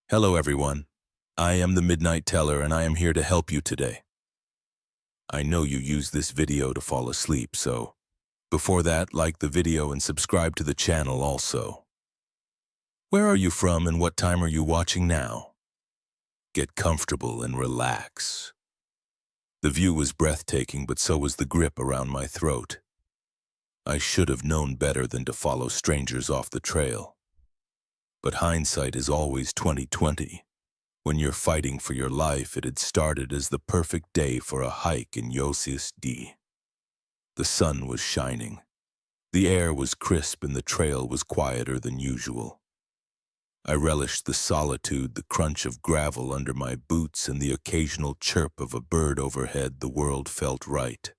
Hello everyone. I am the Midnight Teller and I am here to help you today. I know you use this video to fall asleep, so before that, like the video and subscribe to the channel also. Where are you from and what time are you watching now? Get comfortable and relax. The view was breathtaking, but so was the grip around my throat. I should have known better than to follow strangers off the trail. But hindsight is always 20/20. When you're fighting for your life, it had started as the perfect day for a hike in Yosis D. The sun was shining. The air was crisp and the trail was quieter than usual. I relished the solitude, the crunch of gravel under my boots, and the occasional chirp of a bird overhead. The world felt right.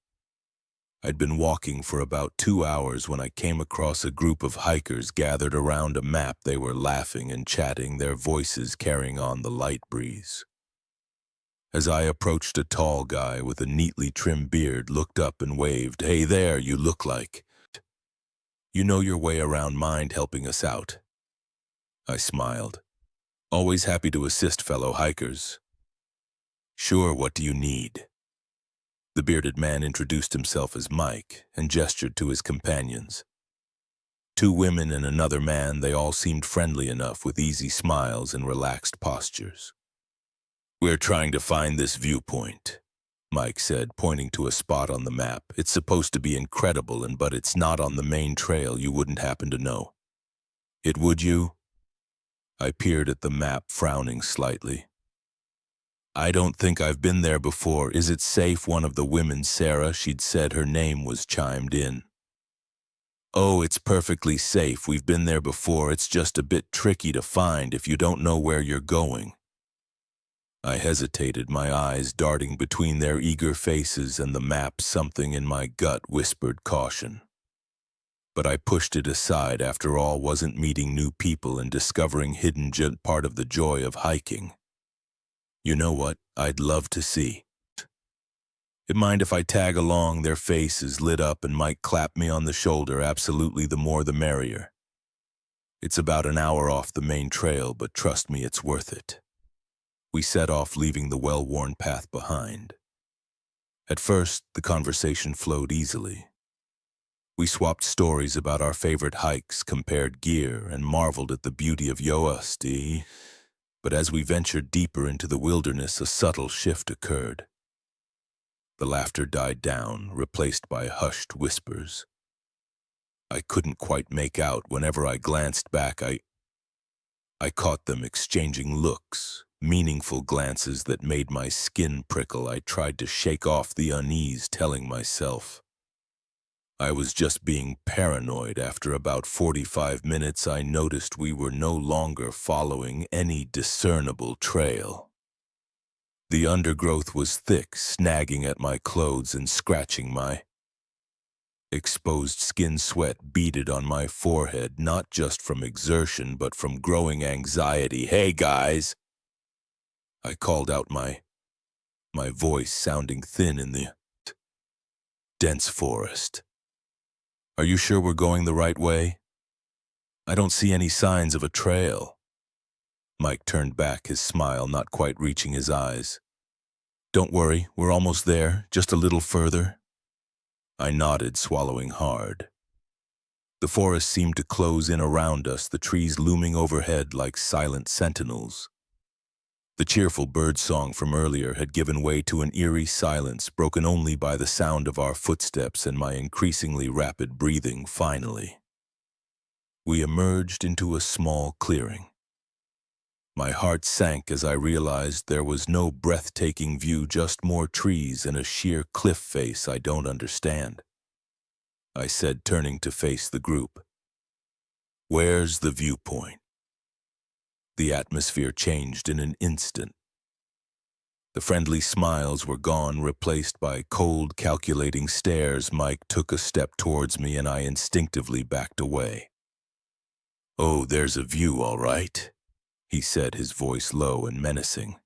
I'd been walking for about 2 hours when I came across a group of hikers gathered around a map. They were laughing and chatting, their voices carrying on the light breeze. As I approached, a tall guy with a neatly trimmed beard looked up and waved. "Hey there, you look like you know your way around. Mind helping us out?" I smiled. "Always happy to assist fellow hikers." "Sure, what do you need?" The bearded man introduced himself as Mike and gestured to his companions. 2 women and another man, they all seemed friendly enough with easy smiles and relaxed postures. "We're trying to find this viewpoint," Mike said, pointing to a spot on the map. "It's supposed to be incredible, but it's not on the main trail. You wouldn't happen to know it, would you?" I peered at the map, frowning slightly. "I don't think I've been there before. Is it safe?" One of the women, Sarah, she'd said her name was, chimed in. "Oh, it's perfectly safe. We've been there before. It's just a bit tricky to find if you don't know where you're going." I hesitated, my eyes darting between their eager faces and the map. Something in my gut whispered caution. But I pushed it aside. After all, wasn't meeting new people and discovering hidden gems part of the joy of hiking? "You know what I'd love to see? It mind if I tag along?" Their faces lit up and Mike clapped me on the shoulder. "Absolutely, the more the merrier. It's about an hour off the main trail, but trust me, it's worth it." We set off, leaving the well-worn path behind. At first, the conversation flowed easily. We swapped stories about our favorite hikes, compared gear, and marveled at the beauty of Yosti. But as we ventured deeper into the wilderness, a subtle shift occurred. The laughter died down, replaced by hushed whispers. I couldn't quite make out. Whenever I glanced back, I caught them exchanging looks, meaningful glances that made my skin prickle. I tried to shake off the unease, telling myself I was just being paranoid. After about 45 minutes, I noticed we were no longer following any discernible trail. The undergrowth was thick, snagging at my clothes and scratching my exposed skin. Sweat beaded on my forehead, not just from exertion, but from growing anxiety. "Hey, guys!" I called out, my voice sounding thin in the dense forest. "Are you sure we're going the right way? I don't see any signs of a trail." Mike turned back, his smile not quite reaching his eyes. "Don't worry, we're almost there, just a little further." I nodded, swallowing hard. The forest seemed to close in around us, the trees looming overhead like silent sentinels. The cheerful bird song from earlier had given way to an eerie silence, broken only by the sound of our footsteps and my increasingly rapid breathing. Finally, we emerged into a small clearing. My heart sank as I realized there was no breathtaking view, just more trees and a sheer cliff face. "I don't understand," I said, turning to face the group. "Where's the viewpoint?" The atmosphere changed in an instant. The friendly smiles were gone, replaced by cold, calculating stares. Mike took a step towards me and I instinctively backed away. "Oh, there's a view, all right," he said, his voice low and menacing.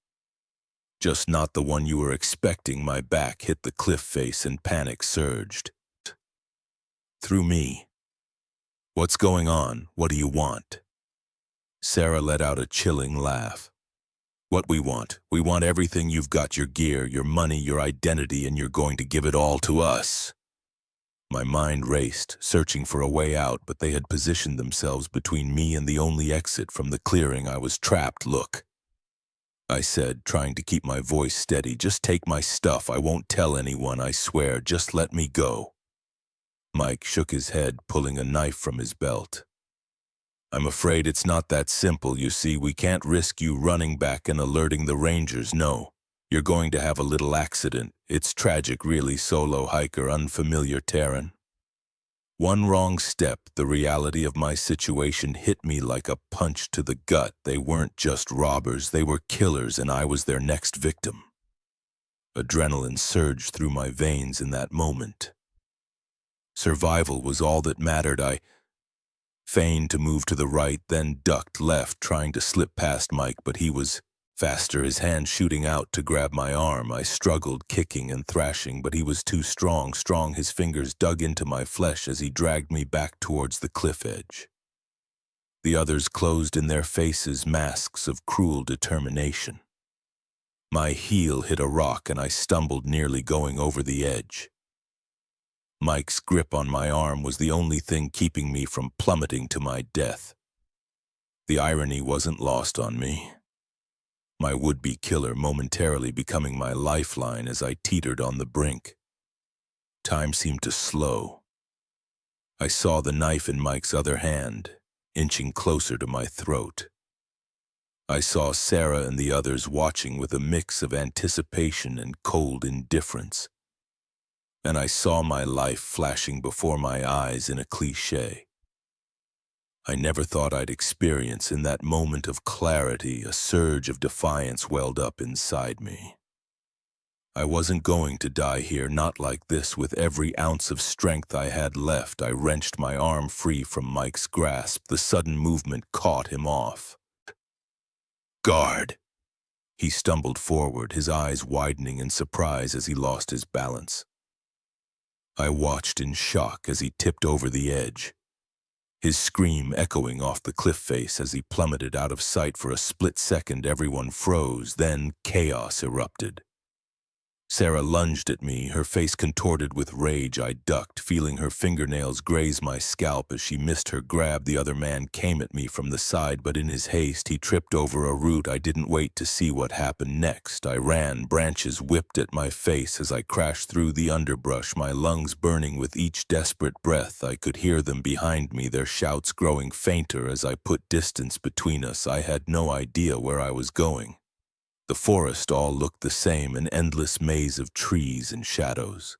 "Just not the one you were expecting." My back hit the cliff face and panic surged through me. "What's going on? What do you want?" Sarah let out a chilling laugh. What we want everything. You've got your gear, your money, your identity, and you're going to give it all to us. My mind raced, searching for a way out, but they had positioned themselves between me and the only exit from the clearing. I was trapped. Look, I said, trying to keep my voice steady. Just take my stuff. I won't tell anyone, I swear. Just let me go. Mike shook his head, pulling a knife from his belt. I'm afraid it's not that simple. You see, we can't risk you running back and alerting the rangers. No, you're going to have a little accident. It's tragic, really, solo hiker, unfamiliar terrain. One wrong step, the reality of my situation hit me like a punch to the gut. They weren't just robbers, they were killers, and I was their next victim. Adrenaline surged through my veins in that moment. Survival was all that mattered. I feigned to move to the right, then ducked left, trying to slip past Mike, but he was faster, his hand shooting out to grab my arm. I struggled, kicking and thrashing, but he was too strong. His fingers dug into my flesh as he dragged me back towards the cliff edge. The others closed in their faces, masks of cruel determination. My heel hit a rock and I stumbled, nearly going over the edge. Mike's grip on my arm was the only thing keeping me from plummeting to my death. The irony wasn't lost on me. My would-be killer momentarily becoming my lifeline as I teetered on the brink. Time seemed to slow. I saw the knife in Mike's other hand, inching closer to my throat. I saw Sarah and the others watching with a mix of anticipation and cold indifference. And I saw my life flashing before my eyes in a cliché. I never thought I'd experience in that moment of clarity. A surge of defiance welled up inside me. I wasn't going to die here, not like this. With every ounce of strength I had left, I wrenched my arm free from Mike's grasp. The sudden movement caught him off. Guard! He stumbled forward, his eyes widening in surprise as he lost his balance. I watched in shock as he tipped over the edge, his scream echoing off the cliff face as he plummeted out of sight. For a split second, everyone froze, then chaos erupted. Sarah lunged at me, her face contorted with rage. I ducked, feeling her fingernails graze my scalp as she missed her grab. The other man came at me from the side, but in his haste, he tripped over a root. I didn't wait to see what happened next. I ran, branches whipped at my face as I crashed through the underbrush, my lungs burning with each desperate breath. I could hear them behind me, their shouts growing fainter as I put distance between us. I had no idea where I was going. The forest all looked the same, an endless maze of trees and shadows.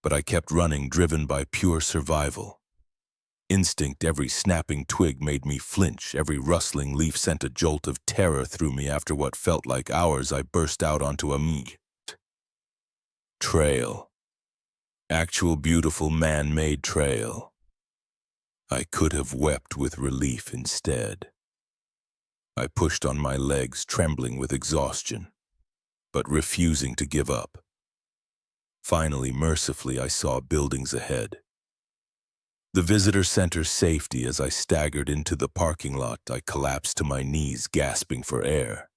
But I kept running, driven by pure survival. Instinct, every snapping twig made me flinch, every rustling leaf sent a jolt of terror through me. After what felt like hours, I burst out onto a trail. Actual beautiful man-made trail. I could have wept with relief instead. I pushed on my legs, trembling with exhaustion, but refusing to give up. Finally, mercifully, I saw buildings ahead. The visitor center. Safety. As I staggered into the parking lot, I collapsed to my knees, gasping for air.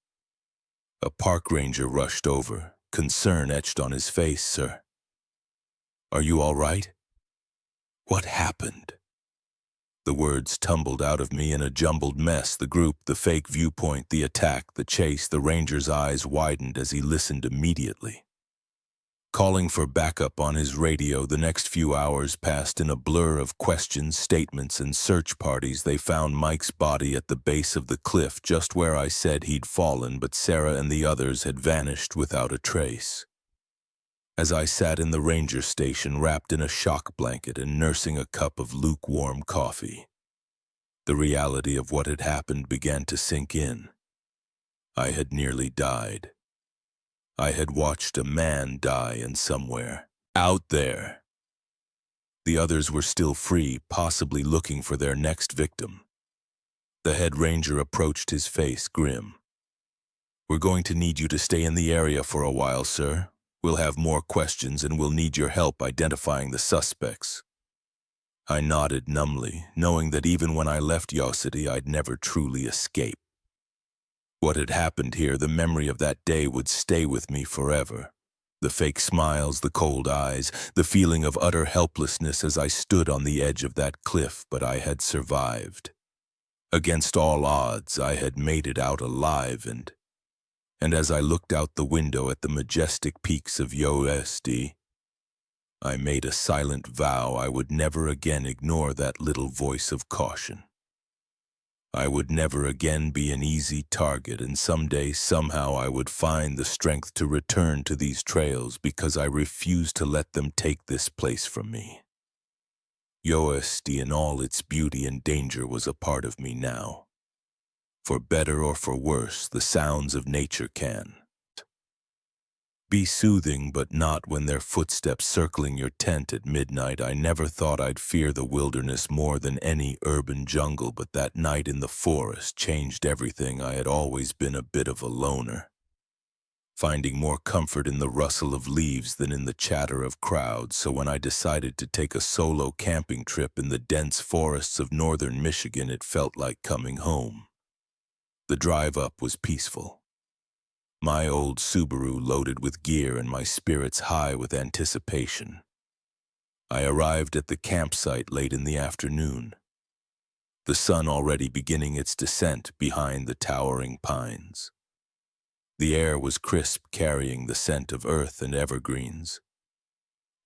A park ranger rushed over, concern etched on his face. Sir, are you all right? What happened? The words tumbled out of me in a jumbled mess. The group, the fake viewpoint, the attack, the chase. The ranger's eyes widened as he listened immediately. Calling for backup on his radio, the next few hours passed in a blur of questions, statements, and search parties. They found Mike's body at the base of the cliff, just where I said he'd fallen, but Sarah and the others had vanished without a trace. As I sat in the ranger station, wrapped in a shock blanket and nursing a cup of lukewarm coffee, the reality of what had happened began to sink in. I had nearly died. I had watched a man die, and somewhere, out there, the others were still free, possibly looking for their next victim. The head ranger approached, his face grim. We're going to need you to stay in the area for a while, sir. We'll have more questions and we'll need your help identifying the suspects. I nodded numbly, knowing that even when I left Yosity, I'd never truly escape. What had happened here, the memory of that day would stay with me forever. The fake smiles, the cold eyes, the feeling of utter helplessness as I stood on the edge of that cliff, but I had survived. Against all odds, I had made it out alive, and as I looked out the window at the majestic peaks of Yosity, I made a silent vow I would never again ignore that little voice of caution. I would never again be an easy target, and someday, somehow, I would find the strength to return to these trails because I refused to let them take this place from me. Yosity in all its beauty and danger was a part of me now. For better or for worse, the sounds of nature can be soothing, but not when their footsteps circling your tent at midnight. I never thought I'd fear the wilderness more than any urban jungle, but that night in the forest changed everything. I had always been a bit of a loner, finding more comfort in the rustle of leaves than in the chatter of crowds, so when I decided to take a solo camping trip in the dense forests of northern Michigan, it felt like coming home. The drive up was peaceful. My old Subaru loaded with gear and my spirits high with anticipation. I arrived at the campsite late in the afternoon, the sun already beginning its descent behind the towering pines. The air was crisp, carrying the scent of earth and evergreens.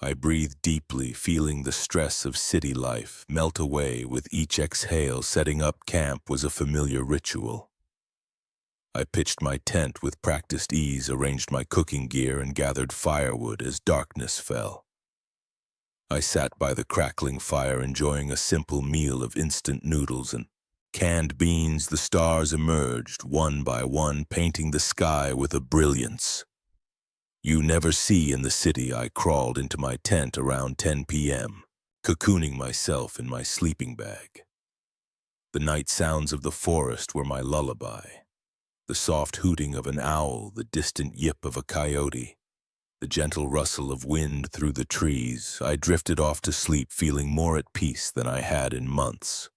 I breathed deeply, feeling the stress of city life melt away with each exhale. Setting up camp was a familiar ritual. I pitched my tent with practiced ease, arranged my cooking gear, and gathered firewood as darkness fell. I sat by the crackling fire, enjoying a simple meal of instant noodles and canned beans. The stars emerged, one by one, painting the sky with a brilliance you never see in the city. I crawled into my tent around 10 p.m., cocooning myself in my sleeping bag. The night sounds of the forest were my lullaby. The soft hooting of an owl, the distant yip of a coyote, the gentle rustle of wind through the trees. I drifted off to sleep, feeling more at peace than I had in months.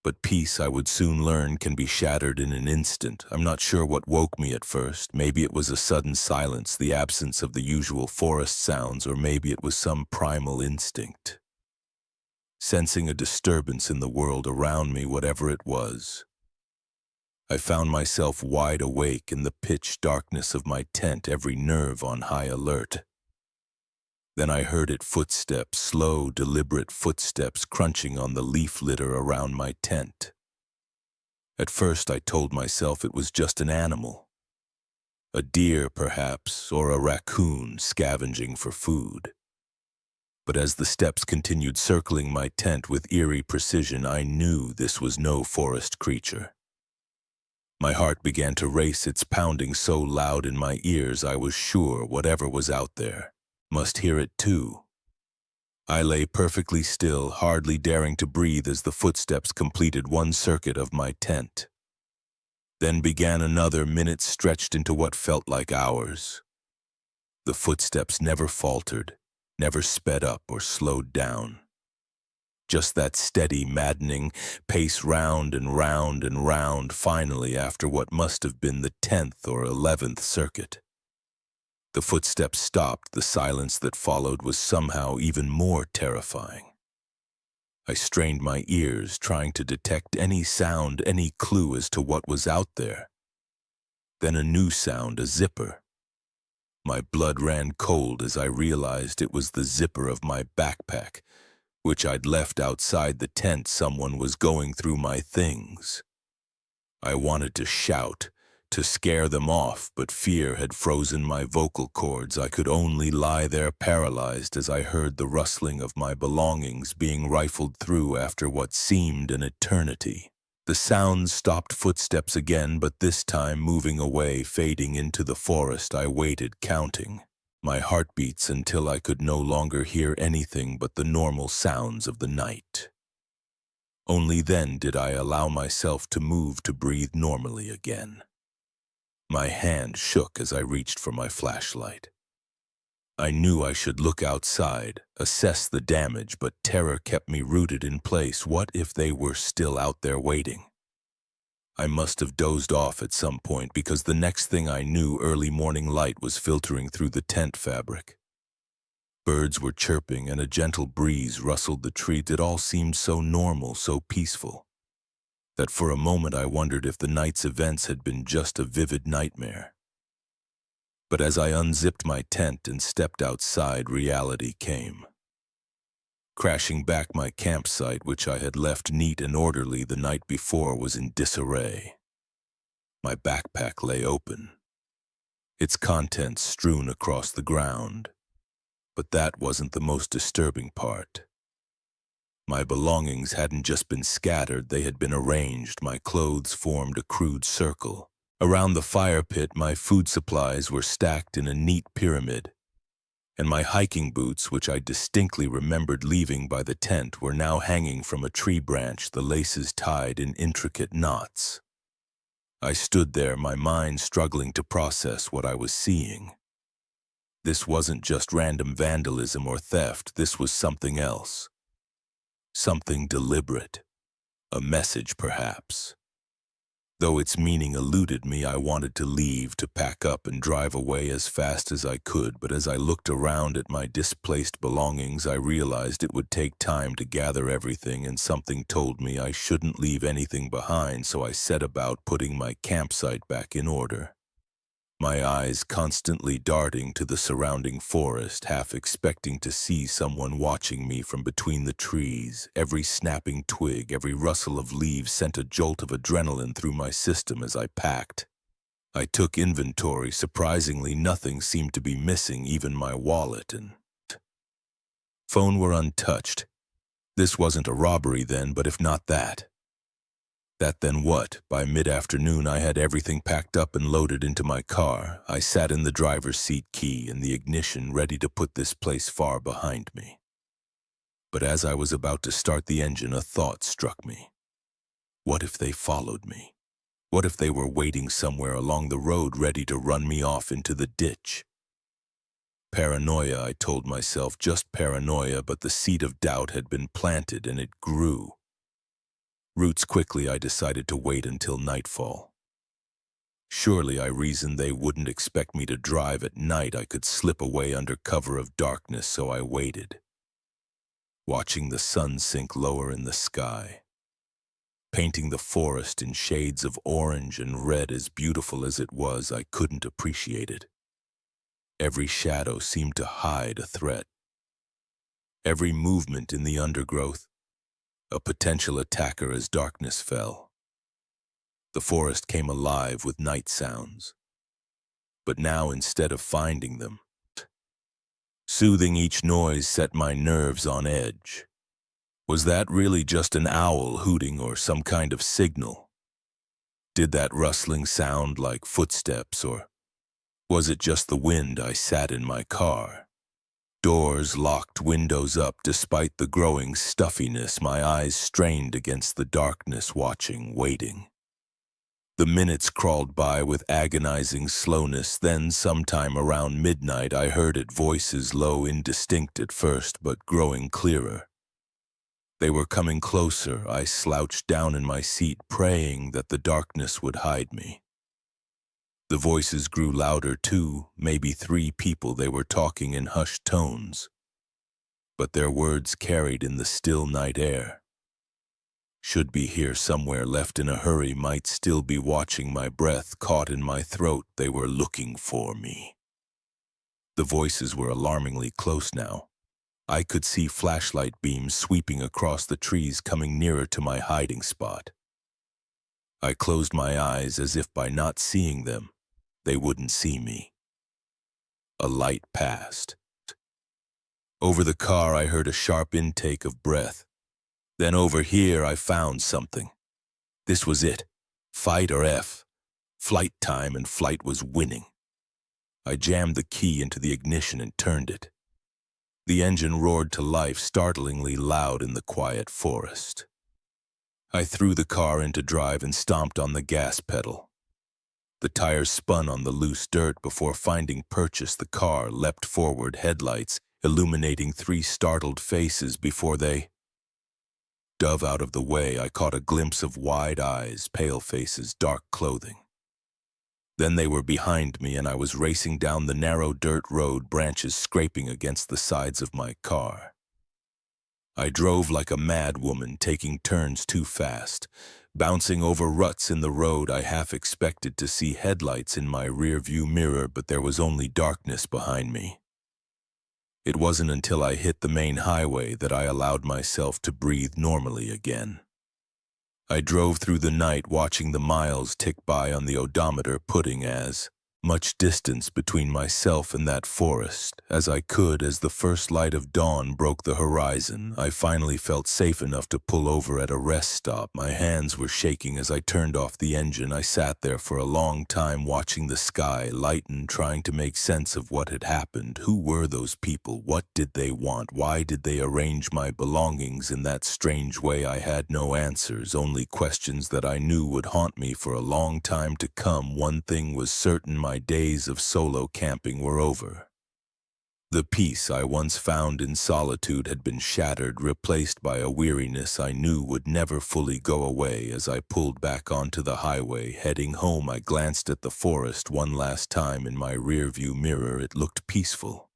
But peace, I would soon learn, can be shattered in an instant. I'm not sure what woke me at first. Maybe it was a sudden silence, the absence of the usual forest sounds, or maybe it was some primal instinct. Sensing a disturbance in the world around me, whatever it was, I found myself wide awake in the pitch darkness of my tent, every nerve on high alert. Then I heard it, footsteps, slow, deliberate footsteps crunching on the leaf litter around my tent. At first I told myself it was just an animal. A deer, perhaps, or a raccoon scavenging for food. But as the steps continued circling my tent with eerie precision, I knew this was no forest creature. My heart began to race, its pounding so loud in my ears I was sure whatever was out there must hear it too. I lay perfectly still, hardly daring to breathe as the footsteps completed one circuit of my tent. Then began another. Minutes stretched into what felt like hours. The footsteps never faltered, never sped up or slowed down. Just that steady, maddening pace, round and round and round. Finally, after what must have been the 10th or 11th circuit, the footsteps stopped. The silence that followed was somehow even more terrifying. I strained my ears, trying to detect any sound, any clue as to what was out there. Then a new sound, a zipper. My blood ran cold as I realized it was the zipper of my backpack, which I'd left outside the tent. Someone was going through my things. I wanted to shout, to scare them off, but fear had frozen my vocal cords. I could only lie there paralyzed as I heard the rustling of my belongings being rifled through after what seemed an eternity. The sounds stopped, footsteps again, but this time moving away, fading into the forest. I waited, counting my heartbeats until I could no longer hear anything but the normal sounds of the night. Only then did I allow myself to move, to breathe normally again. My hand shook as I reached for my flashlight. I knew I should look outside, assess the damage, but terror kept me rooted in place. What if they were still out there waiting? I must have dozed off at some point because the next thing I knew, early morning light was filtering through the tent fabric. Birds were chirping and a gentle breeze rustled the trees. It all seemed so normal, so peaceful, that for a moment I wondered if the night's events had been just a vivid nightmare. But as I unzipped my tent and stepped outside, reality came. Crashing back, my campsite, which I had left neat and orderly the night before, was in disarray. My backpack lay open, its contents strewn across the ground. But that wasn't the most disturbing part. My belongings hadn't just been scattered, they had been arranged. My clothes formed a crude circle. Around the fire pit, my food supplies were stacked in a neat pyramid, and my hiking boots, which I distinctly remembered leaving by the tent, were now hanging from a tree branch, the laces tied in intricate knots. I stood there, my mind struggling to process what I was seeing. This wasn't just random vandalism or theft, this was something else. Something deliberate. A message, perhaps. Though its meaning eluded me, I wanted to leave, to pack up and drive away as fast as I could, but as I looked around at my displaced belongings, I realized it would take time to gather everything, and something told me I shouldn't leave anything behind, so I set about putting my campsite back in order. My eyes constantly darting to the surrounding forest, half expecting to see someone watching me from between the trees. Every snapping twig, every rustle of leaves sent a jolt of adrenaline through my system as I packed. I took inventory. Surprisingly, nothing seemed to be missing, even my wallet and phone were untouched. This wasn't a robbery then, but if not that, then what? By mid-afternoon, I had everything packed up and loaded into my car. I sat in the driver's seat, key in the ignition, ready to put this place far behind me. But as I was about to start the engine, a thought struck me. What if they followed me? What if they were waiting somewhere along the road, ready to run me off into the ditch? Paranoia, I told myself, just paranoia, but the seed of doubt had been planted and it grew. Roots quickly, I decided to wait until nightfall. Surely, I reasoned, they wouldn't expect me to drive at night. I could slip away under cover of darkness, so I waited, watching the sun sink lower in the sky, painting the forest in shades of orange and red. As beautiful as it was, I couldn't appreciate it. Every shadow seemed to hide a threat. Every movement in the undergrowth, a potential attacker as darkness fell. The forest came alive with night sounds. But now, instead of finding them, soothing each noise set my nerves on edge. Was that really just an owl hooting or some kind of signal? Did that rustling sound like footsteps, or was it just the wind? I sat in my car, doors locked, windows up. Despite the growing stuffiness, my eyes strained against the darkness, watching, waiting. The minutes crawled by with agonizing slowness. Then, sometime around midnight, I heard it, voices low, indistinct at first, but growing clearer. They were coming closer. I slouched down in my seat, praying that the darkness would hide me. The voices grew louder too, maybe 3 people. They were talking in hushed tones, but their words carried in the still night air. Should be here somewhere, left in a hurry, might still be watching. My breath caught in my throat. They were looking for me. The voices were alarmingly close now. I could see flashlight beams sweeping across the trees, coming nearer to my hiding spot. I closed my eyes as if by not seeing them, they wouldn't see me. A light passed. Over the car, I heard a sharp intake of breath. Then over here, I found something. This was it. Fight or F. Flight time, and flight was winning. I jammed the key into the ignition and turned it. The engine roared to life, startlingly loud in the quiet forest. I threw the car into drive and stomped on the gas pedal. The tires spun on the loose dirt before finding purchase. The car leapt forward, headlights illuminating three startled faces before they dove out of the way. I caught a glimpse of wide eyes, pale faces, dark clothing. Then they were behind me, and I was racing down the narrow dirt road, branches scraping against the sides of my car. I drove like a mad woman, taking turns too fast, bouncing over ruts in the road. I half expected to see headlights in my rearview mirror, but there was only darkness behind me. It wasn't until I hit the main highway that I allowed myself to breathe normally again. I drove through the night, watching the miles tick by on the odometer, putting as much distance between myself and that forest as I could. As the first light of dawn broke the horizon, I finally felt safe enough to pull over at a rest stop. My hands were shaking as I turned off the engine. I sat there for a long time, watching the sky lighten, trying to make sense of what had happened. Who were those people? What did they want? Why did they arrange my belongings in that strange way? I had no answers, only questions that I knew would haunt me for a long time to come. One thing was certain: my days of solo camping were over. The peace I once found in solitude had been shattered, replaced by a weariness I knew would never fully go away. As I pulled back onto the highway, heading home, I glanced at the forest one last time in my rearview mirror. It looked peaceful,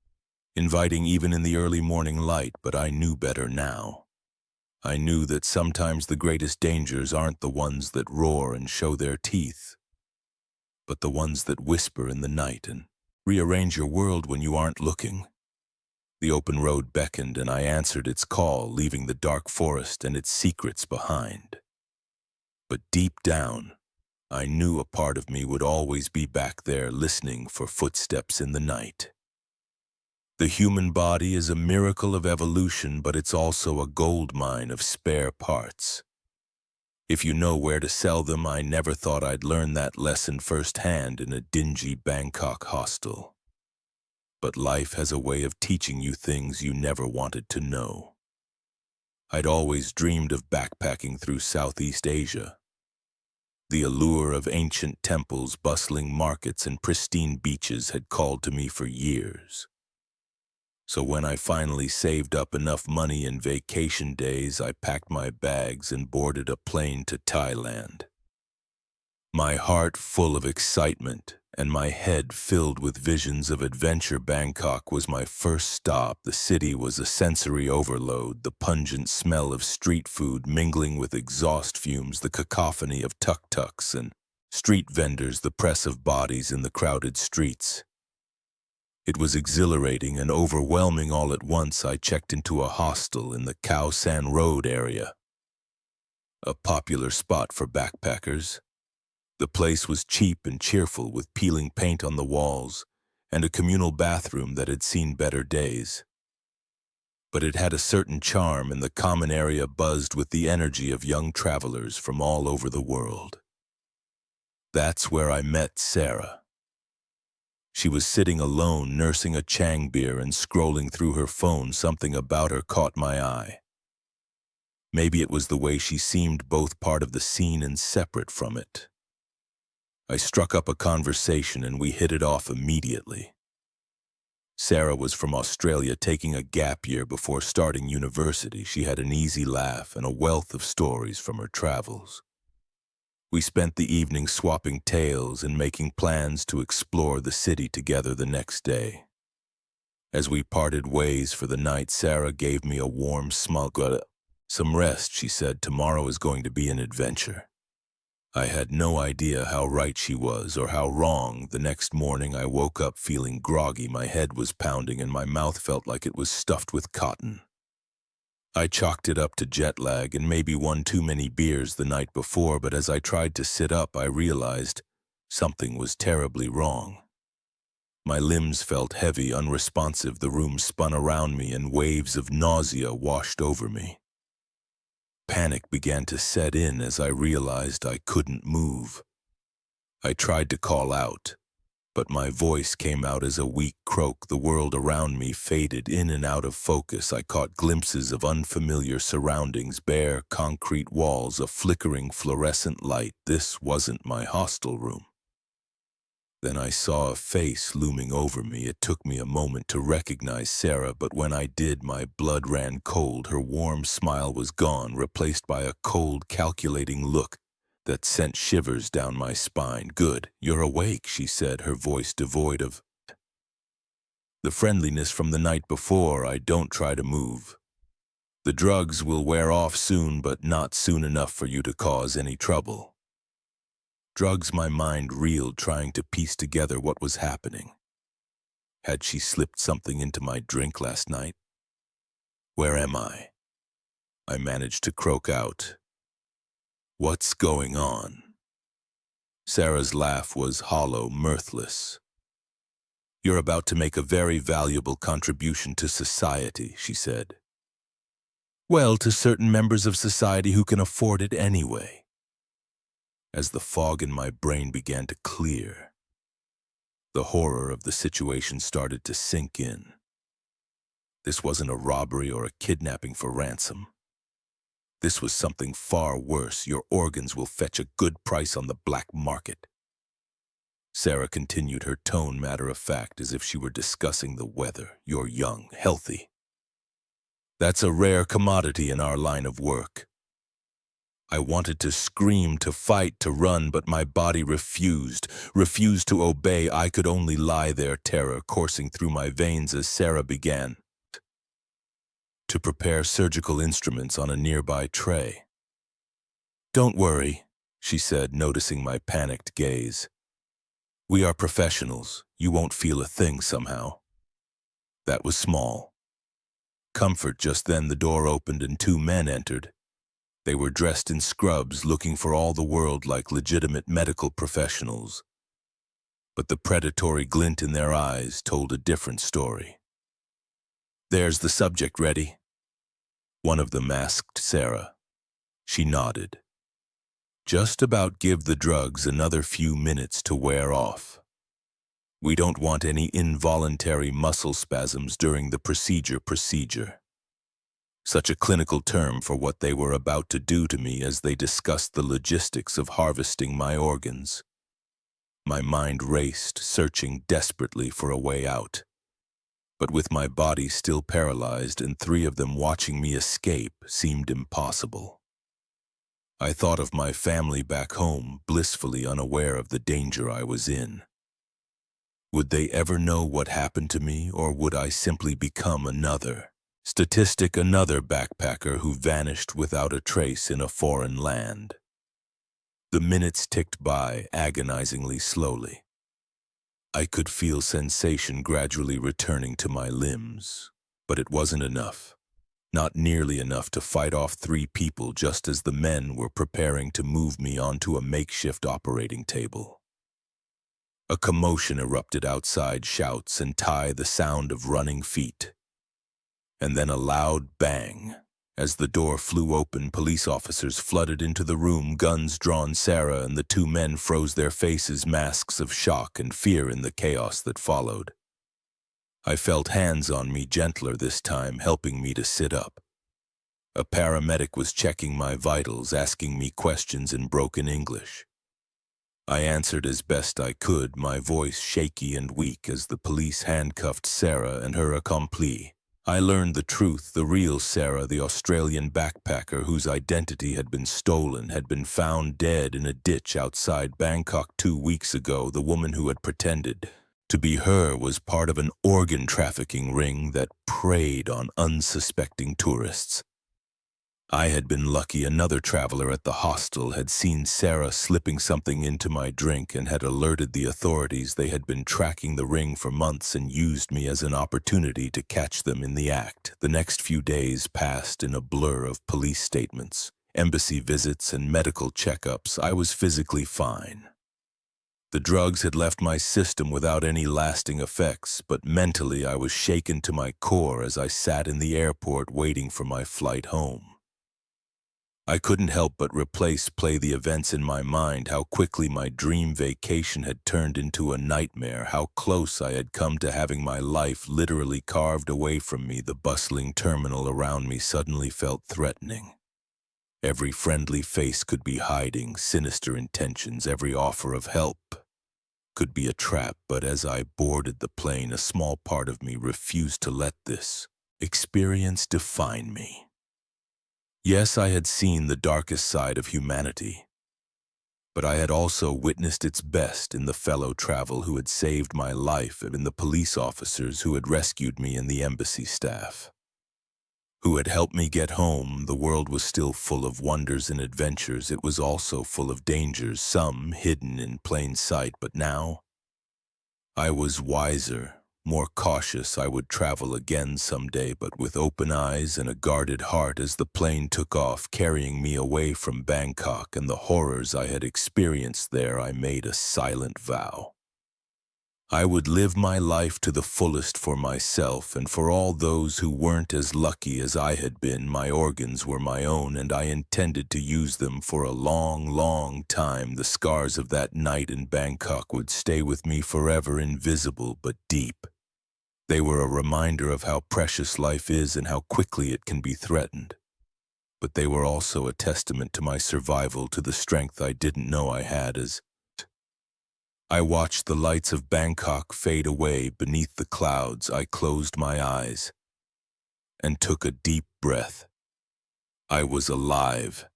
inviting even in the early morning light, but I knew better now. I knew that sometimes the greatest dangers aren't the ones that roar and show their teeth, but the ones that whisper in the night and rearrange your world when you aren't looking. The open road beckoned, and I answered its call, leaving the dark forest and its secrets behind. But deep down, I knew a part of me would always be back there, listening for footsteps in the night. The human body is a miracle of evolution, but it's also a gold mine of spare parts. If you know where to sell them. I never thought I'd learn that lesson firsthand in a dingy Bangkok hostel. But life has a way of teaching you things you never wanted to know. I'd always dreamed of backpacking through Southeast Asia. The allure of ancient temples, bustling markets, and pristine beaches had called to me for years. So when I finally saved up enough money in vacation days, I packed my bags and boarded a plane to Thailand. My heart full of excitement and my head filled with visions of adventure. Bangkok was my first stop. The city was a sensory overload, the pungent smell of street food mingling with exhaust fumes, the cacophony of tuk-tuks and street vendors, the press of bodies in the crowded streets. It was exhilarating and overwhelming all at once. I checked into a hostel in the Khao San Road area, a popular spot for backpackers. The place was cheap and cheerful, with peeling paint on the walls and a communal bathroom that had seen better days. But it had a certain charm, and the common area buzzed with the energy of young travelers from all over the world. That's where I met Sarah. She was sitting alone, nursing a Chang beer and scrolling through her phone. Something about her caught my eye. Maybe it was the way she seemed both part of the scene and separate from it. I struck up a conversation and we hit it off immediately. Sarah was from Australia, taking a gap year before starting university. She had an easy laugh and a wealth of stories from her travels. We spent the evening swapping tales and making plans to explore the city together the next day. As we parted ways for the night, Sarah gave me a warm smile. "Some rest," she said. "Tomorrow is going to be an adventure." I had no idea how right she was or how wrong. The next morning I woke up feeling groggy. My head was pounding and my mouth felt like it was stuffed with cotton. I chalked it up to jet lag and maybe one too many beers the night before, but as I tried to sit up, I realized something was terribly wrong. My limbs felt heavy, unresponsive. The room spun around me and waves of nausea washed over me. Panic began to set in as I realized I couldn't move. I tried to call out, but my voice came out as a weak croak. The world around me faded in and out of focus. I caught glimpses of unfamiliar surroundings, bare concrete walls, a flickering fluorescent light. This wasn't my hostel room. Then I saw a face looming over me. It took me a moment to recognize Sarah, but when I did, my blood ran cold. Her warm smile was gone, replaced by a cold, calculating look that sent shivers down my spine. "Good, you're awake," she said, her voice devoid of the friendliness from the night before. "I don't try to move. The drugs will wear off soon, but not soon enough for you to cause any trouble." Drugs, my mind reeled, trying to piece together what was happening. Had she slipped something into my drink last night? "Where am I?" I managed to croak out. "What's going on?" Sarah's laugh was hollow, mirthless. "You're about to make a very valuable contribution to society," she said. "Well, to certain members of society who can afford it anyway." As the fog in my brain began to clear, the horror of the situation started to sink in. This wasn't a robbery or a kidnapping for ransom. This was something far worse. "Your organs will fetch a good price on the black market." Sarah continued, her tone matter-of-fact, as if she were discussing the weather. "You're young, healthy. That's a rare commodity in our line of work." I wanted to scream, to fight, to run, but my body refused to obey. I could only lie there, terror coursing through my veins as Sarah began to prepare surgical instruments on a nearby tray. "Don't worry," she said, noticing my panicked gaze. "We are professionals. You won't feel a thing somehow." That was small comfort. Just then the door opened and two men entered. They were dressed in scrubs, looking for all the world like legitimate medical professionals. But the predatory glint in their eyes told a different story. "There's the subject ready." One of them asked Sarah. She nodded. "Just about give the drugs another few minutes to wear off. We don't want any involuntary muscle spasms during the procedure. Such a clinical term for what they were about to do to me as they discussed the logistics of harvesting my organs. My mind raced, searching desperately for a way out. But with my body still paralyzed and three of them watching me escape seemed impossible. I thought of my family back home, blissfully unaware of the danger I was in. Would they ever know what happened to me, or would I simply become another statistic, another backpacker who vanished without a trace in a foreign land? The minutes ticked by, agonizingly slowly. I could feel sensation gradually returning to my limbs, but it wasn't enough. Not nearly enough to fight off three people just as the men were preparing to move me onto a makeshift operating table. A commotion erupted outside, shouts and the sound of running feet. And then a loud bang. As the door flew open, police officers flooded into the room, guns drawn. Sarah and the two men froze their faces, masks of shock and fear in the chaos that followed. I felt hands on me, gentler this time, helping me to sit up. A paramedic was checking my vitals, asking me questions in broken English. I answered as best I could, my voice shaky and weak, as the police handcuffed Sarah and her accomplice. I learned the truth. The real Sarah, the Australian backpacker whose identity had been stolen, had been found dead in a ditch outside Bangkok 2 weeks ago. The woman who had pretended to be her was part of an organ trafficking ring that preyed on unsuspecting tourists. I had been lucky. Another traveler at the hostel had seen Sarah slipping something into my drink and had alerted the authorities. They had been tracking the ring for months and used me as an opportunity to catch them in the act. The next few days passed in a blur of police statements, embassy visits, and medical checkups. I was physically fine. The drugs had left my system without any lasting effects, but mentally I was shaken to my core as I sat in the airport waiting for my flight home. I couldn't help but play the events in my mind, how quickly my dream vacation had turned into a nightmare, how close I had come to having my life literally carved away from me. The bustling terminal around me suddenly felt threatening. Every friendly face could be hiding sinister intentions, every offer of help could be a trap, but as I boarded the plane, a small part of me refused to let this experience define me. Yes, I had seen the darkest side of humanity, but I had also witnessed its best in the fellow travel who had saved my life and in the police officers who had rescued me and the embassy staff who had helped me get home. The world was still full of wonders and adventures. It was also full of dangers, some hidden in plain sight, but now I was wiser, more cautious. I would travel again someday, but with open eyes and a guarded heart. As the plane took off, carrying me away from Bangkok and the horrors I had experienced there, I made a silent vow. I would live my life to the fullest for myself and for all those who weren't as lucky as I had been. My organs were my own, and I intended to use them for a long, long time. The scars of that night in Bangkok would stay with me forever, invisible but deep. They were a reminder of how precious life is and how quickly it can be threatened. But they were also a testament to my survival, to the strength I didn't know I had. As I watched the lights of Bangkok fade away beneath the clouds, I closed my eyes and took a deep breath. I was alive.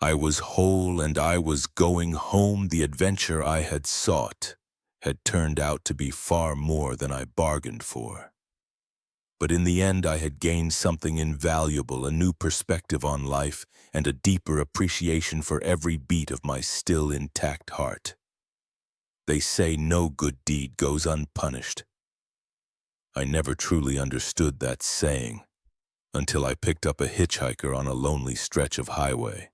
I was whole, and I was going home. The adventure I had sought had turned out to be far more than I bargained for. But in the end, I had gained something invaluable, a new perspective on life and a deeper appreciation for every beat of my still intact heart. They say no good deed goes unpunished. I never truly understood that saying until I picked up a hitchhiker on a lonely stretch of highway.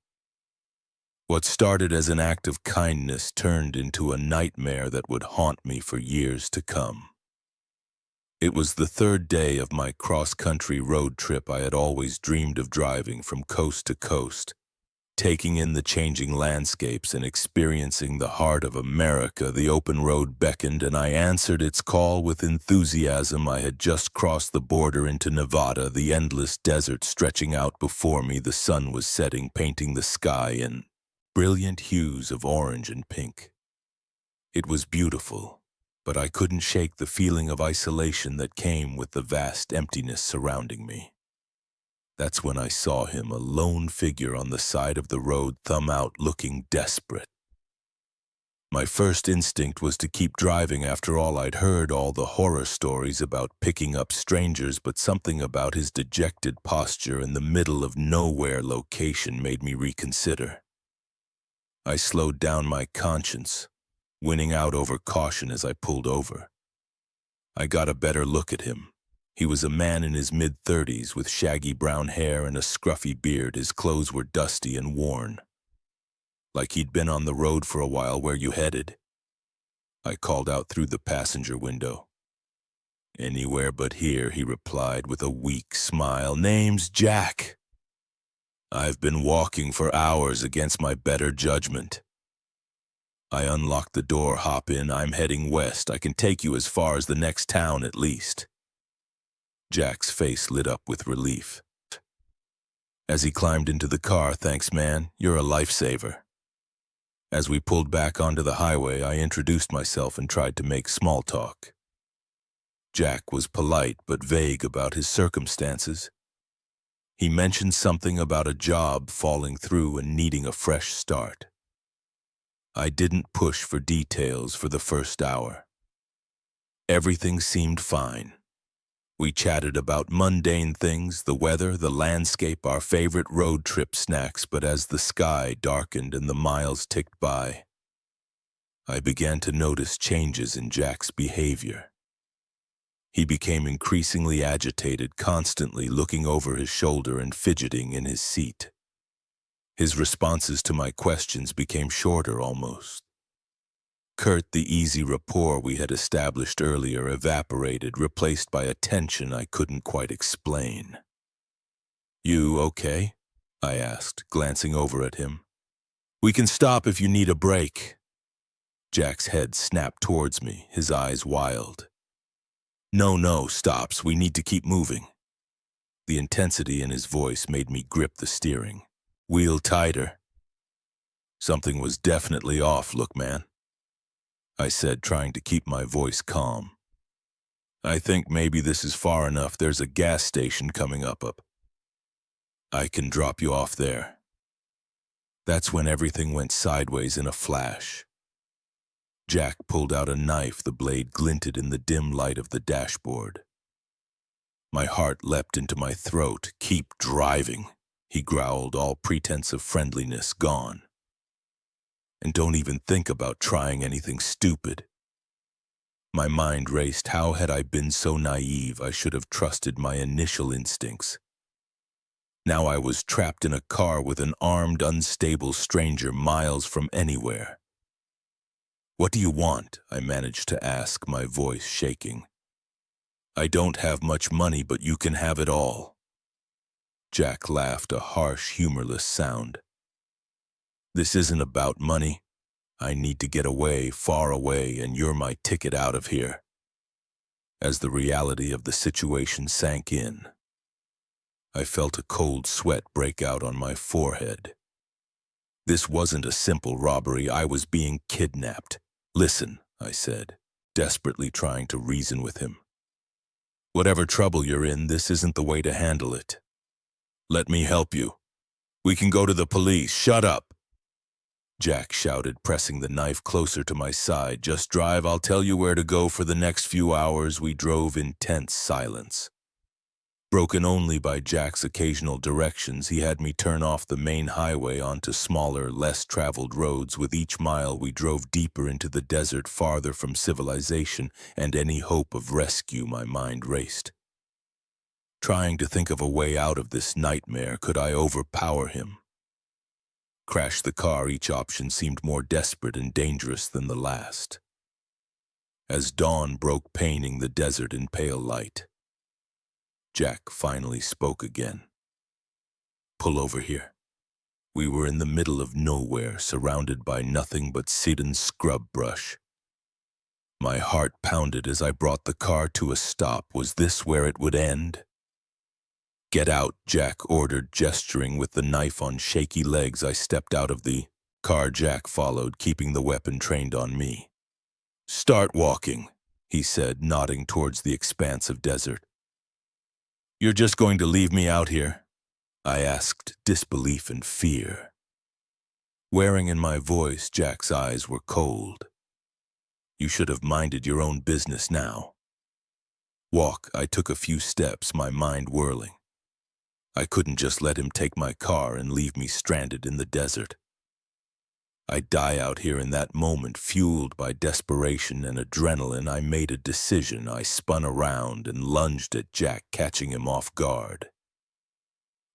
What started as an act of kindness turned into a nightmare that would haunt me for years to come. It was the third day of my cross-country road trip. I had always dreamed of driving from coast to coast, taking in the changing landscapes and experiencing the heart of America. The open road beckoned, and I answered its call with enthusiasm. I had just crossed the border into Nevada, the endless desert stretching out before me. The sun was setting, painting the sky in brilliant hues of orange and pink. It was beautiful, but I couldn't shake the feeling of isolation that came with the vast emptiness surrounding me. That's when I saw him, a lone figure on the side of the road, thumb out, looking desperate. My first instinct was to keep driving. After all, I'd heard all the horror stories about picking up strangers, but something about his dejected posture in the middle of nowhere location made me reconsider. I slowed down, my conscience winning out over caution as I pulled over. I got a better look at him. He was a man in his mid-30s with shaggy brown hair and a scruffy beard. His clothes were dusty and worn, like he'd been on the road for a while. "Where you headed?" I called out through the passenger window. "Anywhere but here," he replied with a weak smile. "Name's Jack. I've been walking for hours against my better judgment." I unlocked the door. "Hop in. I'm heading west. I can take you as far as the next town at least." Jack's face lit up with relief as he climbed into the car. "Thanks, man. You're a lifesaver." As we pulled back onto the highway, I introduced myself and tried to make small talk. Jack was polite but vague about his circumstances. He mentioned something about a job falling through and needing a fresh start. I didn't push for details for the first hour. Everything seemed fine. We chatted about mundane things, the weather, the landscape, our favorite road trip snacks. But as the sky darkened and the miles ticked by, I began to notice changes in Jack's behavior. He became increasingly agitated, constantly looking over his shoulder and fidgeting in his seat. His responses to my questions became shorter, almost curt. The easy rapport we had established earlier evaporated, replaced by a tension I couldn't quite explain. "You okay?" I asked, glancing over at him. "We can stop if you need a break." Jack's head snapped towards me, his eyes wild. No, stops. We need to keep moving." The intensity in his voice made me grip the steering wheel tighter. Something was definitely off. "Look, man, I said, trying to keep my voice calm. I think maybe this is far enough. There's a gas station coming up. I can drop you off there. That's when everything went sideways in a flash. Jack pulled out a knife. The blade glinted in the dim light of the dashboard. My heart leapt into my throat. Keep driving, he growled, all pretense of friendliness gone. And don't even think about trying anything stupid. My mind raced. How had I been so naive? I should have trusted my initial instincts. Now I was trapped in a car with an armed, unstable stranger miles from anywhere. What do you want? I managed to ask, my voice shaking. I don't have much money, but you can have it all. Jack laughed, a harsh, humorless sound. This isn't about money. I need to get away, far away, and you're my ticket out of here. As the reality of the situation sank in, I felt a cold sweat break out on my forehead. This wasn't a simple robbery. I was being kidnapped. Listen, I said, desperately trying to reason with him. Whatever trouble you're in, this isn't the way to handle it. Let me help you. We can go to the police. Shut up! Jack shouted, pressing the knife closer to my side. Just drive. I'll tell you where to go. For the next few hours, we drove in tense silence. Broken only by Jack's occasional directions, he had me turn off the main highway onto smaller, less traveled roads. With each mile, we drove deeper into the desert, farther from civilization and any hope of rescue. My mind raced, trying to think of a way out of this nightmare. Could I overpower him? Crash the car? Each option seemed more desperate and dangerous than the last. As dawn broke, painting the desert in pale light, Jack finally spoke again. Pull over here. We were in the middle of nowhere, surrounded by nothing but Sidon's scrub brush. My heart pounded as I brought the car to a stop. Was this where it would end? Get out, Jack ordered, gesturing with the knife on shaky legs. I stepped out of the car. Jack followed, keeping the weapon trained on me. Start walking, he said, nodding towards the expanse of desert. You're just going to leave me out here? I asked, disbelief and fear wearing in my voice. Jack's eyes were cold. You should have minded your own business now. Walk. I took a few steps, my mind whirling. I couldn't just let him take my car and leave me stranded in the desert. I'd die out here. In that moment, fueled by desperation and adrenaline, I made a decision. I spun around and lunged at Jack, catching him off guard.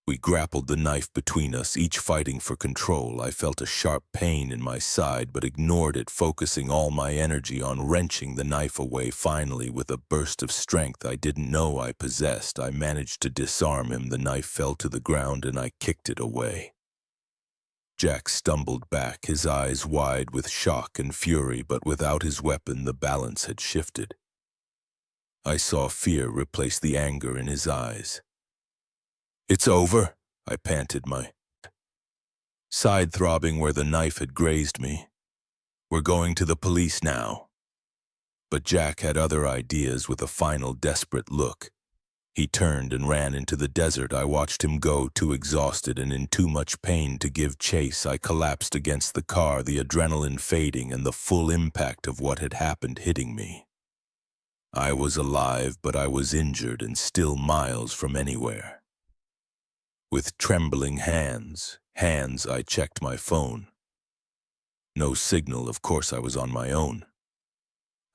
We grappled, the knife between us, each fighting for control. I felt a sharp pain in my side, but ignored it, focusing all my energy on wrenching the knife away. Finally, with a burst of strength I didn't know I possessed, I managed to disarm him. The knife fell to the ground and I kicked it away. Jack stumbled back, his eyes wide with shock and fury, but without his weapon the balance had shifted. I saw fear replace the anger in his eyes. It's over, I panted, my side throbbing where the knife had grazed me. We're going to the police now. But Jack had other ideas. With a final desperate look, he turned and ran into the desert. I watched him go, too exhausted and in too much pain to give chase. I collapsed against the car, the adrenaline fading and the full impact of what had happened hitting me. I was alive, but I was injured and still miles from anywhere. With trembling hands, I checked my phone. No signal. Of course I was on my own.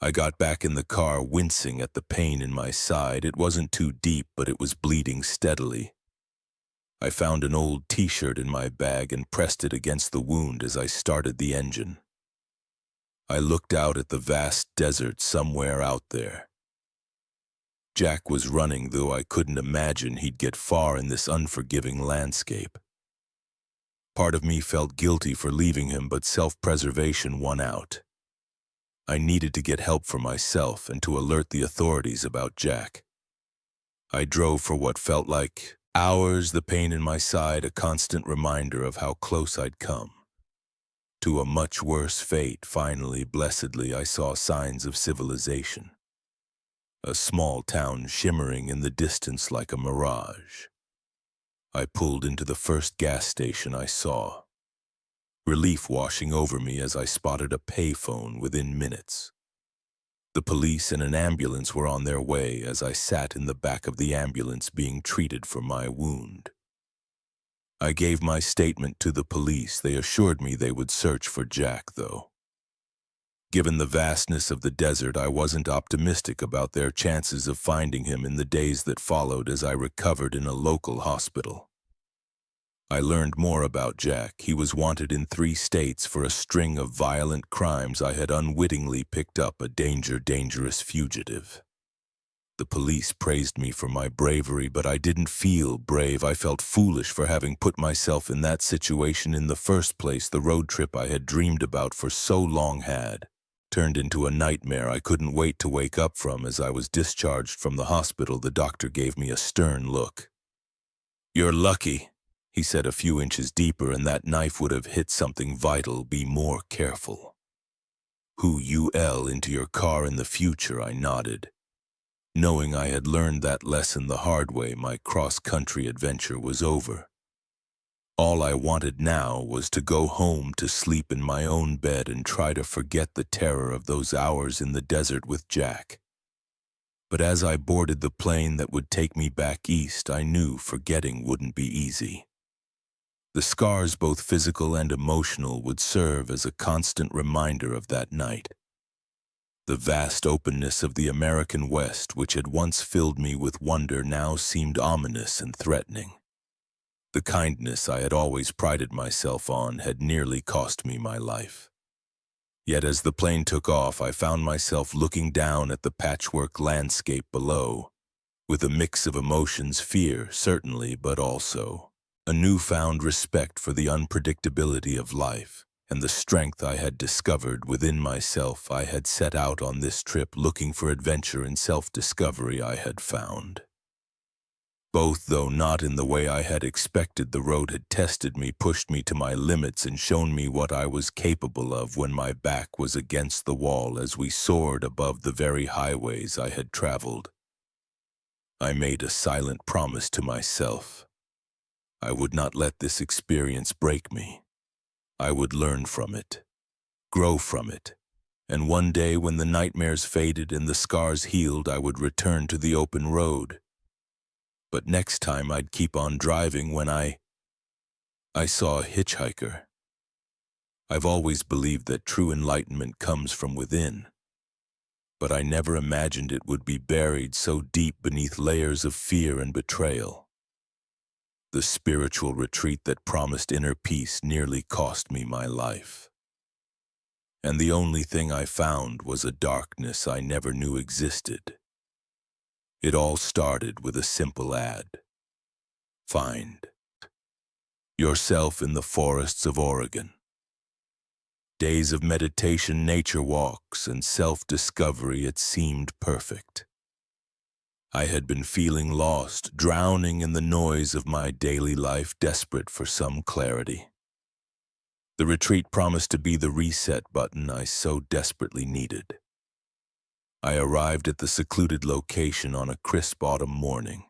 I got back in the car, wincing at the pain in my side. It wasn't too deep, but it was bleeding steadily. I found an old t-shirt in my bag and pressed it against the wound as I started the engine. I looked out at the vast desert somewhere out there. Jack was running, though I couldn't imagine he'd get far in this unforgiving landscape. Part of me felt guilty for leaving him, but self-preservation won out. I needed to get help for myself and to alert the authorities about Jack. I drove for what felt like hours, the pain in my side a constant reminder of how close I'd come. to a much worse fate. Finally, blessedly, I saw signs of civilization. A small town shimmering in the distance like a mirage. I pulled into the first gas station I saw, relief washing over me as I spotted a payphone within minutes. The police and an ambulance were on their way as I sat in the back of the ambulance being treated for my wound. I gave my statement to the police. They assured me they would search for Jack, though. Given the vastness of the desert, I wasn't optimistic about their chances of finding him in the days that followed as I recovered in a local hospital. I learned more about Jack. He was wanted in 3 states for a string of violent crimes. I had unwittingly picked up a dangerous fugitive. The police praised me for my bravery, but I didn't feel brave. I felt foolish for having put myself in that situation in the first place. The road trip I had dreamed about for so long had turned into a nightmare I couldn't wait to wake up from. As I was discharged from the hospital, the doctor gave me a stern look. "You're lucky," he said a few inches deeper, "and that knife would have hit something vital. Be more careful." "Who you'll into your car in the future," I nodded. Knowing I had learned that lesson the hard way, my cross-country adventure was over. All I wanted now was to go home, to sleep in my own bed and try to forget the terror of those hours in the desert with Jack. But as I boarded the plane that would take me back east, I knew forgetting wouldn't be easy. The scars, both physical and emotional, would serve as a constant reminder of that night. The vast openness of the American West, which had once filled me with wonder, now seemed ominous and threatening. The kindness I had always prided myself on had nearly cost me my life. Yet as the plane took off, I found myself looking down at the patchwork landscape below, with a mix of emotions: fear, certainly, but also a newfound respect for the unpredictability of life and the strength I had discovered within myself. I had set out on this trip looking for adventure and self-discovery. I had found both, though not in the way I had expected. The road had tested me, pushed me to my limits, and shown me what I was capable of when my back was against the wall. As we soared above the very highways I had traveled, I made a silent promise to myself. I would not let this experience break me. I would learn from it, grow from it, and one day, when the nightmares faded and the scars healed, I would return to the open road. But next time I'd keep on driving when I saw a hitchhiker. I've always believed that true enlightenment comes from within, but I never imagined it would be buried so deep beneath layers of fear and betrayal. The spiritual retreat that promised inner peace nearly cost me my life. And the only thing I found was a darkness I never knew existed. It all started with a simple ad. Find yourself in the forests of Oregon. Days of meditation, nature walks, and self-discovery. It seemed perfect. I had been feeling lost, drowning in the noise of my daily life, desperate for some clarity. The retreat promised to be the reset button I so desperately needed. I arrived at the secluded location on a crisp autumn morning.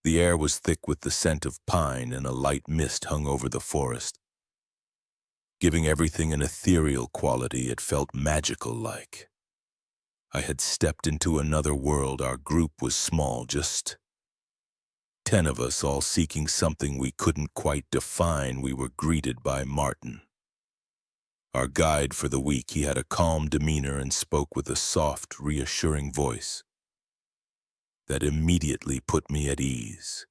The air was thick with the scent of pine, and a light mist hung over the forest, giving everything an ethereal quality. It felt magical-like. I had stepped into another world. Our group was small, just 10 of us, all seeking something we couldn't quite define. We were greeted by Martin, our guide for the week. He had a calm demeanor and spoke with a soft, reassuring voice that immediately put me at ease.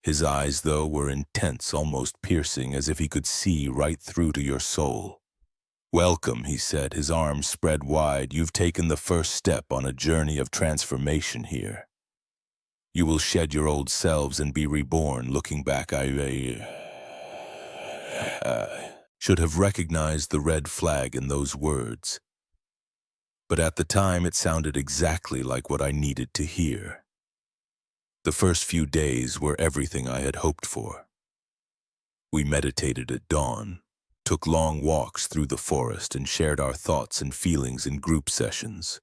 His eyes, though, were intense, almost piercing, as if he could see right through to your soul. "Welcome," he said, his arms spread wide. "You've taken the first step on a journey of transformation here. You will shed your old selves and be reborn." Looking back, I should have recognized the red flag in those words. But at the time, it sounded exactly like what I needed to hear. The first few days were everything I had hoped for. We meditated at dawn, took long walks through the forest, and shared our thoughts and feelings in group sessions.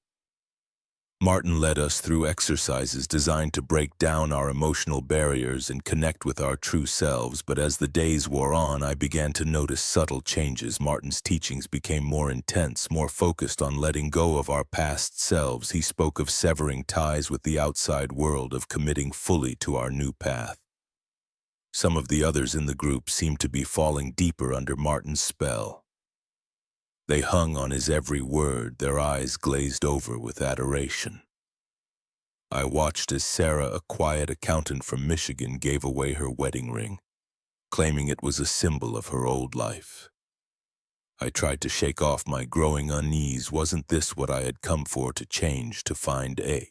Martin led us through exercises designed to break down our emotional barriers and connect with our true selves, but as the days wore on, I began to notice subtle changes. Martin's teachings became more intense, more focused on letting go of our past selves. He spoke of severing ties with the outside world, of committing fully to our new path. Some of the others in the group seemed to be falling deeper under Martin's spell. They hung on his every word, their eyes glazed over with adoration. I watched as Sarah, a quiet accountant from Michigan, gave away her wedding ring, claiming it was a symbol of her old life. I tried to shake off my growing unease. Wasn't this what I had come for, to change, to find a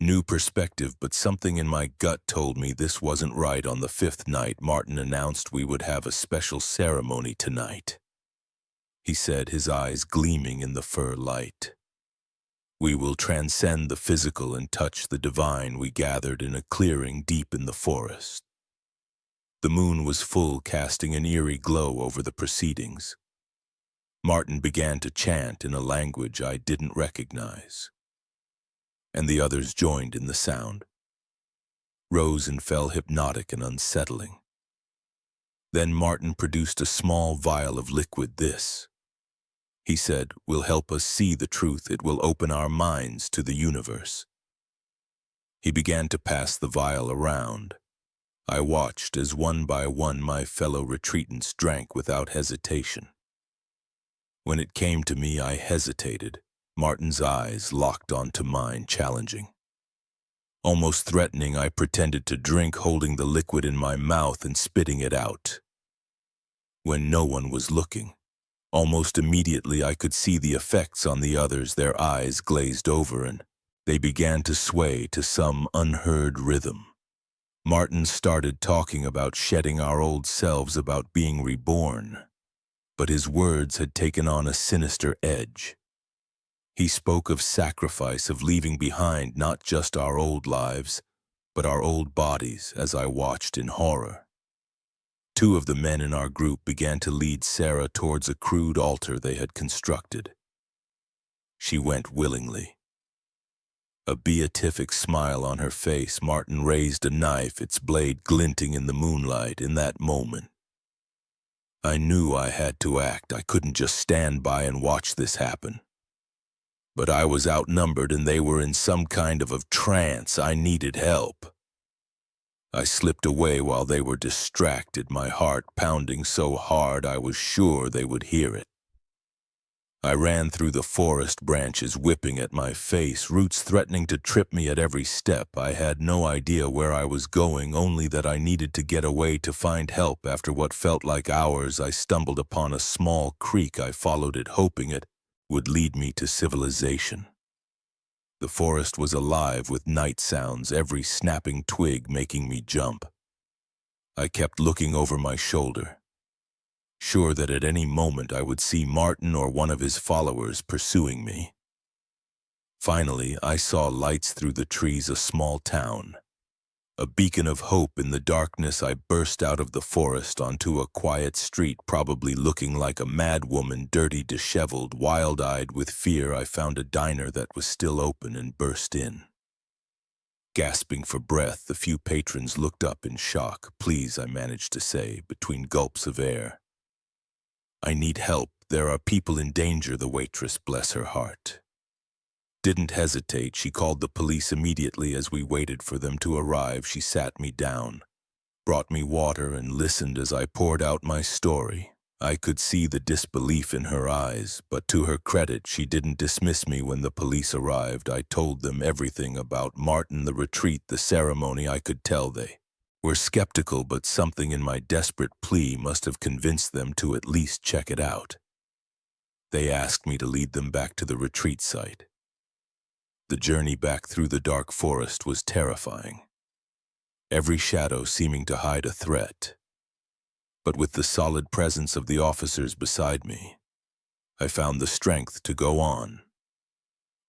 new perspective? But something in my gut told me this wasn't right. On the fifth night, Martin announced we would have a special ceremony tonight. He said, his eyes gleaming in the fur light. We will transcend the physical and touch the divine. We gathered in a clearing deep in the forest. The moon was full, casting an eerie glow over the proceedings. Martin began to chant in a language I didn't recognize, and the others joined in the sound, rose and fell, hypnotic and unsettling. Then Martin produced a small vial of liquid. This, he said, will help us see the truth. It will open our minds to the universe. He began to pass the vial around. I watched as one by one my fellow retreatants drank without hesitation. When it came to me, I hesitated. Martin's eyes locked onto mine, challenging. Almost threatening, I pretended to drink, holding the liquid in my mouth and spitting it out. When no one was looking, almost immediately I could see the effects on the others. Their eyes glazed over and they began to sway to some unheard rhythm. Martin started talking about shedding our old selves, about being reborn, but his words had taken on a sinister edge. He spoke of sacrifice, of leaving behind not just our old lives, but our old bodies. As I watched in horror, two of the men in our group began to lead Sarah towards a crude altar they had constructed. She went willingly, a beatific smile on her face. Martin raised a knife, its blade glinting in the moonlight. In that moment, I knew I had to act. I couldn't just stand by and watch this happen. But I was outnumbered and they were in some kind of a trance. I needed help. I slipped away while they were distracted, my heart pounding so hard I was sure they would hear it. I ran through the forest, branches whipping at my face, roots threatening to trip me at every step. I had no idea where I was going, only that I needed to get away, to find help. After what felt like hours, I stumbled upon a small creek. I followed it, hoping it would lead me to civilization. The forest was alive with night sounds, every snapping twig making me jump. I kept looking over my shoulder, sure that at any moment I would see Martin or one of his followers pursuing me. Finally, I saw lights through the trees, a small town. A beacon of hope in the darkness. I burst out of the forest onto a quiet street, probably looking like a mad woman, dirty, disheveled, wild-eyed with fear. I found a diner that was still open and burst in. Gasping for breath, the few patrons looked up in shock. "Please," I managed to say, between gulps of air. "I need help. There are people in danger." The waitress, bless her heart, didn't hesitate. She called the police immediately. As we waited for them to arrive, she sat me down, brought me water, and listened as I poured out my story. I could see the disbelief in her eyes, but to her credit, she didn't dismiss me. When the police arrived, I told them everything about Martin, the retreat, the ceremony. I could tell they were skeptical, but something in my desperate plea must have convinced them to at least check it out. They asked me to lead them back to the retreat site. The journey back through the dark forest was terrifying, every shadow seeming to hide a threat. But with the solid presence of the officers beside me, I found the strength to go on.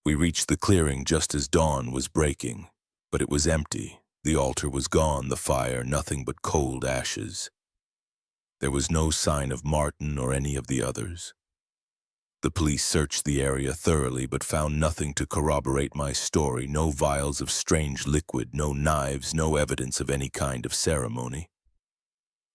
We reached the clearing just as dawn was breaking, but it was empty. The altar was gone, the fire nothing but cold ashes. There was no sign of Martin or any of the others. The police searched the area thoroughly but found nothing to corroborate my story, no vials of strange liquid, no knives, no evidence of any kind of ceremony.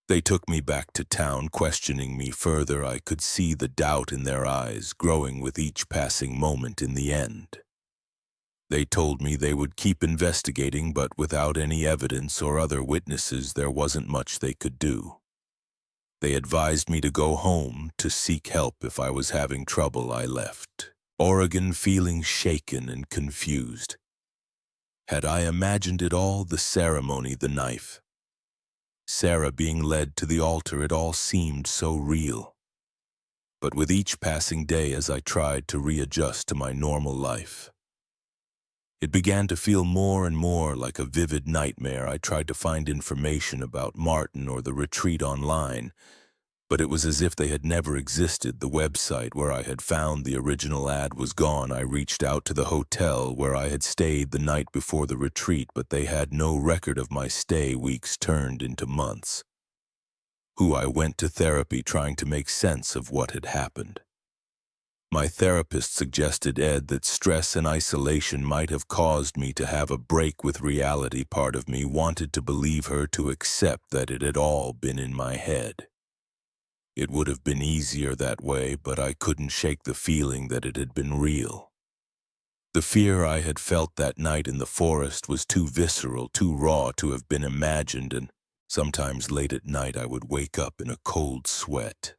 They took me back to town, questioning me further. I could see the doubt in their eyes, growing with each passing moment. In the end, they told me they would keep investigating, but without any evidence or other witnesses, there wasn't much they could do. They advised me to go home to seek help if I was having trouble. I left Oregon feeling shaken and confused. Had I imagined it all? The ceremony, the knife, Sarah being led to the altar, it all seemed so real. But with each passing day, as I tried to readjust to my normal life, it began to feel more and more like a vivid nightmare. I tried to find information about Martin or the retreat online, but it was as if they had never existed. The website where I had found the original ad was gone. I reached out to the hotel where I had stayed the night before the retreat, but they had no record of my stay. Weeks turned into months. I went to therapy trying to make sense of what had happened. My therapist suggested, Ed, that stress and isolation might have caused me to have a break with reality. Part of me wanted to believe her, to accept that it had all been in my head. It would have been easier that way, but I couldn't shake the feeling that it had been real. The fear I had felt that night in the forest was too visceral, too raw to have been imagined, and sometimes late at night I would wake up in a cold sweat,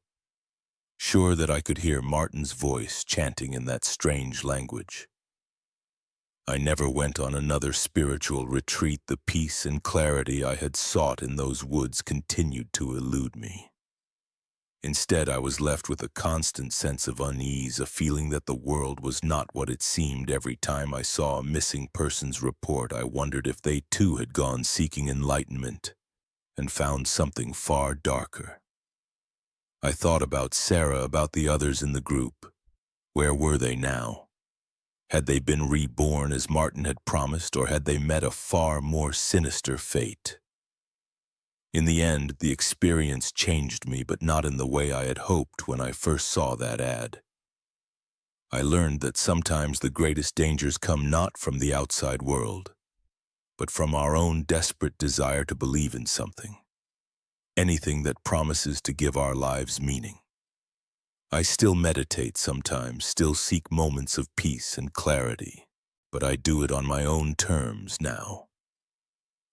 sure that I could hear Martin's voice chanting in that strange language. I never went on another spiritual retreat. The peace and clarity I had sought in those woods continued to elude me. Instead, I was left with a constant sense of unease, a feeling that the world was not what it seemed. Every time I saw a missing persons report, I wondered if they too had gone seeking enlightenment and found something far darker. I thought about Sarah, about the others in the group. Where were they now? Had they been reborn as Martin had promised, or had they met a far more sinister fate? In the end, the experience changed me, but not in the way I had hoped when I first saw that ad. I learned that sometimes the greatest dangers come not from the outside world, but from our own desperate desire to believe in something, anything that promises to give our lives meaning. I still meditate sometimes, still seek moments of peace and clarity, but I do it on my own terms now.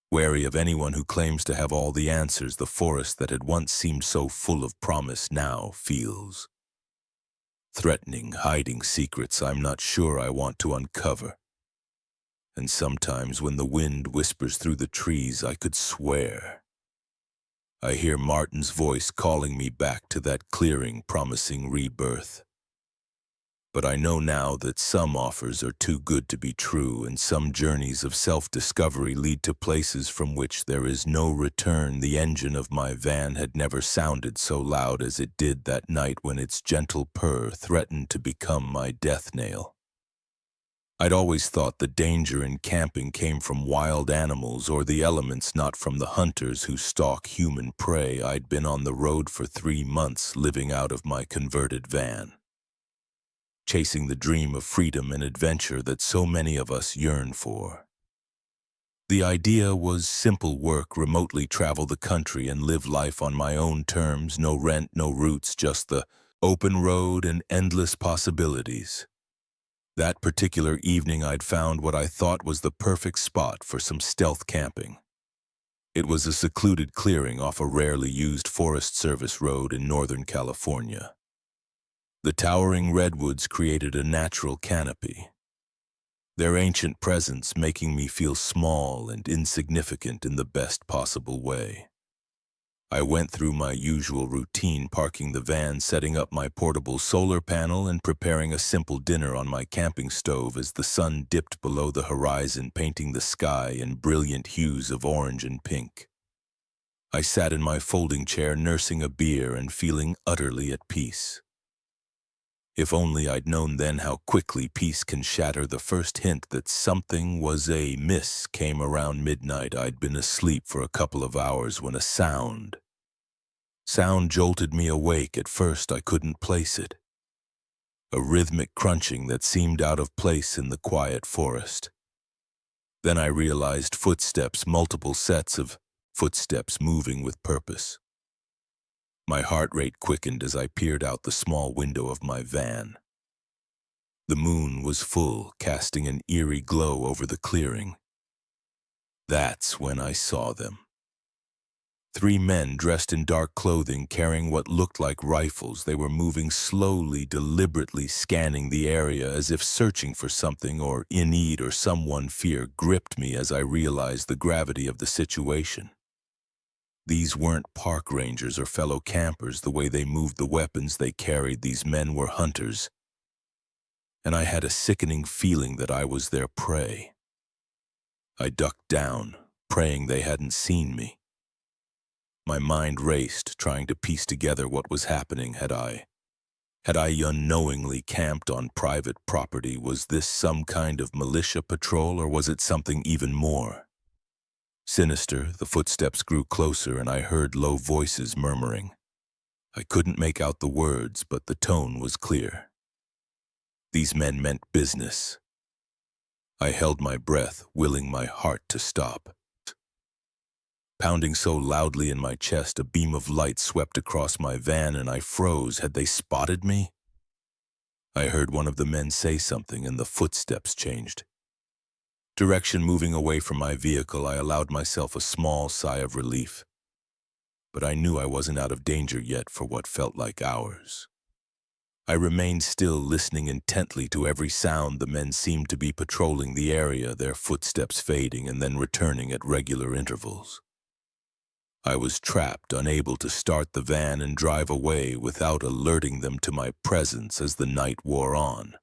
Wary of anyone who claims to have all the answers, the forest that had once seemed so full of promise now feels threatening, hiding secrets I'm not sure I want to uncover. And sometimes when the wind whispers through the trees, I could swear I hear Martin's voice calling me back to that clearing, promising rebirth. But I know now that some offers are too good to be true, and some journeys of self-discovery lead to places from which there is no return. The engine of my van had never sounded so loud as it did that night when its gentle purr threatened to become my death knell. I'd always thought the danger in camping came from wild animals or the elements, not from the hunters who stalk human prey. I'd been on the road for 3 months, living out of my converted van, chasing the dream of freedom and adventure that so many of us yearn for. The idea was simple: work, remotely travel the country, and live life on my own terms. No rent, no roots, just the open road and endless possibilities. That particular evening, I'd found what I thought was the perfect spot for some stealth camping. It was a secluded clearing off a rarely used Forest Service road in Northern California. The towering redwoods created a natural canopy, their ancient presence making me feel small and insignificant in the best possible way. I went through my usual routine, parking the van, setting up my portable solar panel, and preparing a simple dinner on my camping stove as the sun dipped below the horizon, painting the sky in brilliant hues of orange and pink. I sat in my folding chair, nursing a beer and feeling utterly at peace. If only I'd known then how quickly peace can shatter. The first hint that something was amiss came around midnight. I'd been asleep for a couple of hours when a sound jolted me awake. At first I couldn't place it. A rhythmic crunching that seemed out of place in the quiet forest. Then I realized footsteps, multiple sets of footsteps moving with purpose. My heart rate quickened as I peered out the small window of my van. The moon was full, casting an eerie glow over the clearing. That's when I saw them. 3 men dressed in dark clothing, carrying what looked like rifles. They were moving slowly, deliberately scanning the area as if searching for something or in need or someone. Fear gripped me as I realized the gravity of the situation. These weren't park rangers or fellow campers. The way they moved, the weapons they carried, these men were hunters. And I had a sickening feeling that I was their prey. I ducked down, praying they hadn't seen me. My mind raced, trying to piece together what was happening. Had I unknowingly camped on private property? Was this some kind of militia patrol, or was it something even more sinister? The footsteps grew closer, and I heard low voices murmuring. I couldn't make out the words, but the tone was clear. These men meant business. I held my breath, willing my heart to stop. Pounding so loudly in my chest, a beam of light swept across my van, and I froze. Had they spotted me? I heard one of the men say something, and the footsteps changed. Direction moving away from my vehicle. I allowed myself a small sigh of relief. But I knew I wasn't out of danger yet for what felt like hours. I remained still, listening intently to every sound. The men seemed to be patrolling the area, their footsteps fading and then returning at regular intervals. I was trapped, unable to start the van and drive away without alerting them to my presence. As the night wore on,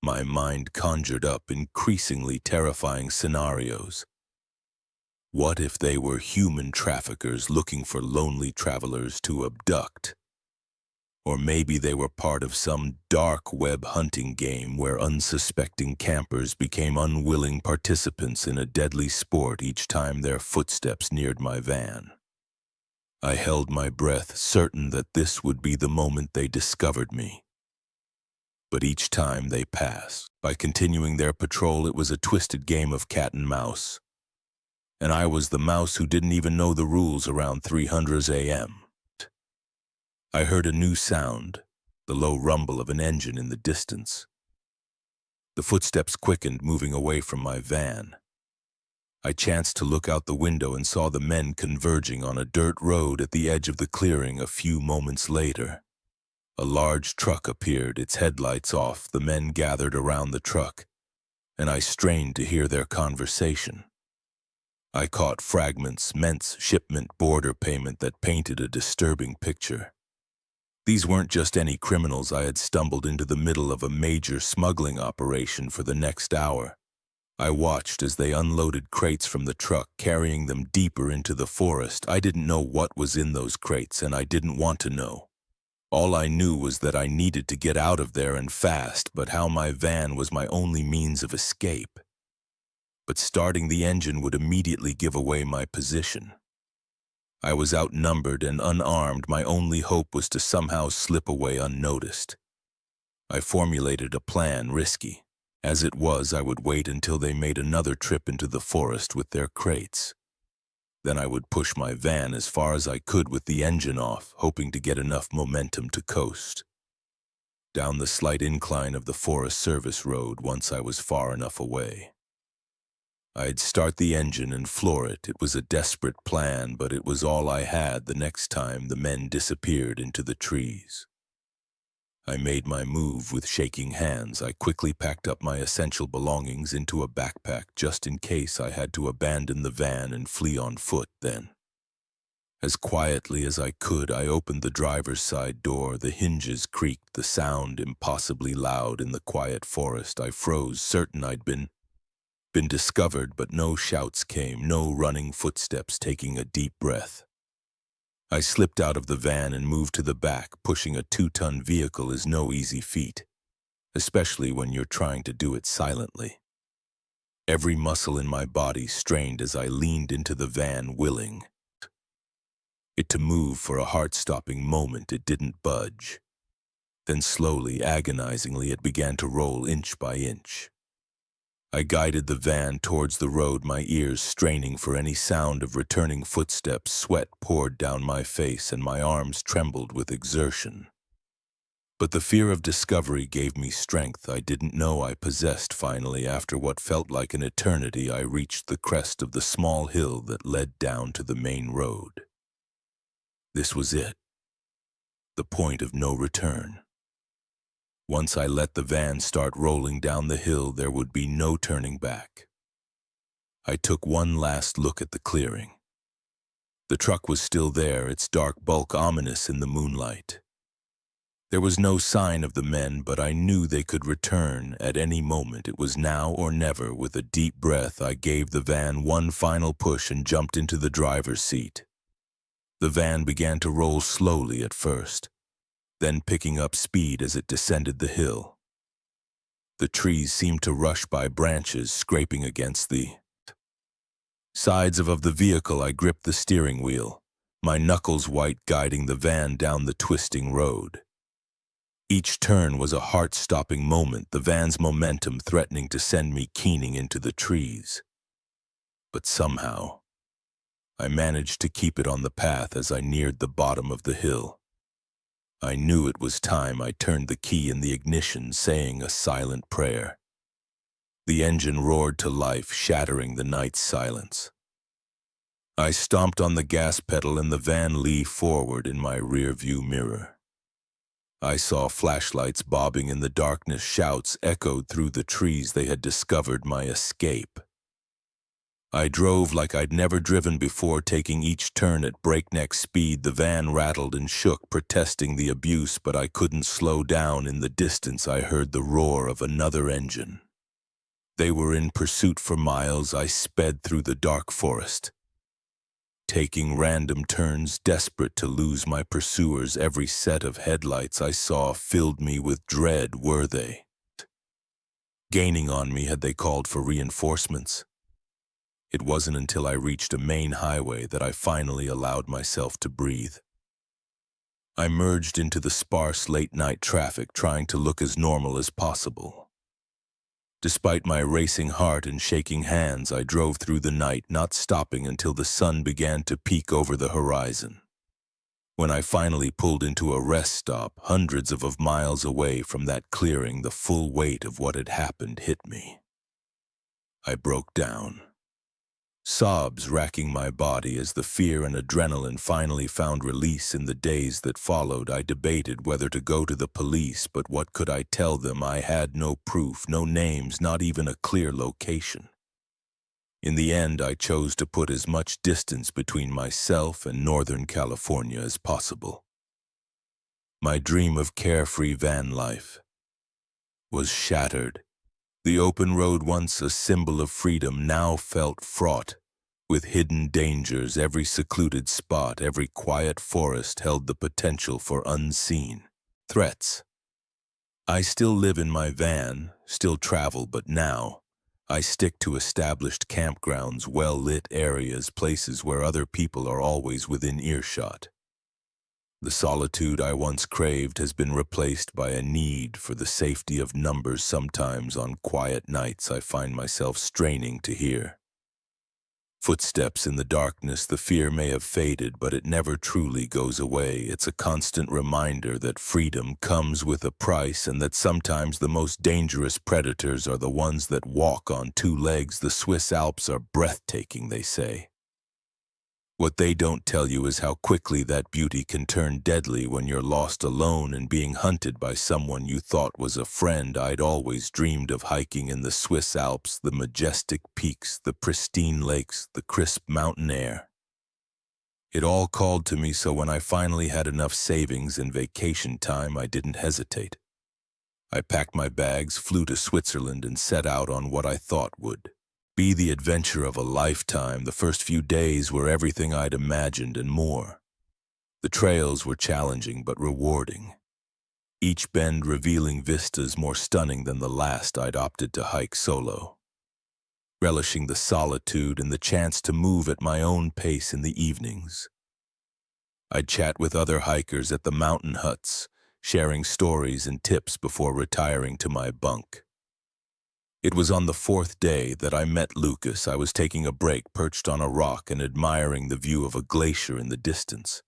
my mind conjured up increasingly terrifying scenarios. What if they were human traffickers looking for lonely travelers to abduct? Or maybe they were part of some dark web hunting game where unsuspecting campers became unwilling participants in a deadly sport each time their footsteps neared my van. I held my breath, certain that this would be the moment they discovered me. But each time they passed. By continuing their patrol, it was a twisted game of cat and mouse. And I was the mouse who didn't even know the rules. Around 300 a.m. I heard a new sound, the low rumble of an engine in the distance. The footsteps quickened, moving away from my van. I chanced to look out the window and saw the men converging on a dirt road at the edge of the clearing. A few moments later, a large truck appeared, its headlights off. The men gathered around the truck, and I strained to hear their conversation. I caught fragments: ments, shipment, border payment, that painted a disturbing picture. These weren't just any criminals. I had stumbled into the middle of a major smuggling operation. For the next hour, I watched as they unloaded crates from the truck, carrying them deeper into the forest. I didn't know what was in those crates, and I didn't want to know. All I knew was that I needed to get out of there, and fast. But how? My van was my only means of escape. But starting the engine would immediately give away my position. I was outnumbered and unarmed. My only hope was to somehow slip away unnoticed. I formulated a plan, risky. As it was, I would wait until they made another trip into the forest with their crates. Then I would push my van as far as I could with the engine off, hoping to get enough momentum to coast down the slight incline of the Forest Service road. Once I was far enough away, I'd start the engine and floor it. It was a desperate plan, but it was all I had. The next time the men disappeared into the trees, I made my move with shaking hands. I quickly packed up my essential belongings into a backpack, just in case I had to abandon the van and flee on foot. Then, as quietly as I could, I opened the driver's side door. The hinges creaked, the sound impossibly loud in the quiet forest. I froze, certain I'd been discovered, but no shouts came, no running footsteps. Taking a deep breath, I slipped out of the van and moved to the back. Pushing a 2-ton vehicle is no easy feat, especially when you're trying to do it silently. Every muscle in my body strained as I leaned into the van, willing it to move. For a heart-stopping moment, it didn't budge. Then slowly, agonizingly, it began to roll inch by inch. I guided the van towards the road, my ears straining for any sound of returning footsteps. Sweat poured down my face and my arms trembled with exertion. But the fear of discovery gave me strength I didn't know I possessed. Finally, after what felt like an eternity, I reached the crest of the small hill that led down to the main road. This was it, the point of no return. Once I let the van start rolling down the hill, there would be no turning back. I took one last look at the clearing. The truck was still there, its dark bulk ominous in the moonlight. There was no sign of the men, but I knew they could return at any moment. It was now or never. With a deep breath, I gave the van one final push and jumped into the driver's seat. The van began to roll slowly at first, then picking up speed as it descended the hill. The trees seemed to rush by, branches scraping against the sides of the vehicle. I gripped the steering wheel, my knuckles white, guiding the van down the twisting road. Each turn was a heart-stopping moment, the van's momentum threatening to send me keening into the trees. But somehow, I managed to keep it on the path as I neared the bottom of the hill. I knew it was time. I turned the key in the ignition, saying a silent prayer. The engine roared to life, shattering the night's silence. I stomped on the gas pedal and the van leaned forward in my rear-view mirror. I saw flashlights bobbing in the darkness, shouts echoed through the trees. They had discovered my escape. I drove like I'd never driven before, taking each turn at breakneck speed. The van rattled and shook, protesting the abuse, but I couldn't slow down. In the distance, I heard the roar of another engine. They were in pursuit for miles. I sped through the dark forest, taking random turns, desperate to lose my pursuers. Every set of headlights I saw filled me with dread. Were they gaining on me? Had they called for reinforcements? It wasn't until I reached a main highway that I finally allowed myself to breathe. I merged into the sparse late-night traffic, trying to look as normal as possible. Despite my racing heart and shaking hands, I drove through the night, not stopping until the sun began to peek over the horizon. When I finally pulled into a rest stop, hundreds of miles away from that clearing, the full weight of what had happened hit me. I broke down, sobs racking my body as the fear and adrenaline finally found release. In the days that followed, I debated whether to go to the police, but what could I tell them? I had no proof, no names, not even a clear location. In the end, I chose to put as much distance between myself and Northern California as possible. My dream of carefree van life was shattered. The open road, once a symbol of freedom, now felt fraught with hidden dangers. Every secluded spot, every quiet forest held the potential for unseen threats. I still live in my van, still travel, but now I stick to established campgrounds, well-lit areas, places where other people are always within earshot. The solitude I once craved has been replaced by a need for the safety of numbers. Sometimes on quiet nights I find myself straining to hear footsteps in the darkness. The fear may have faded, but it never truly goes away. It's a constant reminder that freedom comes with a price, and that sometimes the most dangerous predators are the ones that walk on two legs. The Swiss Alps are breathtaking, they say. What they don't tell you is how quickly that beauty can turn deadly when you're lost alone and being hunted by someone you thought was a friend. I'd always dreamed of hiking in the Swiss Alps, the majestic peaks, the pristine lakes, the crisp mountain air. It all called to me, so when I finally had enough savings and vacation time, I didn't hesitate. I packed my bags, flew to Switzerland, and set out on what I thought would be the adventure of a lifetime. The first few days were everything I'd imagined and more. The trails were challenging but rewarding, each bend revealing vistas more stunning than the last I'd opted to hike solo. Relishing the solitude and the chance to move at my own pace in the evenings, I'd chat with other hikers at the mountain huts, sharing stories and tips before retiring to my bunk. It was on the fourth day that I met Lucas. I was taking a break perched on a rock and admiring the view of a glacier in the distance.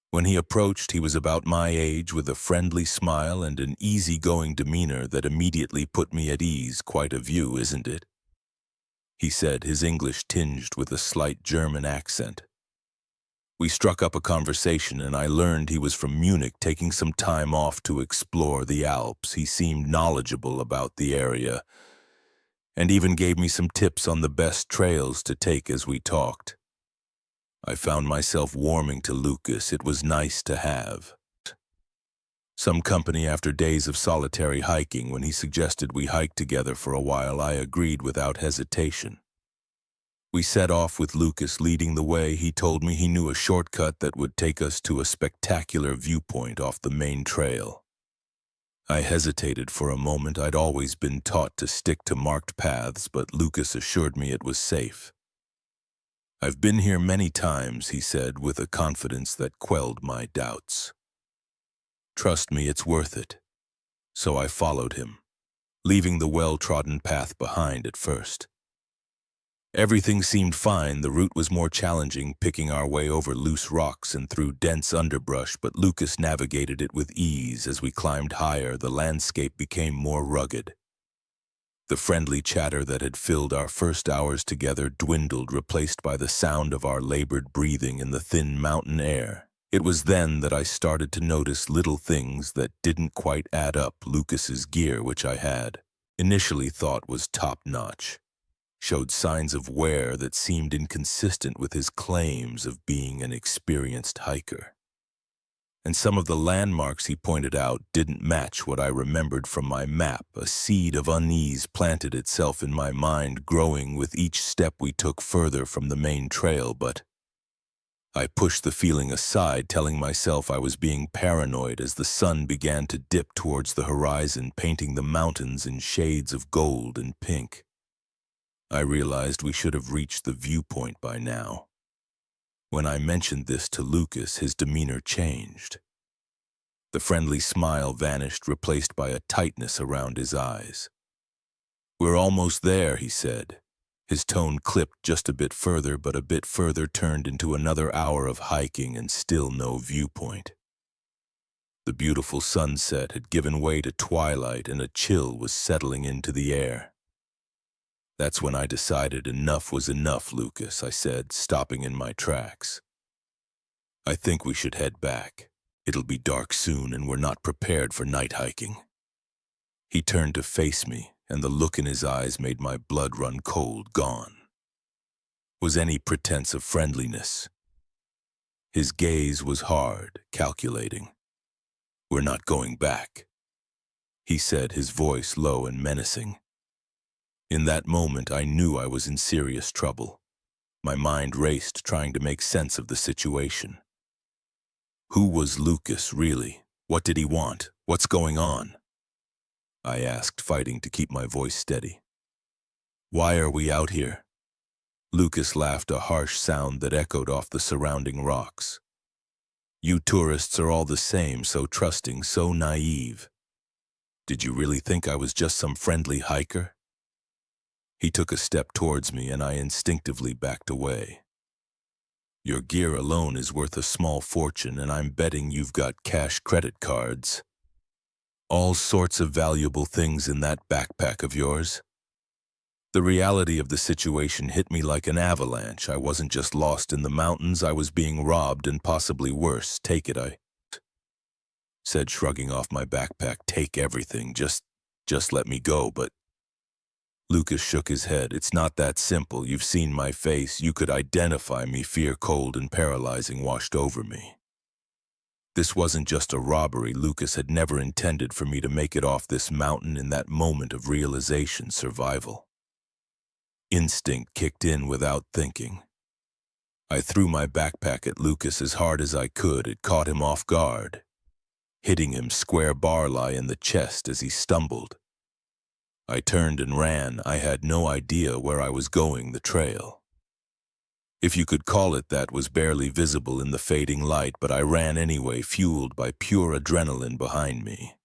When he approached, he was about my age with a friendly smile and an easygoing demeanor that immediately put me at ease. Quite a view, isn't it? He said, his English tinged with a slight German accent. We struck up a conversation and I learned he was from Munich, taking some time off to explore the Alps. He seemed knowledgeable about the area and even gave me some tips on the best trails to take as we talked. I found myself warming to Lucas. It was nice to have some company after days of solitary hiking. When he suggested we hike together for a while, I agreed without hesitation. We set off with Lucas leading the way. He told me he knew a shortcut that would take us to a spectacular viewpoint off the main trail. I hesitated for a moment. I'd always been taught to stick to marked paths, but Lucas assured me it was safe. I've been here many times, he said with a confidence that quelled my doubts. Trust me, it's worth it. So I followed him, leaving the well-trodden path behind at first. Everything seemed fine. The route was more challenging, picking our way over loose rocks and through dense underbrush, but Lucas navigated it with ease. As we climbed higher, the landscape became more rugged. The friendly chatter that had filled our first hours together dwindled, replaced by the sound of our labored breathing in the thin mountain air. It was then that I started to notice little things that didn't quite add up. Lucas's gear, which I had initially thought was top-notch, showed signs of wear that seemed inconsistent with his claims of being an experienced hiker. And some of the landmarks he pointed out didn't match what I remembered from my map. A seed of unease planted itself in my mind, growing with each step we took further from the main trail, but I pushed the feeling aside, telling myself I was being paranoid as the sun began to dip towards the horizon, painting the mountains in shades of gold and pink. I realized we should have reached the viewpoint by now. When I mentioned this to Lucas, his demeanor changed. The friendly smile vanished, replaced by a tightness around his eyes. "We're almost there," he said. His tone clipped just a bit further, but a bit further turned into another hour of hiking and still no viewpoint. The beautiful sunset had given way to twilight and a chill was settling into the air. That's when I decided enough was enough, Lucas, I said, stopping in my tracks. I think we should head back. It'll be dark soon and we're not prepared for night hiking. He turned to face me, and the look in his eyes made my blood run cold. Gone was any pretense of friendliness. His gaze was hard, calculating. "We're not going back," he said, his voice low and menacing. In that moment, I knew I was in serious trouble. My mind raced, trying to make sense of the situation. Who was Lucas, really? What did he want? What's going on? I asked, fighting to keep my voice steady. Why are we out here? Lucas laughed, a harsh sound that echoed off the surrounding rocks. You tourists are all the same, so trusting, so naive. Did you really think I was just some friendly hiker? He took a step towards me and I instinctively backed away. Your gear alone is worth a small fortune and I'm betting you've got cash credit cards. All sorts of valuable things in that backpack of yours. The reality of the situation hit me like an avalanche. I wasn't just lost in the mountains, I was being robbed and possibly worse. Take it, I said, shrugging off my backpack. Take everything, just let me go. But Lucas shook his head. It's not that simple. You've seen my face. You could identify me. Fear, cold and paralyzing, washed over me. This wasn't just a robbery. Lucas had never intended for me to make it off this mountain. In that moment of realization, survival. Instinct kicked in without thinking. I threw my backpack at Lucas as hard as I could. It caught him off guard, hitting him square barley in the chest as he stumbled. I turned and ran. I had no idea where I was going. The trail, if you could call it that, was barely visible in the fading light, but I ran anyway, fueled by pure adrenaline behind me.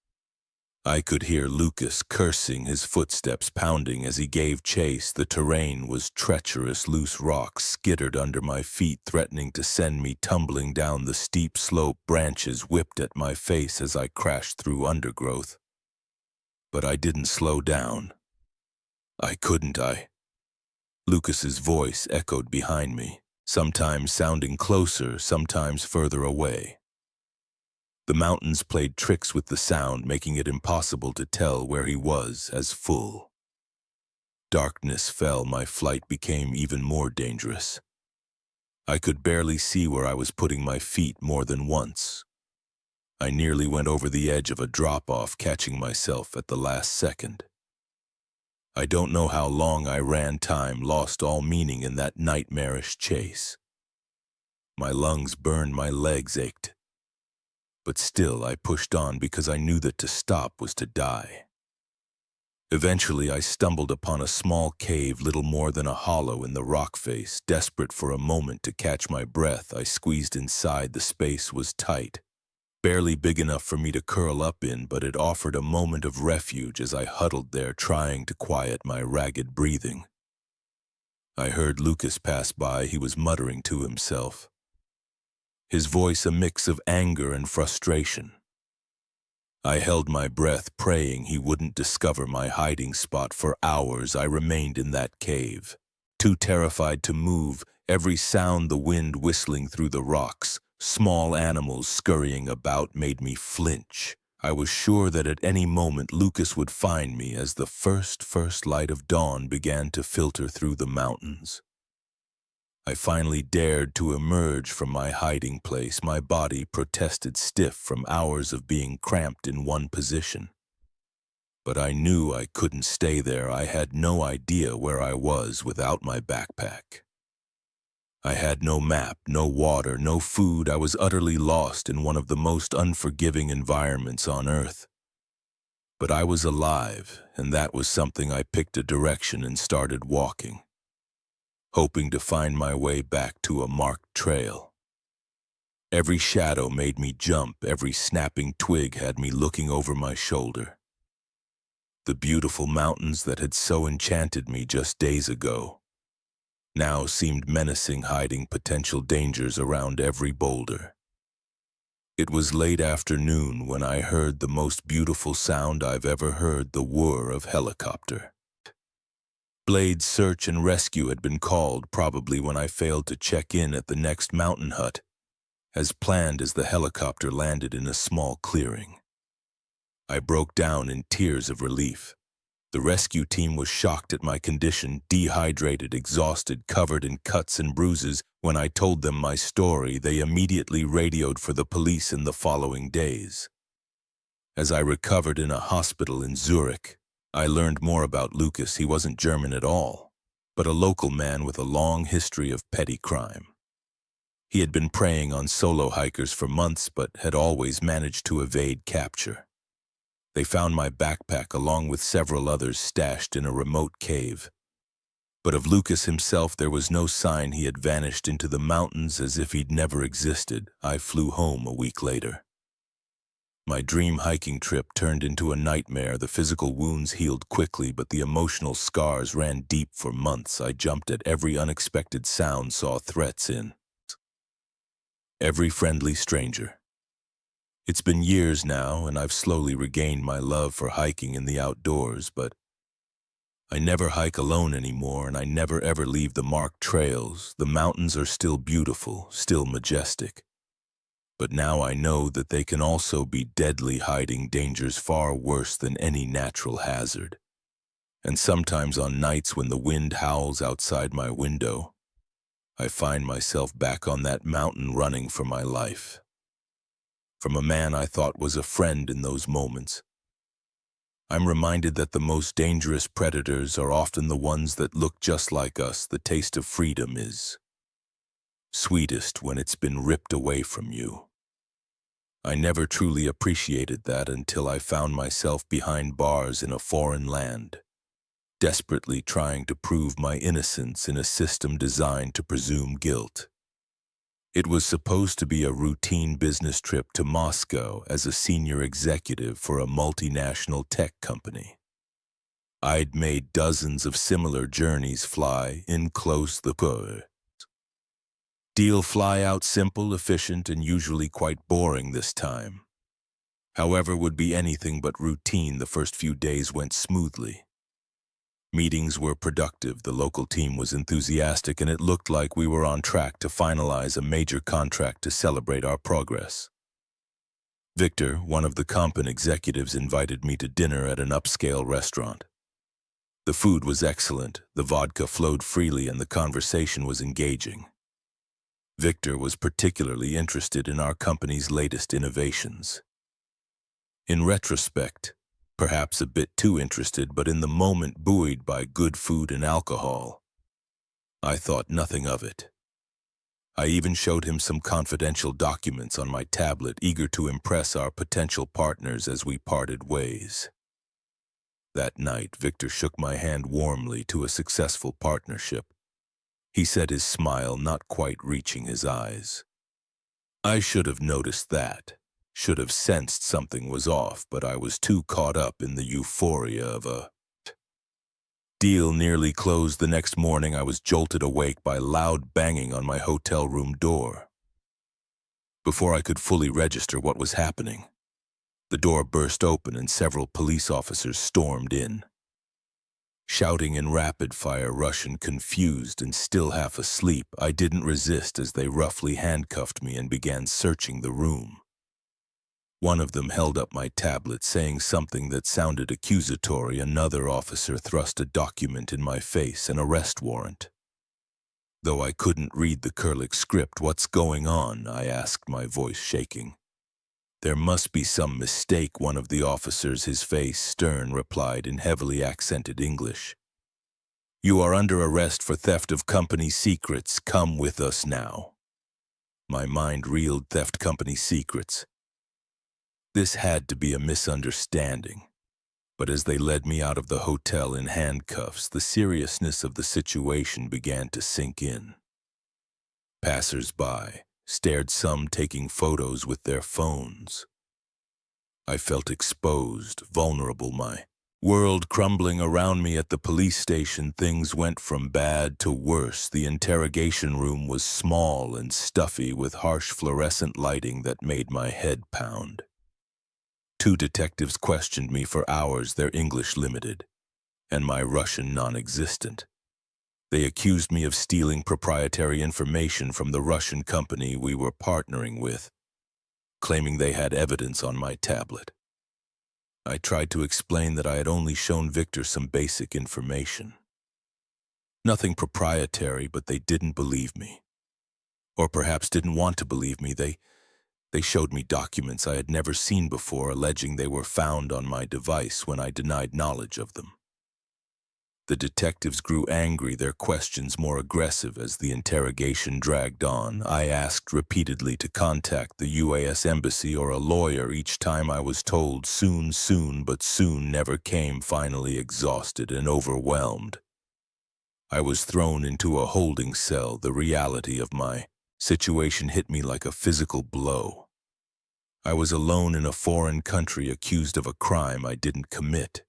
I could hear Lucas cursing, his footsteps pounding as he gave chase. The terrain was treacherous. Loose rocks skittered under my feet, threatening to send me tumbling down the steep slope. Branches whipped at my face as I crashed through undergrowth. But I didn't slow down. I couldn't. Lucas's voice echoed behind me, sometimes sounding closer, sometimes further away. The mountains played tricks with the sound, making it impossible to tell where he was. As full darkness fell, my flight became even more dangerous. I could barely see where I was putting my feet more than once. I nearly went over the edge of a drop-off, catching myself at the last second. I don't know how long I ran. Time lost all meaning in that nightmarish chase. My lungs burned, my legs ached. But still I pushed on because I knew that to stop was to die. Eventually I stumbled upon a small cave, little more than a hollow in the rock face. Desperate for a moment to catch my breath, I squeezed inside. The space was tight, barely big enough for me to curl up in, but it offered a moment of refuge as I huddled there, trying to quiet my ragged breathing. I heard Lucas pass by. He was muttering to himself, his voice a mix of anger and frustration. I held my breath, praying he wouldn't discover my hiding spot. For hours I remained in that cave, too terrified to move. Every sound, the wind whistling through the rocks, small animals scurrying about, made me flinch. I was sure that at any moment Lucas would find me as the first light of dawn began to filter through the mountains. I finally dared to emerge from my hiding place. My body protested, stiff from hours of being cramped in one position. But I knew I couldn't stay there. I had no idea where I was without my backpack. I had no map, no water, no food. I was utterly lost in one of the most unforgiving environments on Earth. But I was alive, and that was something. I picked a direction and started walking, hoping to find my way back to a marked trail. Every shadow made me jump. Every snapping twig had me looking over my shoulder. The beautiful mountains that had so enchanted me just days ago now seemed menacing, hiding potential dangers around every boulder. It was late afternoon when I heard the most beautiful sound I've ever heard, the whir of helicopter. Blade search and rescue had been called, probably when I failed to check in at the next mountain hut, as planned. As the helicopter landed in a small clearing, I broke down in tears of relief. The rescue team was shocked at my condition, dehydrated, exhausted, covered in cuts and bruises. When I told them my story, they immediately radioed for the police in the following days. As I recovered in a hospital in Zurich, I learned more about Lucas. He wasn't German at all, but a local man with a long history of petty crime. He had been preying on solo hikers for months, but had always managed to evade capture. They found my backpack along with several others stashed in a remote cave. But of Lucas himself there was no sign. He had vanished into the mountains as if he'd never existed. I flew home a week later. My dream hiking trip turned into a nightmare. The physical wounds healed quickly, but the emotional scars ran deep for months. I jumped at every unexpected sound, saw threats in every friendly stranger. It's been years now, and I've slowly regained my love for hiking in the outdoors, but I never hike alone anymore, and I never ever leave the marked trails. The mountains are still beautiful, still majestic. But now I know that they can also be deadly, hiding dangers far worse than any natural hazard. And sometimes on nights when the wind howls outside my window, I find myself back on that mountain running for my life. From a man I thought was a friend in those moments, I'm reminded that the most dangerous predators are often the ones that look just like us. The taste of freedom is sweetest when it's been ripped away from you. I never truly appreciated that until I found myself behind bars in a foreign land, desperately trying to prove my innocence in a system designed to presume guilt. It was supposed to be a routine business trip to Moscow as a senior executive for a multinational tech company. I'd made dozens of similar journeys fly in close the pur. Deal fly out simple, efficient, and usually quite boring this time. However, would be anything but routine. The first few days went smoothly. Meetings were productive, the local team was enthusiastic, and it looked like we were on track to finalize a major contract to celebrate our progress. Victor, one of the Company executives, invited me to dinner at an upscale restaurant. The food was excellent, the vodka flowed freely, and the conversation was engaging. Victor was particularly interested in our company's latest innovations. In retrospect, perhaps a bit too interested, but in the moment buoyed by good food and alcohol, I thought nothing of it. I even showed him some confidential documents on my tablet, eager to impress our potential partners as we parted ways. That night, Victor shook my hand warmly to a successful partnership. He said, his smile not quite reaching his eyes. I should have noticed that, should have sensed something was off, but I was too caught up in the euphoria of a deal. Nearly closed the next morning, I was jolted awake by loud banging on my hotel room door. Before I could fully register what was happening, the door burst open and several police officers stormed in. Shouting in rapid-fire Russian, confused and still half asleep, I didn't resist as they roughly handcuffed me and began searching the room. One of them held up my tablet, saying something that sounded accusatory. Another officer thrust a document in my face, an arrest warrant. Though I couldn't read the Kurlik script, "What's going on?" I asked, my voice shaking. "There must be some mistake," one of the officers, his face stern, replied in heavily accented English. "You are under arrest for theft of company secrets. Come with us now." My mind reeled. Theft company secrets. This had to be a misunderstanding. But as they led me out of the hotel in handcuffs, the seriousness of the situation began to sink in. Passers-by stared, some taking photos with their phones. I felt exposed, vulnerable, my world crumbling around me. At the police station, things went from bad to worse. The interrogation room was small and stuffy, with harsh fluorescent lighting that made my head pound. 2 detectives questioned me for hours, their English limited, and my Russian non-existent. They accused me of stealing proprietary information from the Russian company we were partnering with, claiming they had evidence on my tablet. I tried to explain that I had only shown Victor some basic information. Nothing proprietary, but they didn't believe me. Or perhaps didn't want to believe me. They showed me documents I had never seen before, alleging they were found on my device when I denied knowledge of them. The detectives grew angry, their questions more aggressive as the interrogation dragged on. I asked repeatedly to contact the US embassy or a lawyer. Each time I was told soon, but soon never came. Finally, exhausted and overwhelmed, I was thrown into a holding cell. The reality of my situation hit me like a physical blow. I was alone in a foreign country, accused of a crime I didn't commit,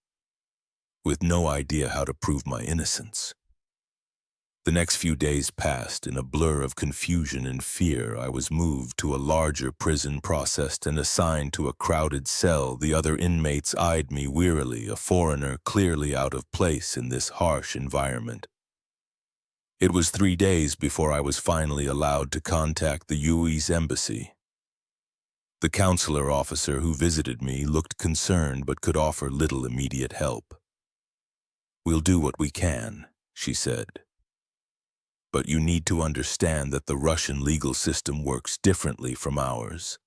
with no idea how to prove my innocence. The next few days passed in a blur of confusion and fear. I was moved to a larger prison, processed and assigned to a crowded cell. The other inmates eyed me wearily, a foreigner clearly out of place in this harsh environment. It was 3 days before I was finally allowed to contact the US embassy. The consular officer who visited me looked concerned but could offer little immediate help. "We'll do what we can," she said. "But you need to understand that the Russian legal system works differently from ours.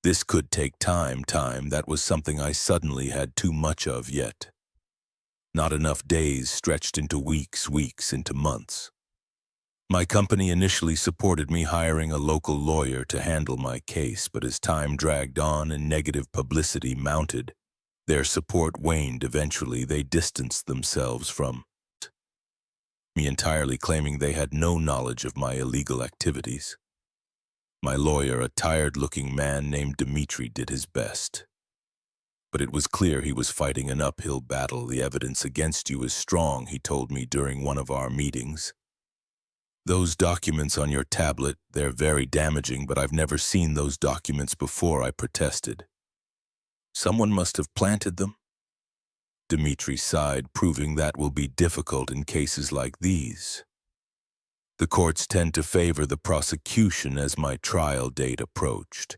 This could take time. That was something I suddenly had too much of yet. Not enough days stretched into weeks into months. My company initially supported me hiring a local lawyer to handle my case, but as time dragged on and negative publicity mounted, their support waned. Eventually, they distanced themselves from me entirely, claiming they had no knowledge of my illegal activities. My lawyer, a tired-looking man named Dmitri, did his best. But it was clear he was fighting an uphill battle. The evidence against you is strong, he told me during one of our meetings. Those documents on your tablet, they're very damaging, but I've never seen those documents before, I protested. Someone must have planted them? Dmitri sighed, proving that will be difficult in cases like these. The courts tend to favor the prosecution as my trial date approached.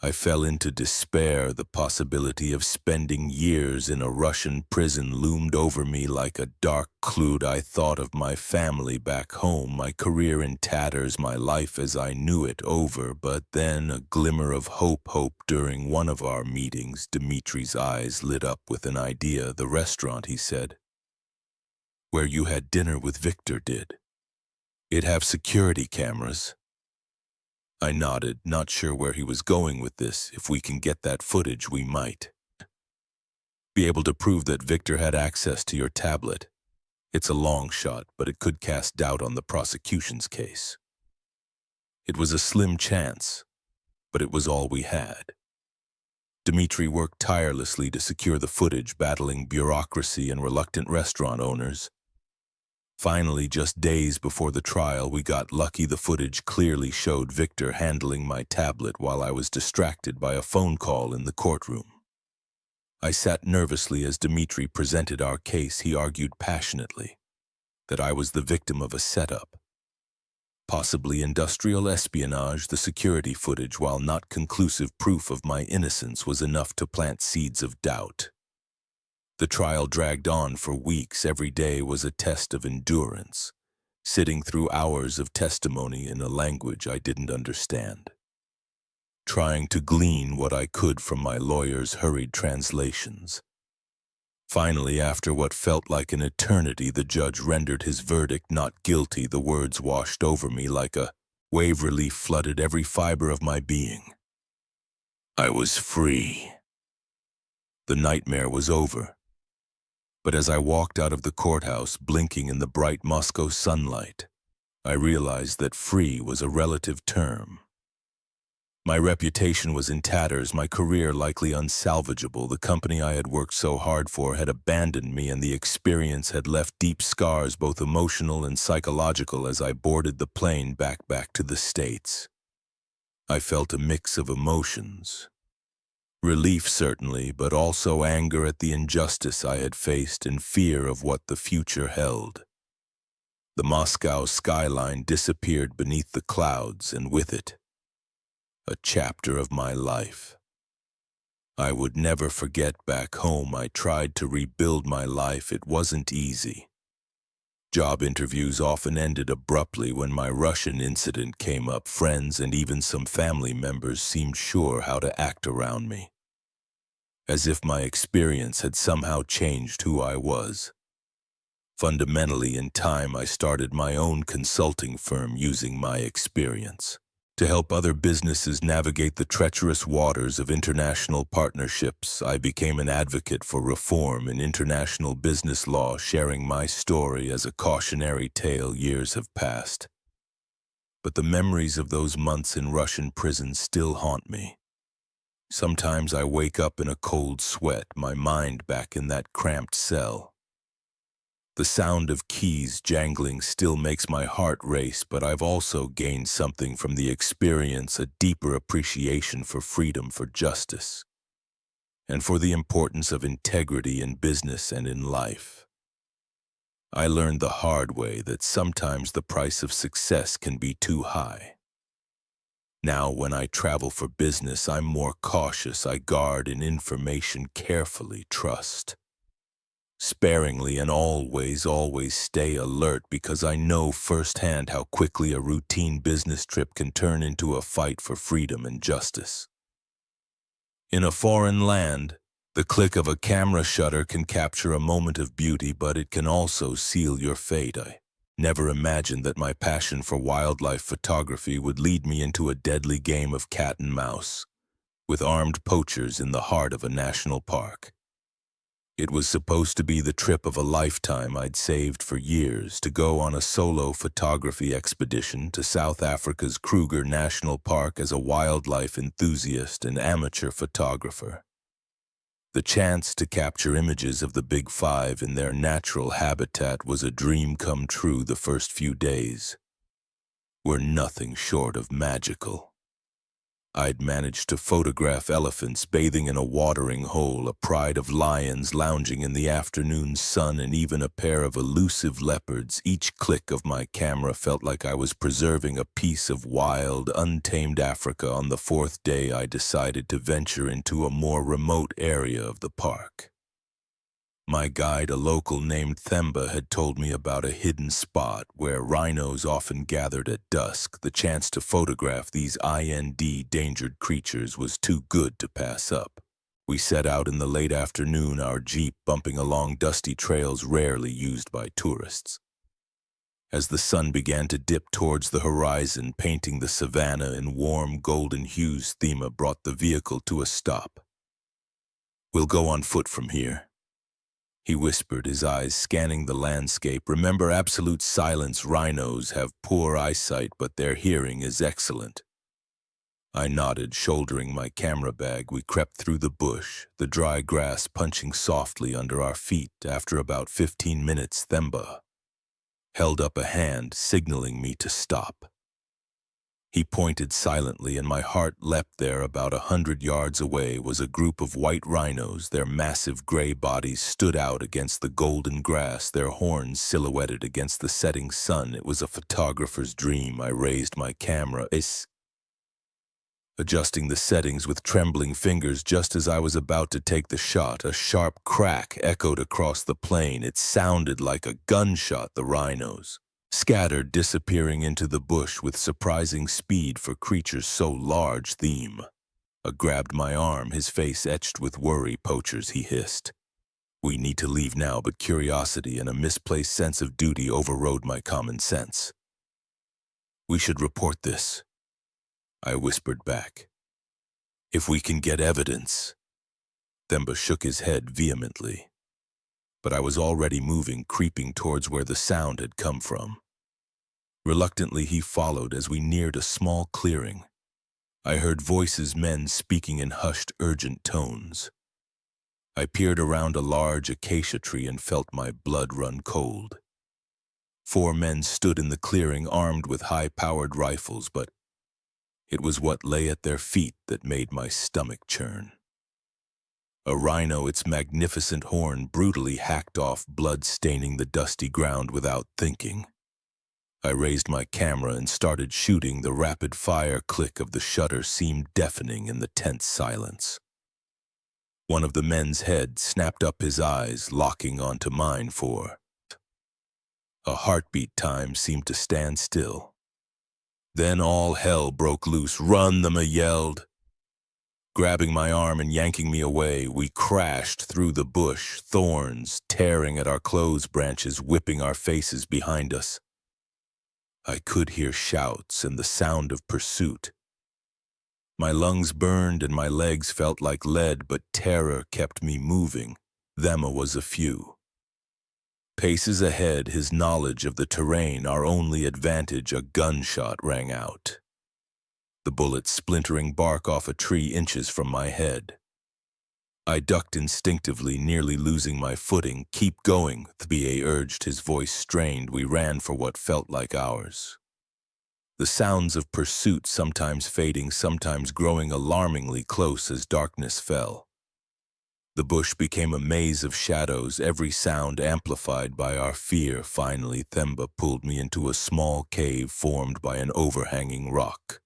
I fell into despair. The possibility of spending years in a Russian prison loomed over me like a dark cloud. I thought of my family back home, my career in tatters, my life as I knew it over. But then a glimmer of hope. During one of our meetings, Dmitri's eyes lit up with an idea. The restaurant, he said, where you had dinner with Victor, did it have security cameras? I nodded, not sure where he was going with this. If we can get that footage, we might be able to prove that Victor had access to your tablet. It's a long shot, but it could cast doubt on the prosecution's case. It was a slim chance, but it was all we had. Dmitri worked tirelessly to secure the footage, battling bureaucracy and reluctant restaurant owners. Finally, just days before the trial, we got lucky. The footage clearly showed Victor handling my tablet while I was distracted by a phone call in the courtroom. I sat nervously as Dmitri presented our case. He argued passionately that I was the victim of a setup, possibly industrial espionage. The security footage, while not conclusive proof of my innocence, was enough to plant seeds of doubt. The trial dragged on for weeks. Every day was a test of endurance, sitting through hours of testimony in a language I didn't understand, trying to glean what I could from my lawyer's hurried translations. Finally, after what felt like an eternity, the judge rendered his verdict not guilty. The words washed over me like a wave. Relief flooded every fiber of my being. I was free. The nightmare was over. But as I walked out of the courthouse, blinking in the bright Moscow sunlight, I realized that free was a relative term. My reputation was in tatters, my career likely unsalvageable. The company I had worked so hard for had abandoned me, and the experience had left deep scars, both emotional and psychological. As I boarded the plane back to the States, I felt a mix of emotions. Relief, certainly, but also anger at the injustice I had faced and fear of what the future held. The Moscow skyline disappeared beneath the clouds, and with it, a chapter of my life. I would never forget. Back home, I tried to rebuild my life. It wasn't easy. Job interviews often ended abruptly. When my Russian incident came up, friends and even some family members seemed sure how to act around me, as if my experience had somehow changed who I was. Fundamentally, in time, I started my own consulting firm using my experience to help other businesses navigate the treacherous waters of international partnerships. I became an advocate for reform in international business law, sharing my story as a cautionary tale. Years have passed, but the memories of those months in Russian prison still haunt me. Sometimes I wake up in a cold sweat, my mind back in that cramped cell. The sound of keys jangling still makes my heart race, but I've also gained something from the experience, a deeper appreciation for freedom, for justice, and for the importance of integrity in business and in life. I learned the hard way that sometimes the price of success can be too high. Now, when I travel for business, I'm more cautious. I guard in information carefully, trust sparingly, and always stay alert, because I know firsthand how quickly a routine business trip can turn into a fight for freedom and justice. In a foreign land, the click of a camera shutter can capture a moment of beauty, but it can also seal your fate. I Never imagined that my passion for wildlife photography would lead me into a deadly game of cat and mouse, with armed poachers in the heart of a national park. It was supposed to be the trip of a lifetime I'd saved for years to go on a solo photography expedition to South Africa's Kruger National Park as a wildlife enthusiast and amateur photographer. The chance to capture images of the Big Five in their natural habitat was a dream come true. The first few days were nothing short of magical. I'd managed to photograph elephants bathing in a watering hole, a pride of lions lounging in the afternoon sun, and even a pair of elusive leopards. Each click of my camera felt like I was preserving a piece of wild, untamed Africa. On the fourth day, I decided to venture into a more remote area of the park. My guide, a local named Themba, had told me about a hidden spot where rhinos often gathered at dusk. The chance to photograph these endangered creatures was too good to pass up. We set out in the late afternoon, our jeep bumping along dusty trails rarely used by tourists. As the sun began to dip towards the horizon, painting the savanna in warm golden hues, Themba brought the vehicle to a stop. "We'll go on foot from here," he whispered, his eyes scanning the landscape. "Remember absolute silence. Rhinos have poor eyesight, but their hearing is excellent." I nodded, shouldering my camera bag. We crept through the bush, the dry grass punching softly under our feet. After about 15 minutes, Themba held up a hand, signaling me to stop. He pointed silently, and my heart leapt. There, about 100 yards away, was a group of white rhinos. Their massive gray bodies stood out against the golden grass, their horns silhouetted against the setting sun. It was a photographer's dream. I raised my camera, adjusting the settings with trembling fingers. Just as I was about to take the shot, a sharp crack echoed across the plain. It sounded like a gunshot. The rhinos scattered, disappearing into the bush with surprising speed for creatures so large. Themba grabbed my arm, his face etched with worry. "Poachers," he hissed. "We need to leave now," but curiosity and a misplaced sense of duty overrode my common sense. "We should report this," I whispered back. "If we can get evidence." Themba shook his head vehemently, but I was already moving, creeping towards where the sound had come from. Reluctantly, he followed. As we neared a small clearing, I heard voices, men speaking in hushed, urgent tones. I peered around a large acacia tree and felt my blood run cold. 4 men stood in the clearing, armed with high-powered rifles, but it was what lay at their feet that made my stomach churn. A rhino, its magnificent horn brutally hacked off, blood staining the dusty ground. Without thinking, I raised my camera and started shooting. The rapid-fire click of the shutter seemed deafening in the tense silence. One of the men's heads snapped up, his eyes locking onto mine for a heartbeat. Time seemed to stand still. Then all hell broke loose. "Run!" Themba yelled, grabbing my arm and yanking me away. We crashed through the bush, thorns tearing at our clothes, branches whipping our faces behind us. I could hear shouts and the sound of pursuit. My lungs burned and my legs felt like lead, but terror kept me moving. Themba was a few paces ahead, his knowledge of the terrain our only advantage. A gunshot rang out, the bullet splintering bark off a tree inches from my head. I ducked instinctively, nearly losing my footing. "Keep going," Themba urged, his voice strained. We ran for what felt like hours, the sounds of pursuit sometimes fading, sometimes growing alarmingly close as darkness fell. The bush became a maze of shadows, every sound amplified by our fear. Finally, Themba pulled me into a small cave formed by an overhanging rock.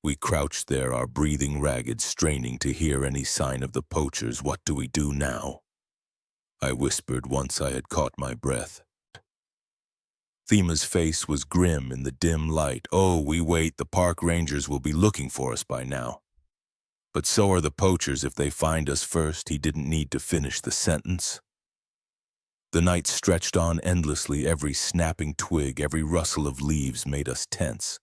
We crouched there, our breathing ragged, straining to hear any sign of the poachers. "What do we do now?" I whispered once I had caught my breath. Themba's face was grim in the dim light. "Oh, we wait. The park rangers will be looking for us by now. But so are the poachers if they find us first." He didn't need to finish the sentence. The night stretched on endlessly. Every snapping twig, every rustle of leaves made us tense.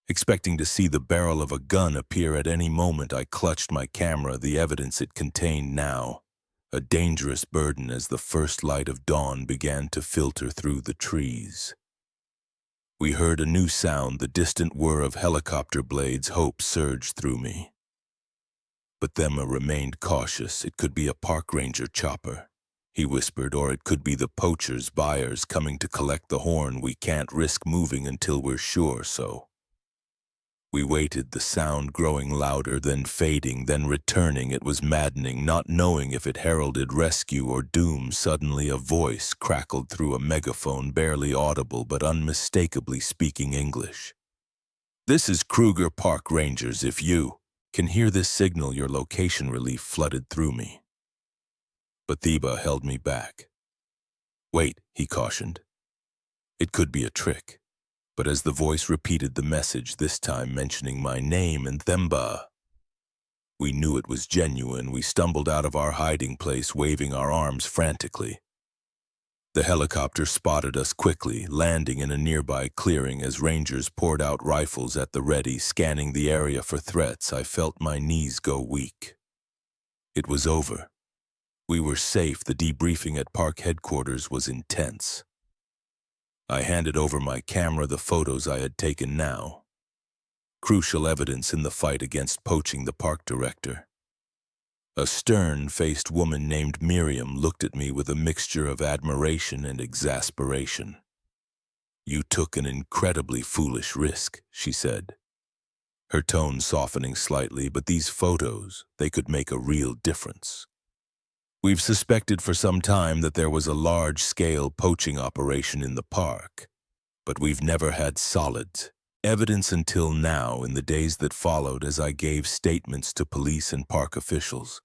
Expecting to see the barrel of a gun appear at any moment, I clutched my camera, the evidence it contained now, a dangerous burden as the first light of dawn began to filter through the trees. We heard a new sound, the distant whir of helicopter blades. Hope surged through me. But Thema remained cautious. It could be a park ranger chopper, he whispered, or it could be the poachers' buyers coming to collect the horn. We can't risk moving until we're sure, so. We waited, the sound growing louder, then fading, then returning. It was maddening, not knowing if it heralded rescue or doom. Suddenly a voice crackled through a megaphone, barely audible but unmistakably speaking English. "This is Kruger Park Rangers. If you can hear this signal, your location." Relief flooded through me. But Theba held me back. "Wait," he cautioned. "It could be a trick." But as the voice repeated the message, this time mentioning my name and Themba, we knew it was genuine. We stumbled out of our hiding place, waving our arms frantically. The helicopter spotted us quickly, landing in a nearby clearing as rangers poured out rifles at the ready, scanning the area for threats. I felt my knees go weak. It was over. We were safe. The debriefing at park headquarters was intense. I handed over my camera, the photos I had taken now. Crucial evidence in the fight against poaching. The park director, a stern-faced woman named Miriam, looked at me with a mixture of admiration and exasperation. "You took an incredibly foolish risk," she said, her tone softening slightly. "But these photos, they could make a real difference. We've suspected for some time that there was a large-scale poaching operation in the park, but we've never had solid evidence until now, in the days that followed as I gave statements to police and park officials.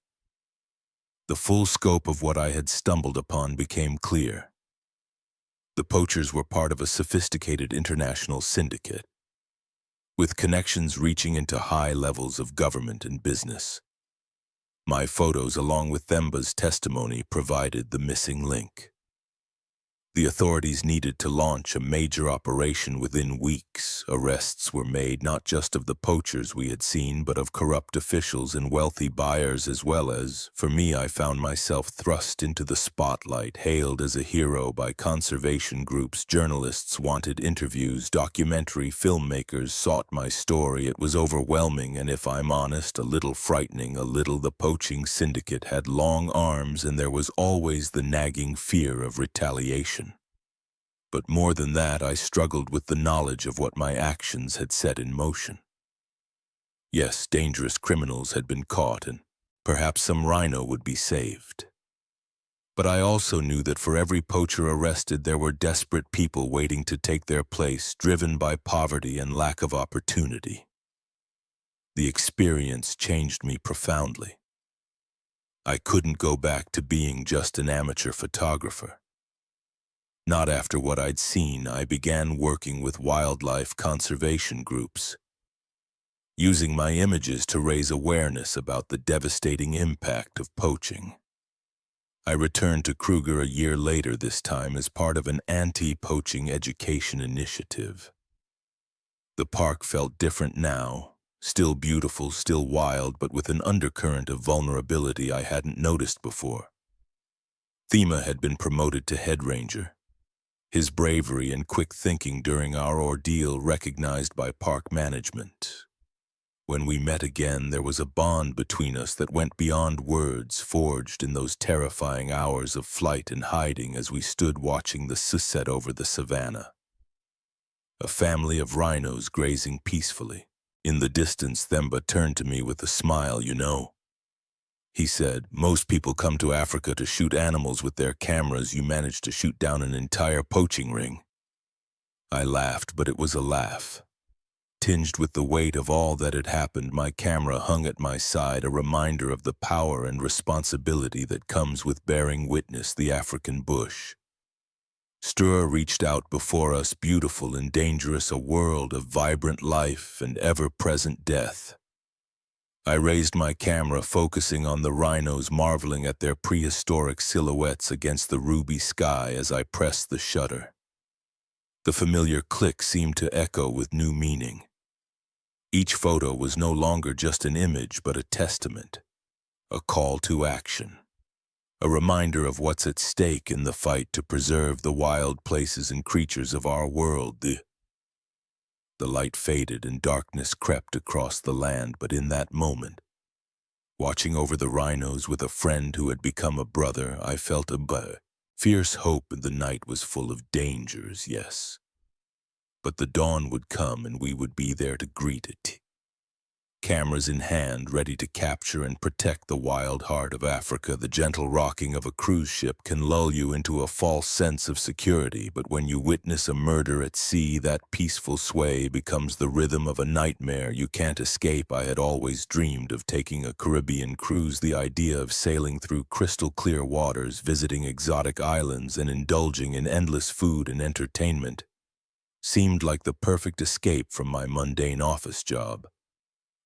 The full scope of what I had stumbled upon became clear. The poachers were part of a sophisticated international syndicate, with connections reaching into high levels of government and business. My photos, along with Themba's testimony, provided the missing link. The authorities needed to launch a major operation within weeks. Arrests were made not just of the poachers we had seen, but of corrupt officials and wealthy buyers as well as, for me, I found myself thrust into the spotlight, hailed as a hero by conservation groups. Journalists wanted interviews, documentary filmmakers sought my story. It was overwhelming and, if I'm honest, a little frightening. The poaching syndicate had long arms and there was always the nagging fear of retaliation. But more than that, I struggled with the knowledge of what my actions had set in motion. Yes, dangerous criminals had been caught, and perhaps some rhino would be saved. But I also knew that for every poacher arrested, there were desperate people waiting to take their place, driven by poverty and lack of opportunity. The experience changed me profoundly. I couldn't go back to being just an amateur photographer. Not after what I'd seen. I began working with wildlife conservation groups, using my images to raise awareness about the devastating impact of poaching. I returned to Kruger a year later, this time as part of an anti-poaching education initiative. The park felt different now, still beautiful, still wild, but with an undercurrent of vulnerability I hadn't noticed before. Thema had been promoted to head ranger, his bravery and quick thinking during our ordeal recognized by park management. When we met again, there was a bond between us that went beyond words, forged in those terrifying hours of flight and hiding as we stood watching the sunset over the savannah. A family of rhinos grazing peacefully. In the distance, Themba turned to me with a smile. "You know," he said, "most people come to Africa to shoot animals with their cameras. You managed to shoot down an entire poaching ring." I laughed, but it was a laugh tinged with the weight of all that had happened. My camera hung at my side, a reminder of the power and responsibility that comes with bearing witness. The African bush. Stura reached out before us, beautiful and dangerous, a world of vibrant life and ever-present death. I raised my camera, focusing on the rhinos, marveling at their prehistoric silhouettes against the ruby sky as I pressed the shutter. The familiar click seemed to echo with new meaning. Each photo was no longer just an image, but a testament, a call to action, a reminder of what's at stake in the fight to preserve the wild places and creatures of our world. The light faded and darkness crept across the land, but in that moment, watching over the rhinos with a friend who had become a brother, I felt a fierce hope. The night was full of dangers, yes, but the dawn would come and we would be there to greet it. Cameras in hand, ready to capture and protect the wild heart of Africa. The gentle rocking of a cruise ship can lull you into a false sense of security, but when you witness a murder at sea, that peaceful sway becomes the rhythm of a nightmare you can't escape. I had always dreamed of taking a Caribbean cruise. The idea of sailing through crystal clear waters, visiting exotic islands, and indulging in endless food and entertainment seemed like the perfect escape from my mundane office job.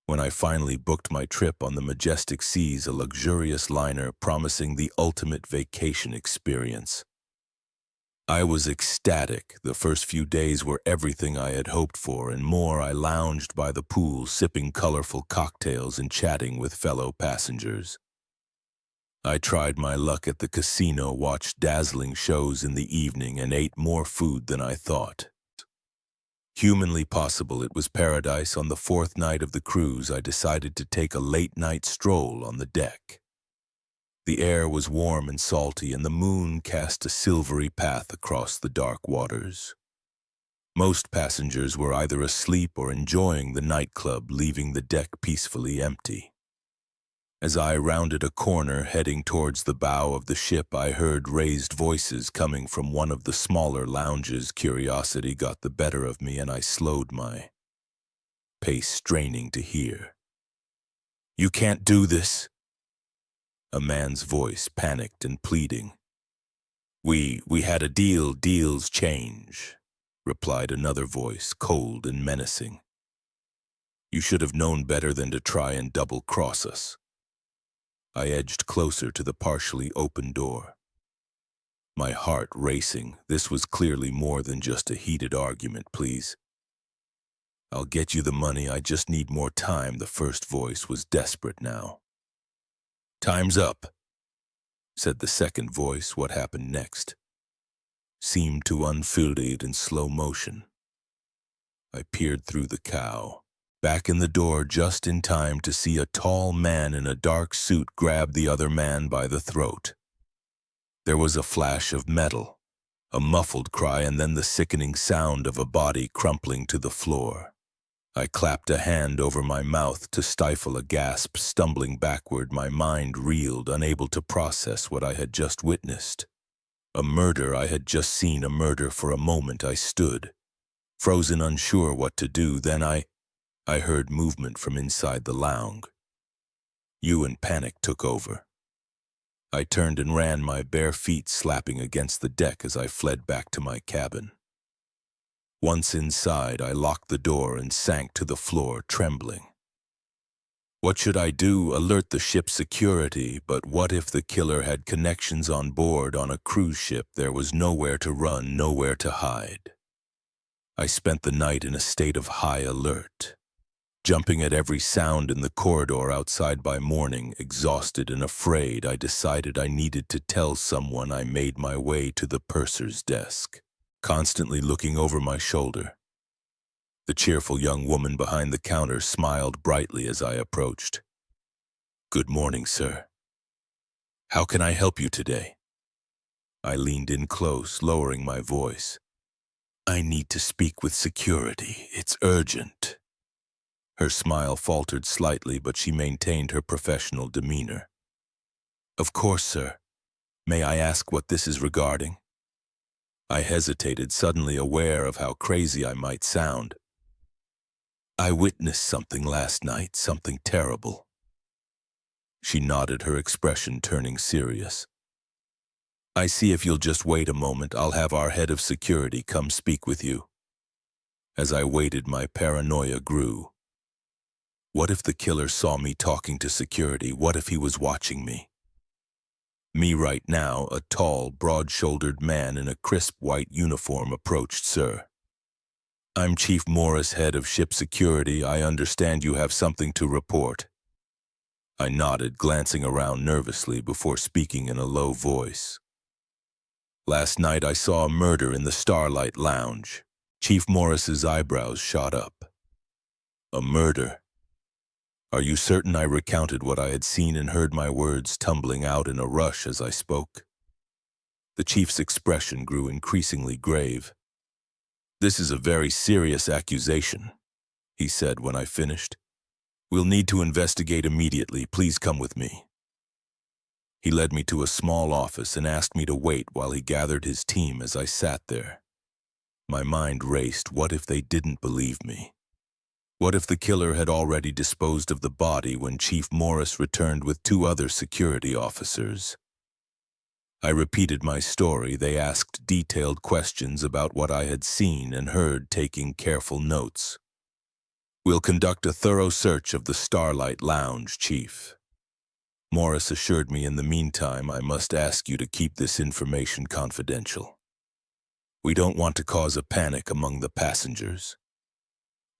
When I finally booked my trip on the majestic seas, a luxurious liner promising the ultimate vacation experience, I was ecstatic. The first few days were everything I had hoped for and more. I lounged by the pool, sipping colorful cocktails and chatting with fellow passengers. I tried my luck at the casino, watched dazzling shows in the evening, and ate more food than I thought humanly possible. It was paradise. On the fourth night of the cruise, I decided to take a late-night stroll on the deck. The air was warm and salty, and the moon cast a silvery path across the dark waters. Most passengers were either asleep or enjoying the nightclub, leaving the deck peacefully empty. As I rounded a corner heading towards the bow of the ship, I heard raised voices coming from one of the smaller lounges. Curiosity got the better of me, and I slowed my pace, straining to hear. "You can't do this," a man's voice, panicked and pleading. We had a deal, deals change," replied another voice, cold and menacing. "You should have known better than to try and double-cross us." I edged closer to the partially open door, my heart racing. This was clearly more than just a heated argument. "Please, I'll get you the money, I just need more time." The first voice was desperate now. "Time's up," said the second voice. What happened next seemed to unfold in slow motion. I peered through the cow, back in the door just in time to see a tall man in a dark suit grab the other man by the throat. There was a flash of metal, a muffled cry, and then the sickening sound of a body crumpling to the floor. I clapped a hand over my mouth to stifle a gasp. Stumbling backward, my mind reeled, unable to process what I had just witnessed. A murder. I had just seen a murder. For a moment I stood, frozen, unsure what to do. Then I heard movement from inside the lounge. And panic took over. I turned and ran, my bare feet slapping against the deck as I fled back to my cabin. Once inside, I locked the door and sank to the floor, trembling. What should I do? Alert the ship's security? But what if the killer had connections on board? On a cruise ship, there was nowhere to run, nowhere to hide. I spent the night in a state of high alert, jumping at every sound in the corridor outside. By morning, exhausted and afraid, I decided I needed to tell someone. I made my way to the purser's desk, constantly looking over my shoulder. The cheerful young woman behind the counter smiled brightly as I approached. "Good morning, sir. How can I help you today?" I leaned in close, lowering my voice. "I need to speak with security. It's urgent." Her smile faltered slightly, but she maintained her professional demeanor. "Of course, sir. May I ask what this is regarding?" I hesitated, suddenly aware of how crazy I might sound. "I witnessed something last night, something terrible." She nodded, her expression turning serious. "I see. If you'll just wait a moment, I'll have our head of security come speak with you." As I waited, my paranoia grew. What if the killer saw me talking to security? What if he was watching me? Me right now, a tall, broad-shouldered man in a crisp white uniform approached, "Sir, I'm Chief Morris, head of ship security. I understand you have something to report." I nodded, glancing around nervously before speaking in a low voice. "Last night I saw a murder in the Starlight Lounge." Chief Morris's eyebrows shot up. "A murder? Are you certain?" I recounted what I had seen and heard, my words tumbling out in a rush as I spoke. The chief's expression grew increasingly grave. "This is a very serious accusation," he said when I finished. "We'll need to investigate immediately. Please come with me." He led me to a small office and asked me to wait while he gathered his team. As I sat there, my mind raced. What if they didn't believe me? What if the killer had already disposed of the body when Chief Morris returned with 2 other security officers? I repeated my story. They asked detailed questions about what I had seen and heard, taking careful notes. "We'll conduct a thorough search of the Starlight Lounge, Chief," Morris assured me. "In the meantime, I must ask you to keep this information confidential. We don't want to cause a panic among the passengers."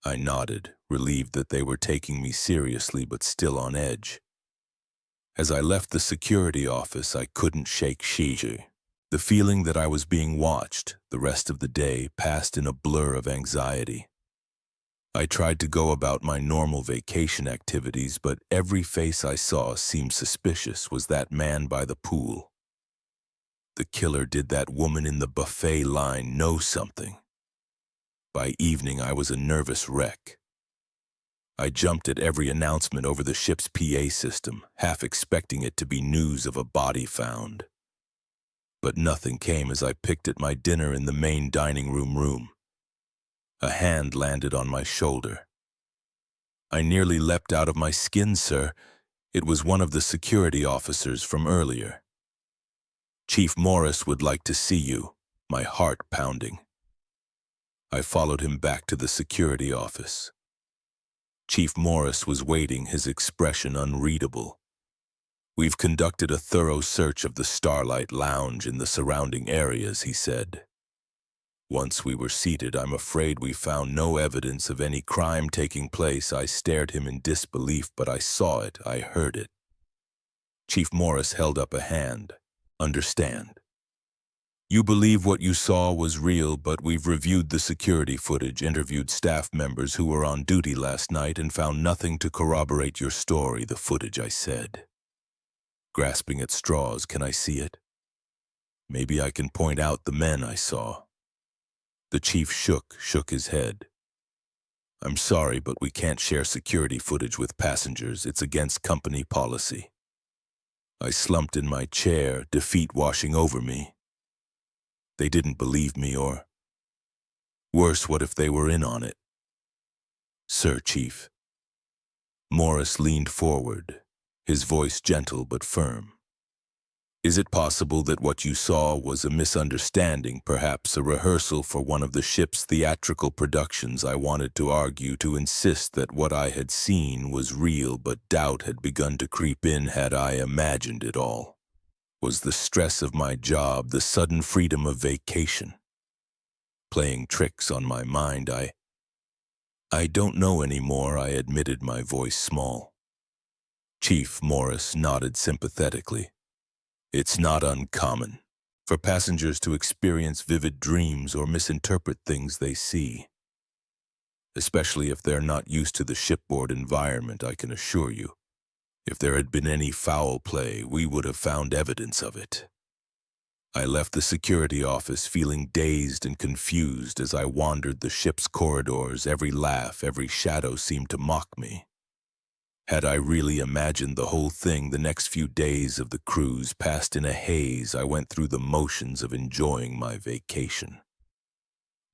I nodded, relieved that they were taking me seriously but still on edge. As I left the security office, I couldn't shake the feeling that I was being watched. The rest of the day passed in a blur of anxiety. I tried to go about my normal vacation activities, but every face I saw seemed suspicious. Was that man by the pool? The killer? Did that woman in the buffet line know something? By evening, I was a nervous wreck. I jumped at every announcement over the ship's PA system, half expecting it to be news of a body found. But nothing came. As I picked at my dinner in the main dining room, a hand landed on my shoulder. I nearly leapt out of my skin. "Sir," it was one of the security officers from earlier. "Chief Morris would like to see you," my heart pounding. I followed him back to the security office. Chief Morris was waiting, his expression unreadable. "We've conducted a thorough search of the Starlight Lounge and the surrounding areas," he said. Once we were seated, "I'm afraid we found no evidence of any crime taking place." I stared him in disbelief, but I saw it, I heard it. Chief Morris held up a hand. "Understand. You believe what you saw was real, but we've reviewed the security footage, interviewed staff members who were on duty last night, and found nothing to corroborate your story." "The footage," I said, grasping at straws. "Can I see it? Maybe I can point out the men I saw." The chief shook his head. "I'm sorry, but we can't share security footage with passengers. It's against company policy." I slumped in my chair, defeat washing over me. They didn't believe me, or worse, what if they were in on it? "Sir, Chief." Morris leaned forward, his voice gentle but firm. "Is it possible that what you saw was a misunderstanding, perhaps a rehearsal for one of the ship's theatrical productions?" I wanted to argue, to insist that what I had seen was real, but doubt had begun to creep in. Had I imagined it all? Was the stress of my job, the sudden freedom of vacation, playing tricks on my mind? I don't know anymore," I admitted, my voice small. Chief Morris nodded sympathetically. "It's not uncommon for passengers to experience vivid dreams or misinterpret things they see, especially if they're not used to the shipboard environment. I can assure you, if there had been any foul play, we would have found evidence of it." I left the security office feeling dazed and confused. As I wandered the ship's corridors, every laugh, every shadow seemed to mock me. Had I really imagined the whole thing? The next few days of the cruise passed in a haze. I went through the motions of enjoying my vacation,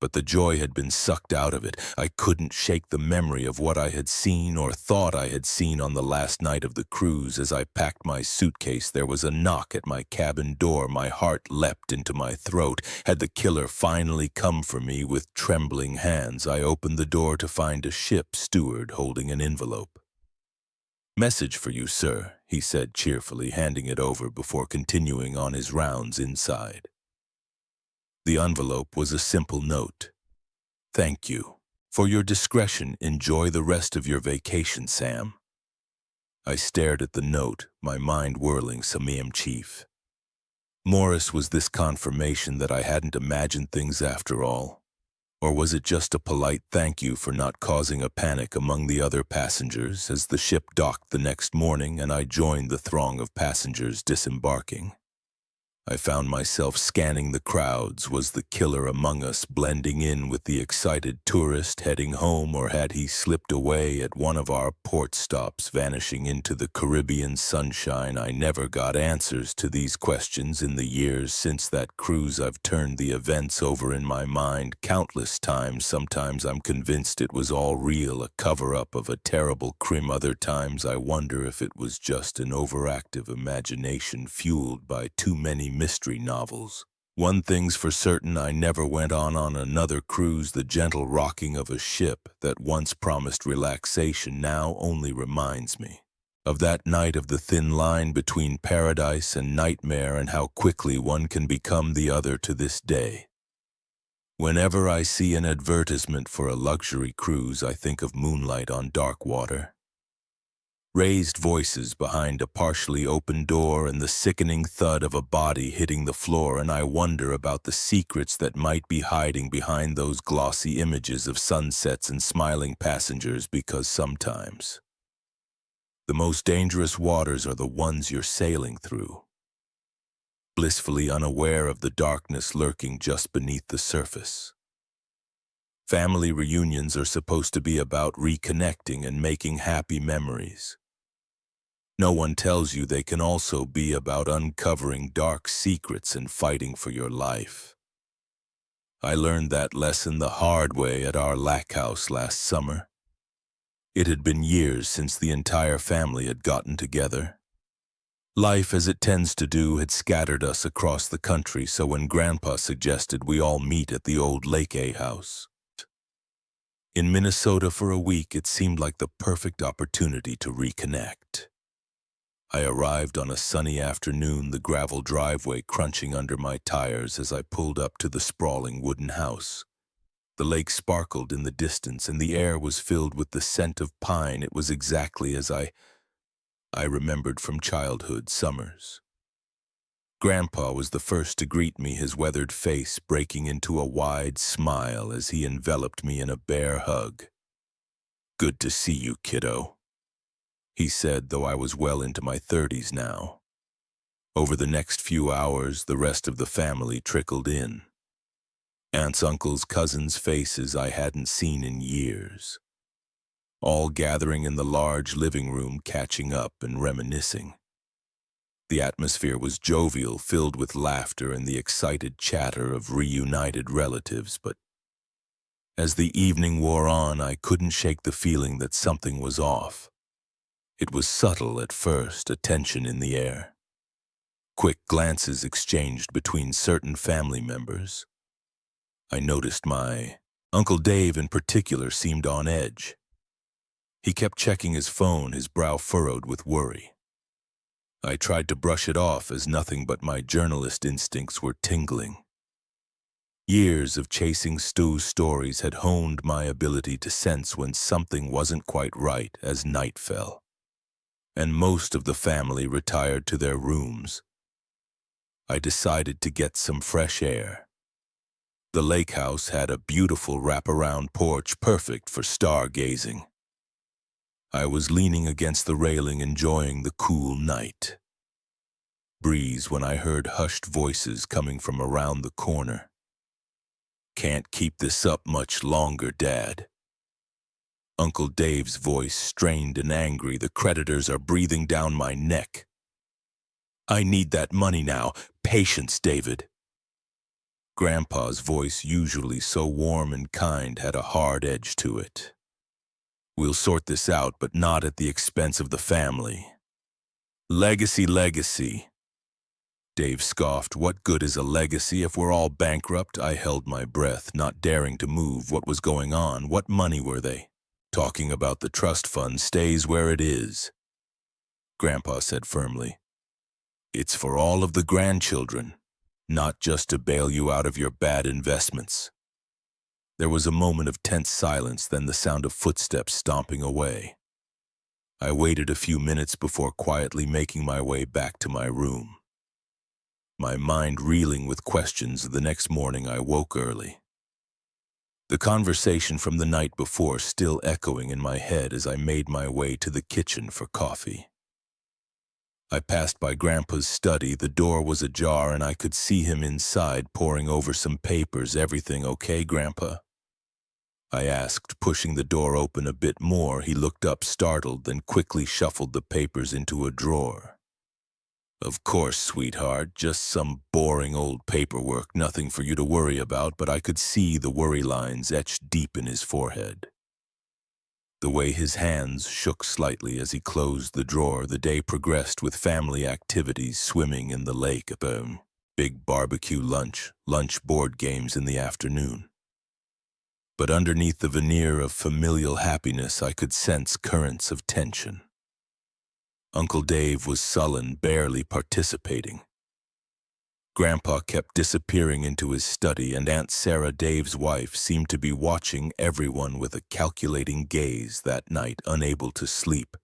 but the joy had been sucked out of it. I couldn't shake the memory of what I had seen or thought I had seen on the last night of the cruise. As I packed my suitcase, there was a knock at my cabin door. My heart leapt into my throat. Had the killer finally come for me? With trembling hands, I opened the door to find a ship steward holding an envelope. Message for you, sir, he said cheerfully, handing it over before continuing on his rounds inside. The envelope was a simple note. Thank you. For your discretion, enjoy the rest of your vacation, Sam. I stared at the note, my mind whirling Samim Chief. Morris, was this confirmation that I hadn't imagined things after all? Or was it just a polite thank you for not causing a panic among the other passengers as the ship docked the next morning and I joined the throng of passengers disembarking? I found myself scanning the crowds. Was the killer among us blending in with the excited tourist heading home, or had he slipped away at one of our port stops, vanishing into the Caribbean sunshine? I never got answers to these questions in the years since that cruise. I've turned the events over in my mind countless times. Sometimes I'm convinced it was all real, a cover-up of a terrible crime. Other times I wonder if it was just an overactive imagination fueled by too many mystery novels. One thing's for certain, I never went on another cruise. The gentle rocking of a ship that once promised relaxation now only reminds me of that night, of the thin line between paradise and nightmare, and how quickly one can become the other. To this day, whenever I see an advertisement for a luxury cruise, I think of moonlight on dark water, raised voices behind a partially open door, and the sickening thud of a body hitting the floor, and I wonder about the secrets that might be hiding behind those glossy images of sunsets and smiling passengers, because sometimes the most dangerous waters are the ones you're sailing through, blissfully unaware of the darkness lurking just beneath the surface. Family reunions are supposed to be about reconnecting and making happy memories. No one tells you they can also be about uncovering dark secrets and fighting for your life. I learned that lesson the hard way at our lack house last summer. It had been years since the entire family had gotten together. Life, as it tends to do, had scattered us across the country, so when Grandpa suggested we all meet at the old Lake A house in Minnesota for a week, it seemed like the perfect opportunity to reconnect. I arrived on a sunny afternoon, the gravel driveway crunching under my tires as I pulled up to the sprawling wooden house. The lake sparkled in the distance, and the air was filled with the scent of pine. It was exactly as I remembered from childhood summers. Grandpa was the first to greet me, his weathered face breaking into a wide smile as he enveloped me in a bear hug. "Good to see you, kiddo," he said, though I was well into my 30s now. Over the next few hours, the rest of the family trickled in. Aunts, uncles, cousins, faces I hadn't seen in years, all gathering in the large living room, catching up and reminiscing. The atmosphere was jovial, filled with laughter and the excited chatter of reunited relatives, but as the evening wore on, I couldn't shake the feeling that something was off. It was subtle at first, a tension in the air. Quick glances exchanged between certain family members. I noticed my Uncle Dave in particular seemed on edge. He kept checking his phone, his brow furrowed with worry. I tried to brush it off as nothing but my journalist instincts were tingling. Years of chasing Stu's stories had honed my ability to sense when something wasn't quite right as night fell, and most of the family retired to their rooms. I decided to get some fresh air. The lake house had a beautiful wraparound porch, perfect for stargazing. I was leaning against the railing, enjoying the cool night breeze when I heard hushed voices coming from around the corner. "Can't keep this up much longer, Dad." Uncle Dave's voice, strained and angry. "The creditors are breathing down my neck. I need that money now. Patience, David." Grandpa's voice, usually so warm and kind, had a hard edge to it. "We'll sort this out, but not at the expense of the family." Legacy. Dave scoffed. "What good is a legacy if we're all bankrupt?" I held my breath, not daring to move. What was going on? What money were they talking about? The trust fund stays where it is. Grandpa said firmly. It's for all of the grandchildren, not just to bail you out of your bad investments. There was a moment of tense silence, then the sound of footsteps stomping away. I waited a few minutes before quietly making my way back to my room. My mind reeling with questions. The next morning I woke early. The conversation from the night before still echoing in my head as I made my way to the kitchen for coffee. I passed by Grandpa's study. The door was ajar and I could see him inside poring over some papers. Everything okay, Grandpa? I asked, pushing the door open a bit more. He looked up startled, then quickly shuffled the papers into a drawer. Of course, sweetheart, just some boring old paperwork, nothing for you to worry about, but I could see the worry lines etched deep in his forehead. The way his hands shook slightly as he closed the drawer. The day progressed with family activities, swimming in the lake, a big barbecue lunch board games in the afternoon. But underneath the veneer of familial happiness, I could sense currents of tension. Uncle Dave was sullen, barely participating. Grandpa kept disappearing into his study, and Aunt Sarah, Dave's wife, seemed to be watching everyone with a calculating gaze that night, unable to sleep.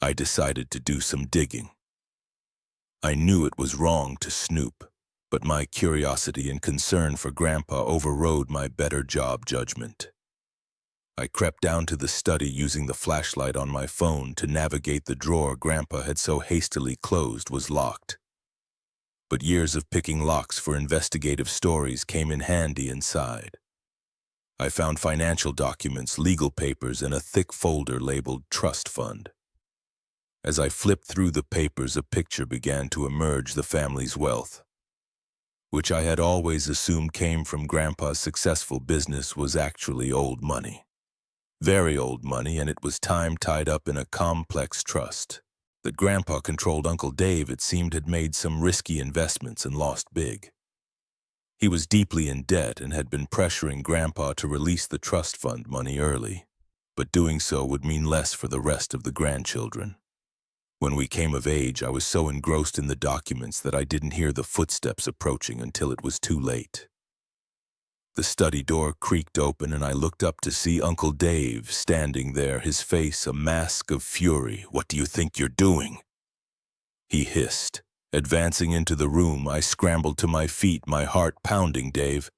I decided to do some digging. I knew it was wrong to snoop, but my curiosity and concern for Grandpa overrode my better job judgment. I crept down to the study, using the flashlight on my phone to navigate. The drawer Grandpa had so hastily closed was locked. But years of picking locks for investigative stories came in handy inside. I found financial documents, legal papers, and a thick folder labeled Trust Fund. As I flipped through the papers, a picture began to emerge. The family's wealth, which I had always assumed came from Grandpa's successful business, was actually old money. Very old money, and it was time tied up in a complex trust that Grandpa controlled. Uncle Dave, it seemed, had made some risky investments and lost big. He was deeply in debt and had been pressuring Grandpa to release the trust fund money early, but doing so would mean less for the rest of the grandchildren. When we came of age, I was so engrossed in the documents that I didn't hear the footsteps approaching until it was too late. The study door creaked open, and I looked up to see Uncle Dave standing there, his face a mask of fury. "What do you think you're doing?" he hissed. Advancing into the room, I scrambled to my feet, my heart pounding. "Dave,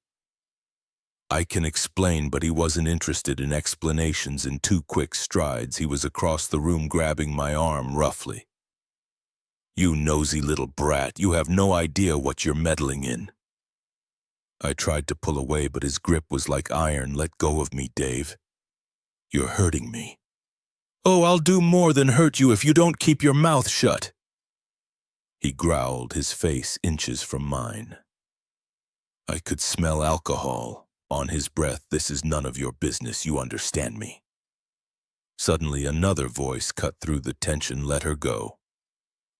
I can explain," but he wasn't interested in explanations. In 2 quick strides, he was across the room, grabbing my arm roughly. "You nosy little brat, you have no idea what you're meddling in." I tried to pull away, but his grip was like iron. "Let go of me, Dave. You're hurting me." "Oh, I'll do more than hurt you if you don't keep your mouth shut," he growled, his face inches from mine. I could smell alcohol on his breath. "This is none of your business, you understand me." Suddenly, another voice cut through the tension. "Let her go."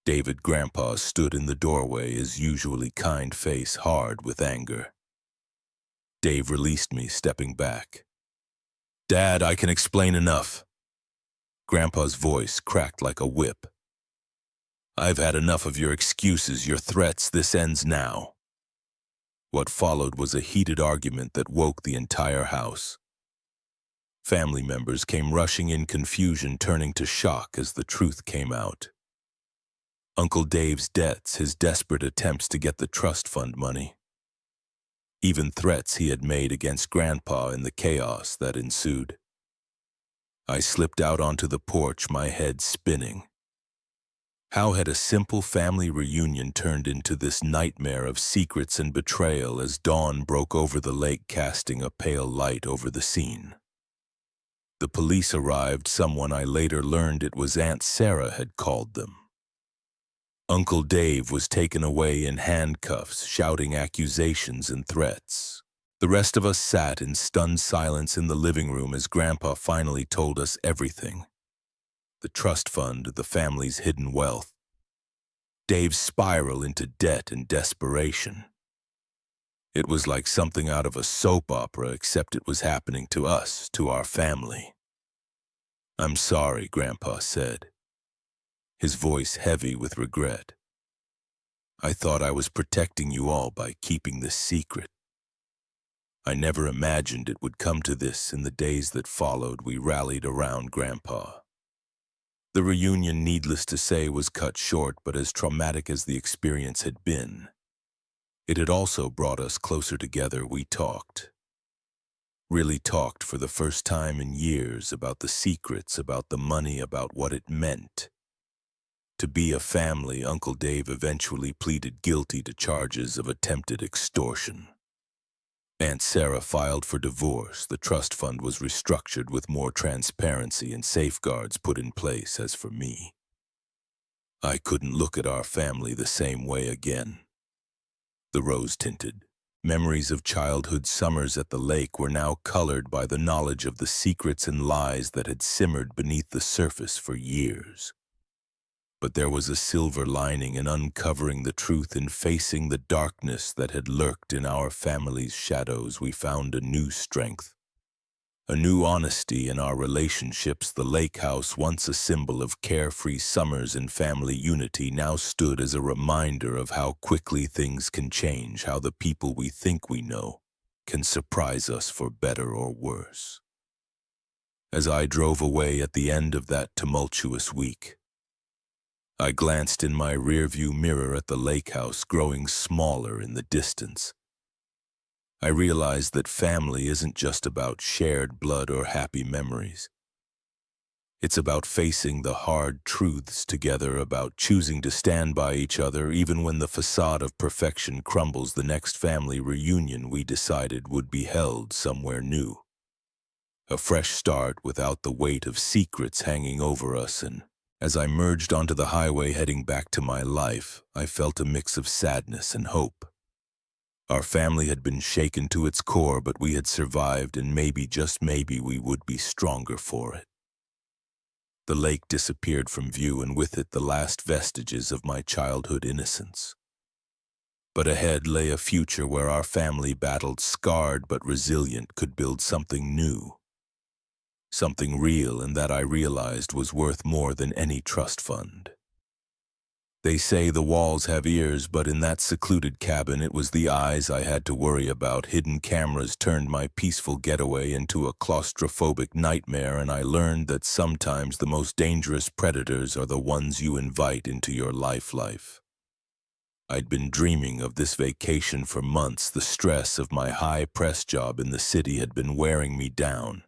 David Grandpa stood in the doorway, his usually kind face hard with anger. Dave released me, stepping back. "Dad, I can explain enough." Grandpa's voice cracked like a whip. "I've had enough of your excuses, your threats. This ends now." What followed was a heated argument that woke the entire house. Family members came rushing in, confusion turning to shock as the truth came out. Uncle Dave's debts, his desperate attempts to get the trust fund money, even threats he had made against Grandpa in the chaos that ensued. I slipped out onto the porch, my head spinning. How had a simple family reunion turned into this nightmare of secrets and betrayal as dawn broke over the lake, casting a pale light over the scene? The police arrived. Someone I later learned it was Aunt Sarah had called them. Uncle Dave was taken away in handcuffs, shouting accusations and threats. The rest of us sat in stunned silence in the living room as Grandpa finally told us everything. The trust fund, the family's hidden wealth, Dave's spiral into debt and desperation. It was like something out of a soap opera, except it was happening to us, to our family. "I'm sorry," Grandpa said. his voice heavy with regret. I thought I was protecting you all by keeping this secret. I never imagined it would come to this. In the days that followed, we rallied around Grandpa. The reunion, needless to say, was cut short, but as traumatic as the experience had been, it had also brought us closer together. We talked. Really talked for the first time in years about the secrets, about the money, about what it meant to be a family. Uncle Dave eventually pleaded guilty to charges of attempted extortion. Aunt Sarah filed for divorce. The trust fund was restructured with more transparency and safeguards put in place. As for me, I couldn't look at our family the same way again. The rose-tinted memories of childhood summers at the lake were now colored by the knowledge of the secrets and lies that had simmered beneath the surface for years. But there was a silver lining in uncovering the truth and facing the darkness that had lurked in our family's shadows. We found a new strength, a new honesty in our relationships. The lake house, once a symbol of carefree summers and family unity, now stood as a reminder of how quickly things can change, how the people we think we know can surprise us for better or worse. As I drove away at the end of that tumultuous week, I glanced in my rearview mirror at the lake house growing smaller in the distance. I realized that family isn't just about shared blood or happy memories. It's about facing the hard truths together, about choosing to stand by each other even when the facade of perfection crumbles. The next family reunion, we decided, would be held somewhere new. A fresh start without the weight of secrets hanging over us. And as I merged onto the highway heading back to my life, I felt a mix of sadness and hope. Our family had been shaken to its core, but we had survived, and maybe, just maybe, we would be stronger for it. The lake disappeared from view, and with it the last vestiges of my childhood innocence. But ahead lay a future where our family, battled, scarred but resilient, could build something new. Something real, and that I realized was worth more than any trust fund. They say the walls have ears, but in that secluded cabin it was the eyes I had to worry about. Hidden cameras turned my peaceful getaway into a claustrophobic nightmare, and I learned that sometimes the most dangerous predators are the ones you invite into your life. I'd been dreaming of this vacation for months. The stress of my high-press job in the city had been wearing me down,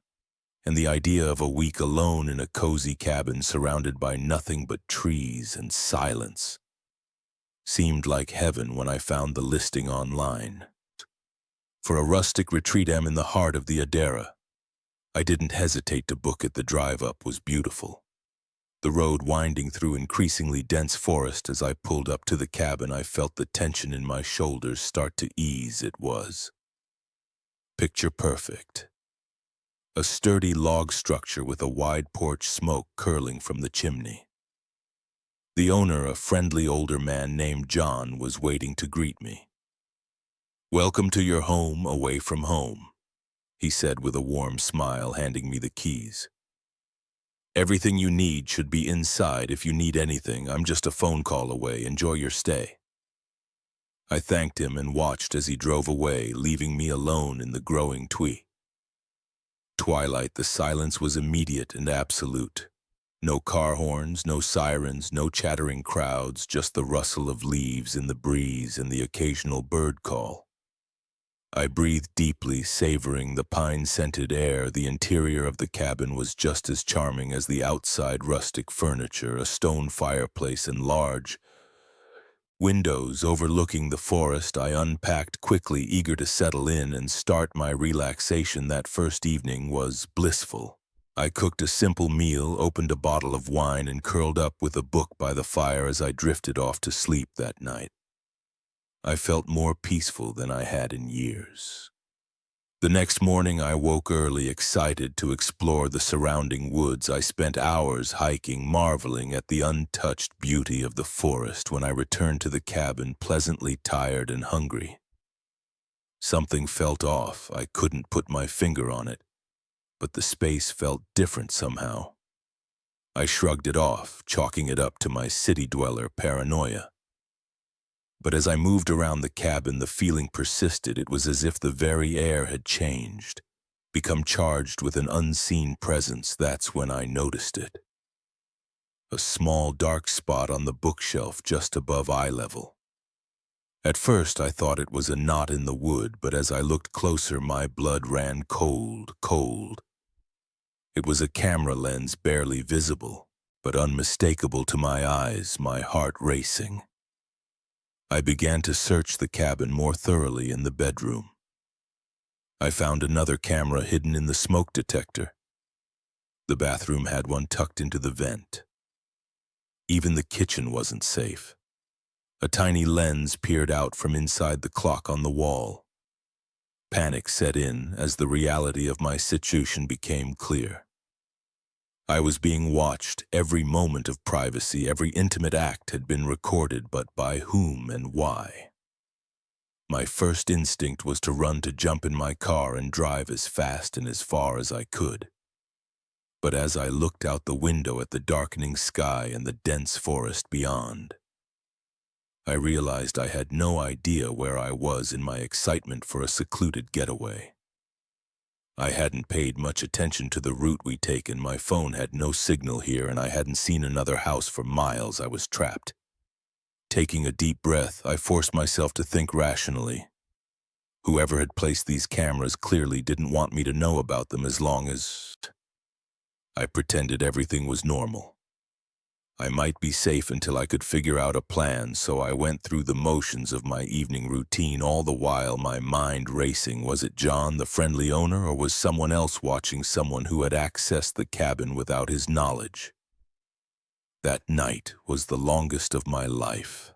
and the idea of a week alone in a cozy cabin surrounded by nothing but trees and silence seemed like heaven. When I found the listing online for a rustic retreat in the heart of the Adara, I didn't hesitate to book it. The drive up was beautiful, the road winding through increasingly dense forest. As I pulled up to the cabin, I felt the tension in my shoulders start to ease. It was picture perfect. A sturdy log structure with a wide porch, smoke curling from the chimney. The owner, a friendly older man named John, was waiting to greet me. "Welcome to your home away from home," he said with a warm smile, handing me the keys. "Everything you need should be inside. If you need anything, I'm just a phone call away. Enjoy your stay." I thanked him and watched as he drove away, leaving me alone in the growing twilight. The silence was immediate and absolute. No car horns, no sirens, no chattering crowds, just the rustle of leaves in the breeze and the occasional bird call. I breathed deeply, savoring the pine-scented air. The interior of the cabin was just as charming as the outside. Rustic furniture, a stone fireplace, and large windows overlooking the forest. I unpacked quickly, eager to settle in and start my relaxation. That first evening was blissful. I cooked a simple meal, opened a bottle of wine, and curled up with a book by the fire. As I drifted off to sleep that night, I felt more peaceful than I had in years. The next morning I woke early, excited to explore the surrounding woods. I spent hours hiking, marveling at the untouched beauty of the forest. When I returned to the cabin, pleasantly tired and hungry, something felt off. I couldn't put my finger on it, but the space felt different somehow. I shrugged it off, chalking it up to my city dweller paranoia. But as I moved around the cabin, the feeling persisted. It was as if the very air had changed, become charged with an unseen presence. That's when I noticed it. A small dark spot on the bookshelf just above eye level. At first I thought it was a knot in the wood, but as I looked closer my blood ran cold, cold. It was a camera lens, barely visible, but unmistakable to my eyes, my heart racing. I began to search the cabin more thoroughly in the bedroom. I found another camera hidden in the smoke detector. The bathroom had one tucked into the vent. Even the kitchen wasn't safe. A tiny lens peered out from inside the clock on the wall. Panic set in as the reality of my situation became clear. I was being watched. Every moment of privacy, every intimate act had been recorded, but by whom and why? My first instinct was to run, to jump in my car and drive as fast and as far as I could. But as I looked out the window at the darkening sky and the dense forest beyond, I realized I had no idea where I was in my excitement for a secluded getaway. I hadn't paid much attention to the route we'd taken. My phone had no signal here, and I hadn't seen another house for miles. I was trapped. Taking a deep breath, I forced myself to think rationally. Whoever had placed these cameras clearly didn't want me to know about them. As long as I pretended everything was normal, I might be safe until I could figure out a plan, so I went through the motions of my evening routine, all the while my mind racing. Was it John, the friendly owner, or was someone else watching, someone who had accessed the cabin without his knowledge? That night was the longest of my life.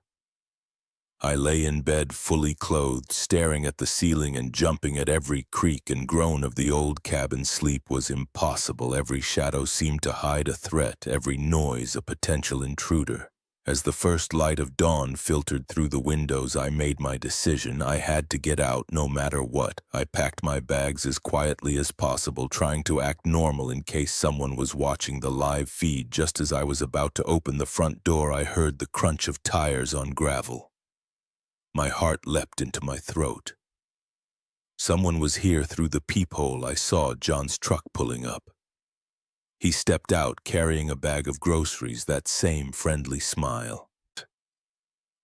I lay in bed fully clothed, staring at the ceiling and jumping at every creak and groan of the old cabin. Sleep was impossible. Every shadow seemed to hide a threat, every noise a potential intruder. As the first light of dawn filtered through the windows, I made my decision. I had to get out no matter what. I packed my bags as quietly as possible, trying to act normal in case someone was watching the live feed. Just as I was about to open the front door, I heard the crunch of tires on gravel. My heart leapt into my throat. Someone was here. Through the peephole, I saw John's truck pulling up. He stepped out carrying a bag of groceries, that same friendly smile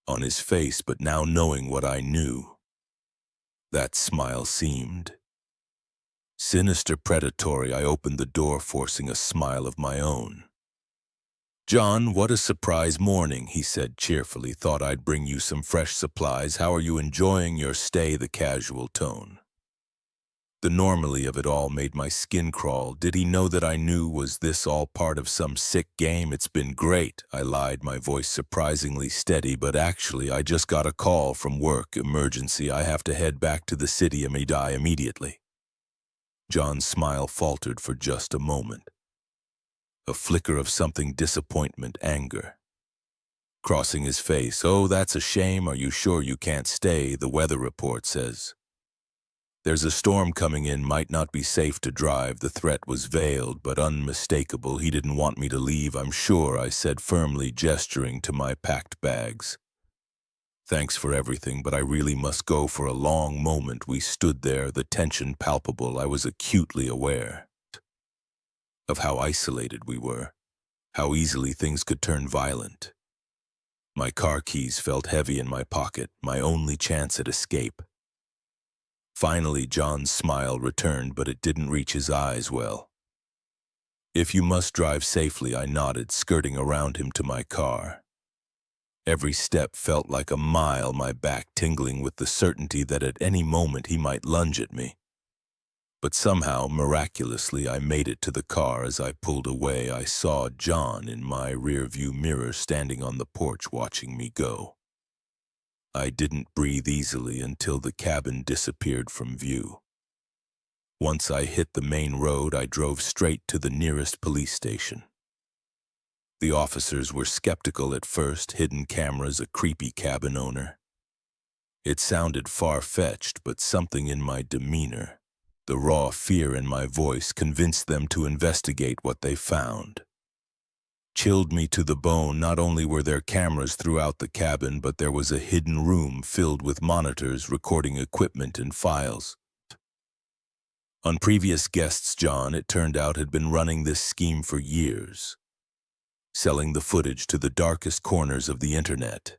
on his face, but now knowing what I knew, that smile seemed sinister, predatory. I opened the door, forcing a smile of my own. "John, what a surprise morning," he said cheerfully. "Thought I'd bring you some fresh supplies. How are you enjoying your stay?" The casual tone, the normality of it all made my skin crawl. Did he know that I knew? Was this all part of some sick game? "It's been great," I lied, my voice surprisingly steady. "But actually, I just got a call from work. Emergency. I have to head back to the city immediately." John's smile faltered for just a moment. A flicker of something, disappointment, anger, crossing his face. "Oh, that's a shame. Are you sure you can't stay? The weather report says there's a storm coming in. Might not be safe to drive." The threat was veiled but unmistakable. He didn't want me to leave, I'm sure, I said firmly, gesturing to my packed bags. "Thanks for everything, but I really must go." For a long moment we stood there, the tension palpable. I was acutely aware of how isolated we were, how easily things could turn violent. My car keys felt heavy in my pocket, my only chance at escape. Finally, John's smile returned, but it didn't reach his eyes well. "If you must drive safely," I nodded, skirting around him to my car. Every step felt like a mile, my back tingling with the certainty that at any moment he might lunge at me. But somehow, miraculously, I made it to the car. As I pulled away, I saw John in my rearview mirror, standing on the porch watching me go. I didn't breathe easily until the cabin disappeared from view. Once I hit the main road, I drove straight to the nearest police station. The officers were skeptical at first. Hidden cameras, a creepy cabin owner. It sounded far-fetched, but something in my demeanor, the raw fear in my voice, convinced them to investigate what they found. chilled me to the bone. Not only were there cameras throughout the cabin, but there was a hidden room filled with monitors, recording equipment, and files. On previous guests, John, it turned out, had been running this scheme for years, selling the footage to the darkest corners of the internet.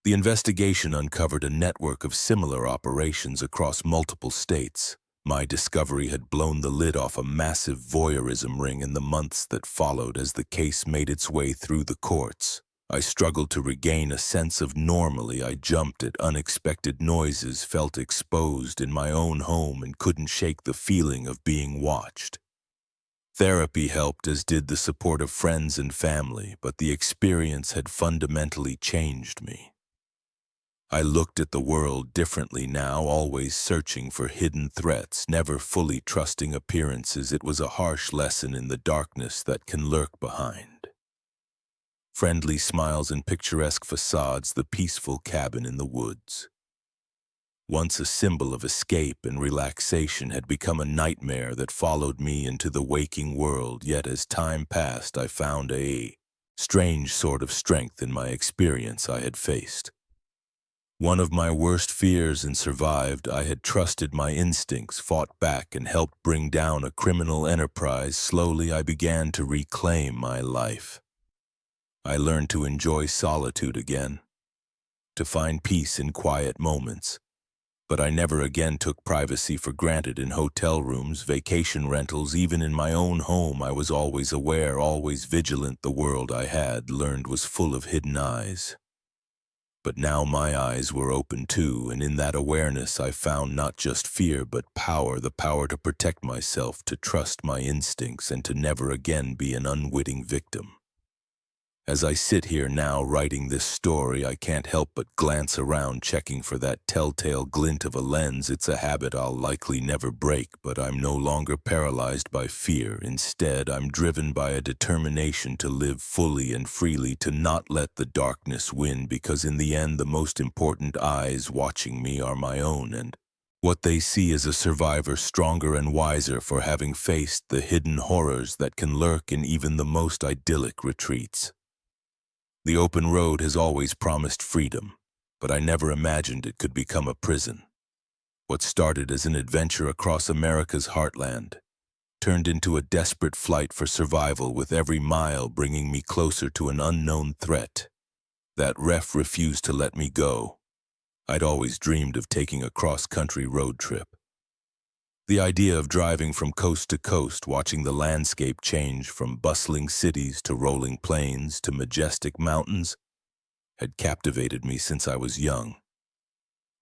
The investigation uncovered a network of similar operations across multiple states. My discovery had blown the lid off a massive voyeurism ring in the months that followed. As the case made its way through the courts, I struggled to regain a sense of normalcy. I jumped at unexpected noises, felt exposed in my own home, and couldn't shake the feeling of being watched. Therapy helped, as did the support of friends and family, but the experience had fundamentally changed me. I looked at the world differently now, always searching for hidden threats, never fully trusting appearances. It was a harsh lesson in the darkness that can lurk behind friendly smiles and picturesque facades. The peaceful cabin in the woods, once a symbol of escape and relaxation, had become a nightmare that followed me into the waking world. Yet as time passed, I found a strange sort of strength in my experience. I had faced one of my worst fears and survived. I had trusted my instincts, fought back, and helped bring down a criminal enterprise. Slowly, I began to reclaim my life. I learned to enjoy solitude again, to find peace in quiet moments. But I never again took privacy for granted. In hotel rooms, vacation rentals, even in my own home, I was always aware, always vigilant. The world I had learned was full of hidden eyes. But now my eyes were open too, and in that awareness I found not just fear but power, the power to protect myself, to trust my instincts, and to never again be an unwitting victim. As I sit here now writing this story, I can't help but glance around, checking for that telltale glint of a lens. It's a habit I'll likely never break, but I'm no longer paralyzed by fear. Instead, I'm driven by a determination to live fully and freely, to not let the darkness win, because in the end, the most important eyes watching me are my own, and what they see is a survivor, stronger and wiser for having faced the hidden horrors that can lurk in even the most idyllic retreats. The open road has always promised freedom, but I never imagined it could become a prison. What started as an adventure across America's heartland turned into a desperate flight for survival, with every mile bringing me closer to an unknown threat. That ref refused to let me go. I'd always dreamed of taking a cross-country road trip. The idea of driving from coast to coast, watching the landscape change from bustling cities to rolling plains to majestic mountains, had captivated me since I was young.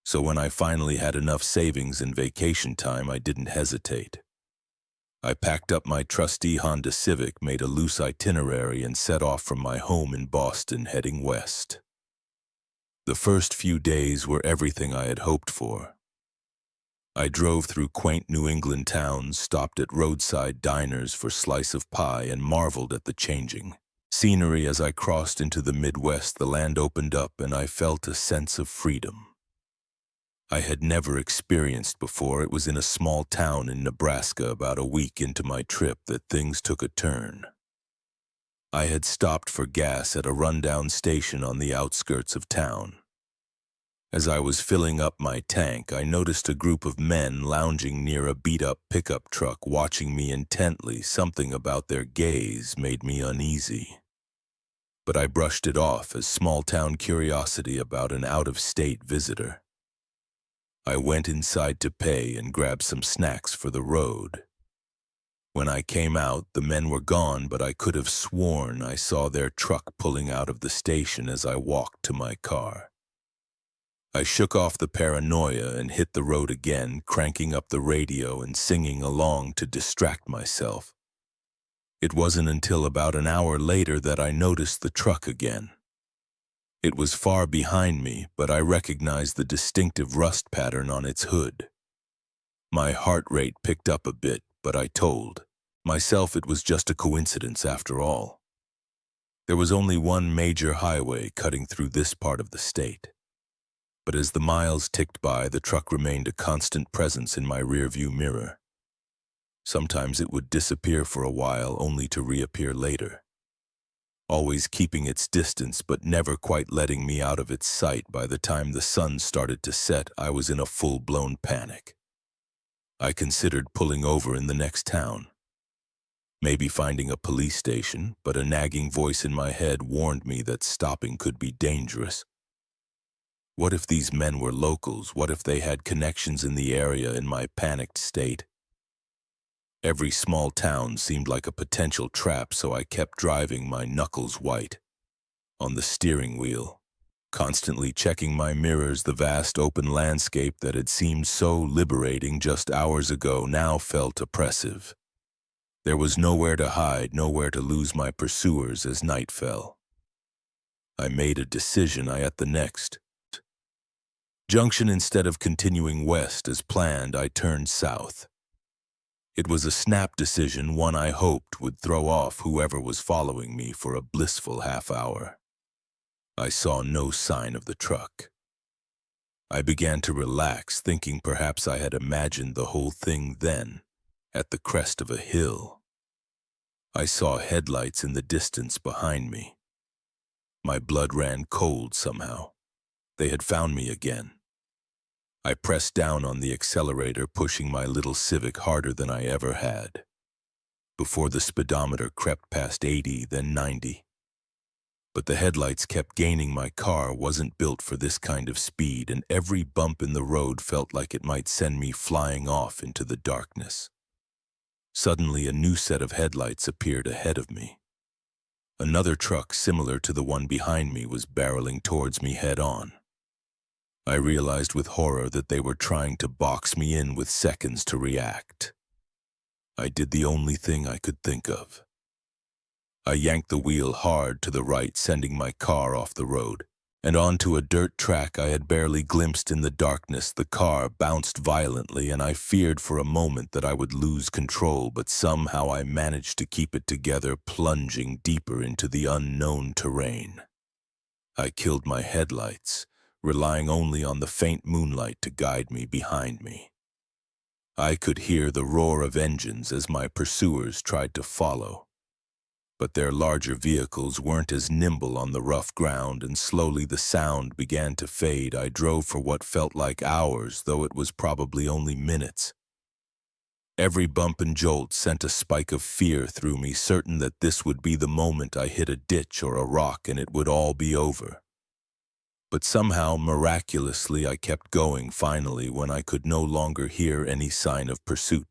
So when I finally had enough savings and vacation time, I didn't hesitate. I packed up my trusty Honda Civic, made a loose itinerary, and set off from my home in Boston, heading west. The first few days were everything I had hoped for. I drove through quaint New England towns, stopped at roadside diners for slice of pie, and marveled at the changing scenery. As I crossed into the Midwest, the land opened up and I felt a sense of freedom I had never experienced before. It was in a small town in Nebraska, about a week into my trip, that things took a turn. I had stopped for gas at a rundown station on the outskirts of town. As I was filling up my tank, I noticed a group of men lounging near a beat-up pickup truck, watching me intently. Something about their gaze made me uneasy, but I brushed it off as small-town curiosity about an out-of-state visitor. I went inside to pay and grabbed some snacks for the road. When I came out, the men were gone, but I could have sworn I saw their truck pulling out of the station as I walked to my car. I shook off the paranoia and hit the road again, cranking up the radio and singing along to distract myself. It wasn't until about an hour later that I noticed the truck again. It was far behind me, but I recognized the distinctive rust pattern on its hood. My heart rate picked up a bit, but I told myself it was just a coincidence after all. There was only one major highway cutting through this part of the state. But as the miles ticked by, the truck remained a constant presence in my rearview mirror. Sometimes it would disappear for a while, only to reappear later. always keeping its distance but never quite letting me out of its sight. By the time the sun started to set, I was in a full-blown panic. I considered pulling over in the next town, maybe finding a police station, but a nagging voice in my head warned me that stopping could be dangerous. What if these men were locals? What if they had connections in the area in my panicked state? Every small town seemed like a potential trap, so I kept driving, my knuckles white, on the steering wheel, constantly checking my mirrors. The vast open landscape that had seemed so liberating just hours ago now felt oppressive. There was nowhere to hide, nowhere to lose my pursuers as night fell. I made a decision. At the next junction, instead of continuing west as planned, I turned south. It was a snap decision, one I hoped would throw off whoever was following me for a blissful half hour. I saw no sign of the truck. I began to relax, thinking perhaps I had imagined the whole thing. Then, at the crest of a hill, I saw headlights in the distance behind me. My blood ran cold somehow. They had found me again. I pressed down on the accelerator, pushing my little Civic harder than I ever had. Before the speedometer crept past 80, then 90. But the headlights kept gaining. My car wasn't built for this kind of speed, and every bump in the road felt like it might send me flying off into the darkness. Suddenly, a new set of headlights appeared ahead of me. Another truck similar to the one behind me was barreling towards me head-on. I realized with horror that they were trying to box me in with seconds to react. I did the only thing I could think of. I yanked the wheel hard to the right, sending my car off the road, and onto a dirt track I had barely glimpsed in the darkness. The car bounced violently, and I feared for a moment that I would lose control, but somehow I managed to keep it together, plunging deeper into the unknown terrain. I killed my headlights, relying only on the faint moonlight to guide me behind me. I could hear the roar of engines as my pursuers tried to follow, but their larger vehicles weren't as nimble on the rough ground, and slowly the sound began to fade. I drove for what felt like hours, though it was probably only minutes. Every bump and jolt sent a spike of fear through me, certain that this would be the moment I hit a ditch or a rock and it would all be over. But somehow, miraculously, I kept going. Finally, when I could no longer hear any sign of pursuit,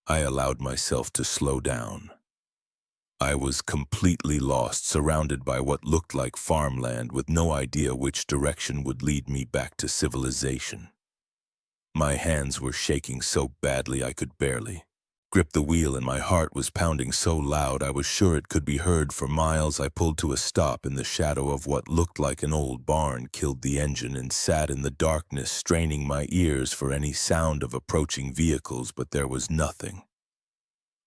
I allowed myself to slow down. I was completely lost, surrounded by what looked like farmland, with no idea which direction would lead me back to civilization. My hands were shaking so badly I could barely grip the wheel, and my heart was pounding so loud I was sure it could be heard for miles. I pulled to a stop in the shadow of what looked like an old barn, killed the engine, and sat in the darkness, straining my ears for any sound of approaching vehicles, but there was nothing.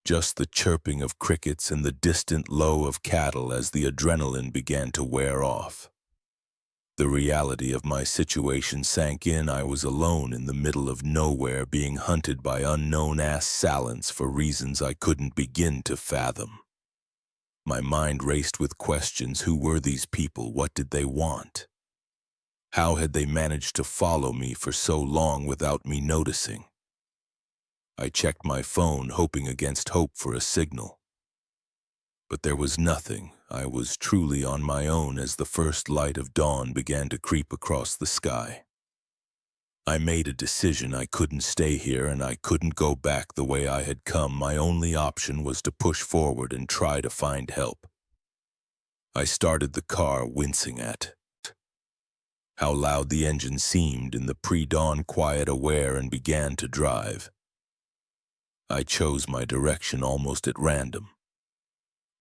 Just the chirping of crickets and the distant low of cattle as the adrenaline began to wear off. The reality of my situation sank in. I was alone in the middle of nowhere, being hunted by unknown assailants for reasons I couldn't begin to fathom. My mind raced with questions. Who were these people? What did they want? How had they managed to follow me for so long without me noticing? I checked my phone, hoping against hope for a signal. But there was nothing. I was truly on my own as the first light of dawn began to creep across the sky. I made a decision. I couldn't stay here, and I couldn't go back the way I had come. My only option was to push forward and try to find help. I started the car, wincing at how loud the engine seemed in the pre-dawn quiet, aware, and began to drive. I chose my direction almost at random,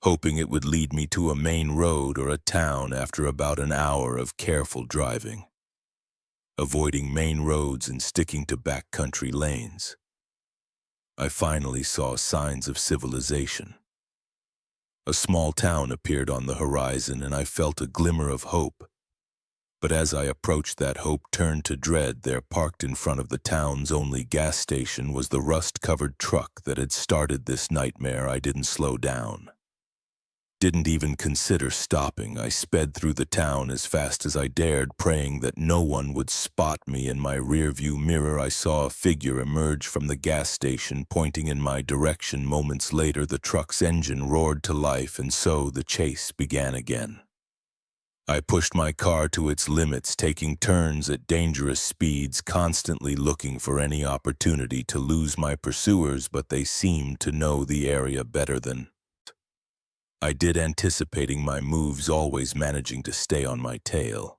hoping it would lead me to a main road or a town. After about an hour of careful driving, avoiding main roads and sticking to backcountry lanes, I finally saw signs of civilization. A small town appeared on the horizon, and I felt a glimmer of hope. But as I approached, that hope turned to dread. There, parked in front of the town's only gas station, was the rust-covered truck that had started this nightmare. I didn't slow down. Didn't even consider stopping. I sped through the town as fast as I dared, praying that no one would spot me. In my rearview mirror, I saw a figure emerge from the gas station, pointing in my direction. Moments later, the truck's engine roared to life, and so the chase began again. I pushed my car to its limits, taking turns at dangerous speeds, constantly looking for any opportunity to lose my pursuers, but they seemed to know the area better than I did, anticipating my moves, always managing to stay on my tail.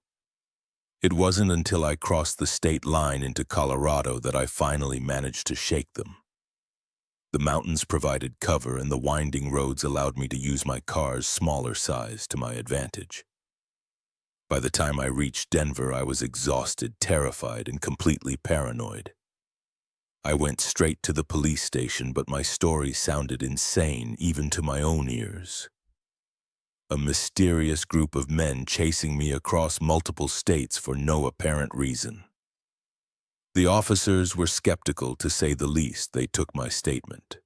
It wasn't until I crossed the state line into Colorado that I finally managed to shake them. The mountains provided cover, and the winding roads allowed me to use my car's smaller size to my advantage. By the time I reached Denver, I was exhausted, terrified, and completely paranoid. I went straight to the police station, but my story sounded insane even to my own ears. A mysterious group of men chasing me across multiple states for no apparent reason. The officers were skeptical, to say the least. They took my statement,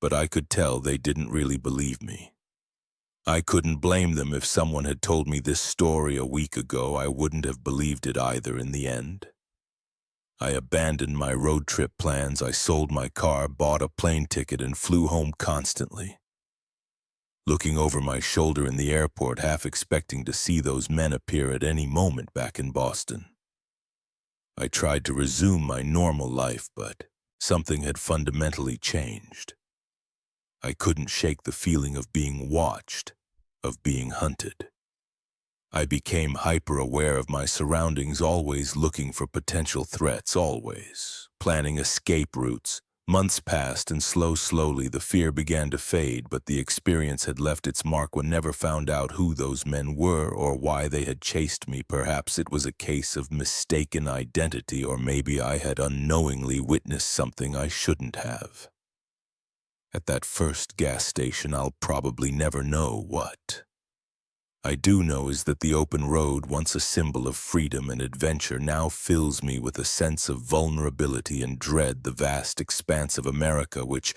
but I could tell they didn't really believe me. I couldn't blame them. If someone had told me this story a week ago, I wouldn't have believed it either. In the end, I abandoned my road trip plans. I sold my car, bought a plane ticket, and flew home, constantly looking over my shoulder in the airport, half expecting to see those men appear at any moment back in Boston. I tried to resume my normal life, but something had fundamentally changed. I couldn't shake the feeling of being watched, of being hunted. I became hyper-aware of my surroundings, always looking for potential threats, always planning escape routes. Months passed, and slowly the fear began to fade, but the experience had left its mark. When never found out who those men were or why they had chased me. Perhaps it was a case of mistaken identity, or maybe I had unknowingly witnessed something I shouldn't have. At that first gas station, I'll probably never know what I do know is that the open road, once a symbol of freedom and adventure, now fills me with a sense of vulnerability and dread. The vast expanse of America, which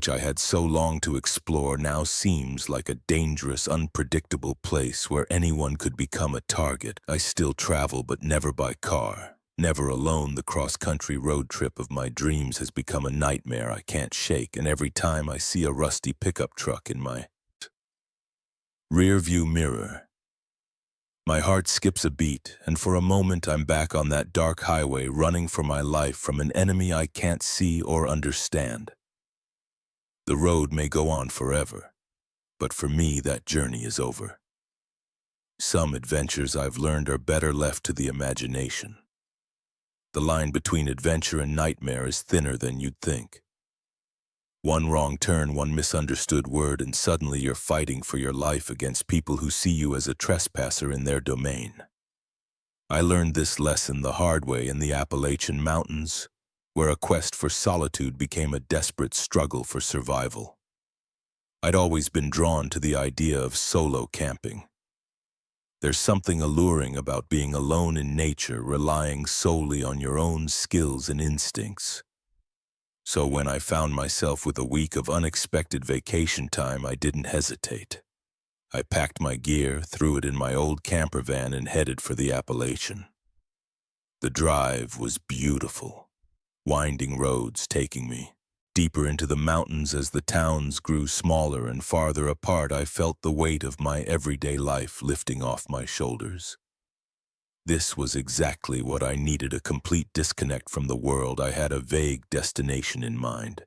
I had so longed to explore, now seems like a dangerous, unpredictable place where anyone could become a target. I still travel, but never by car, never alone. The cross-country road trip of my dreams has become a nightmare I can't shake, and every time I see a rusty pickup truck in my rear-view mirror, my heart skips a beat, and for a moment I'm back on that dark highway, running for my life from an enemy I can't see or understand. The road may go on forever, but for me that journey is over. Some adventures, I've learned, are better left to the imagination. The line between adventure and nightmare is thinner than you'd think. One wrong turn, one misunderstood word, and suddenly you're fighting for your life against people who see you as a trespasser in their domain. I learned this lesson the hard way in the Appalachian Mountains, where a quest for solitude became a desperate struggle for survival. I'd always been drawn to the idea of solo camping. There's something alluring about being alone in nature, relying solely on your own skills and instincts. So when I found myself with a week of unexpected vacation time, I didn't hesitate. I packed my gear, threw it in my old camper van, and headed for the Appalachian. The drive was beautiful, winding roads taking me deeper into the mountains. As the towns grew smaller and farther apart, I felt the weight of my everyday life lifting off my shoulders. This was exactly what I needed, a complete disconnect from the world. I had a vague destination in mind.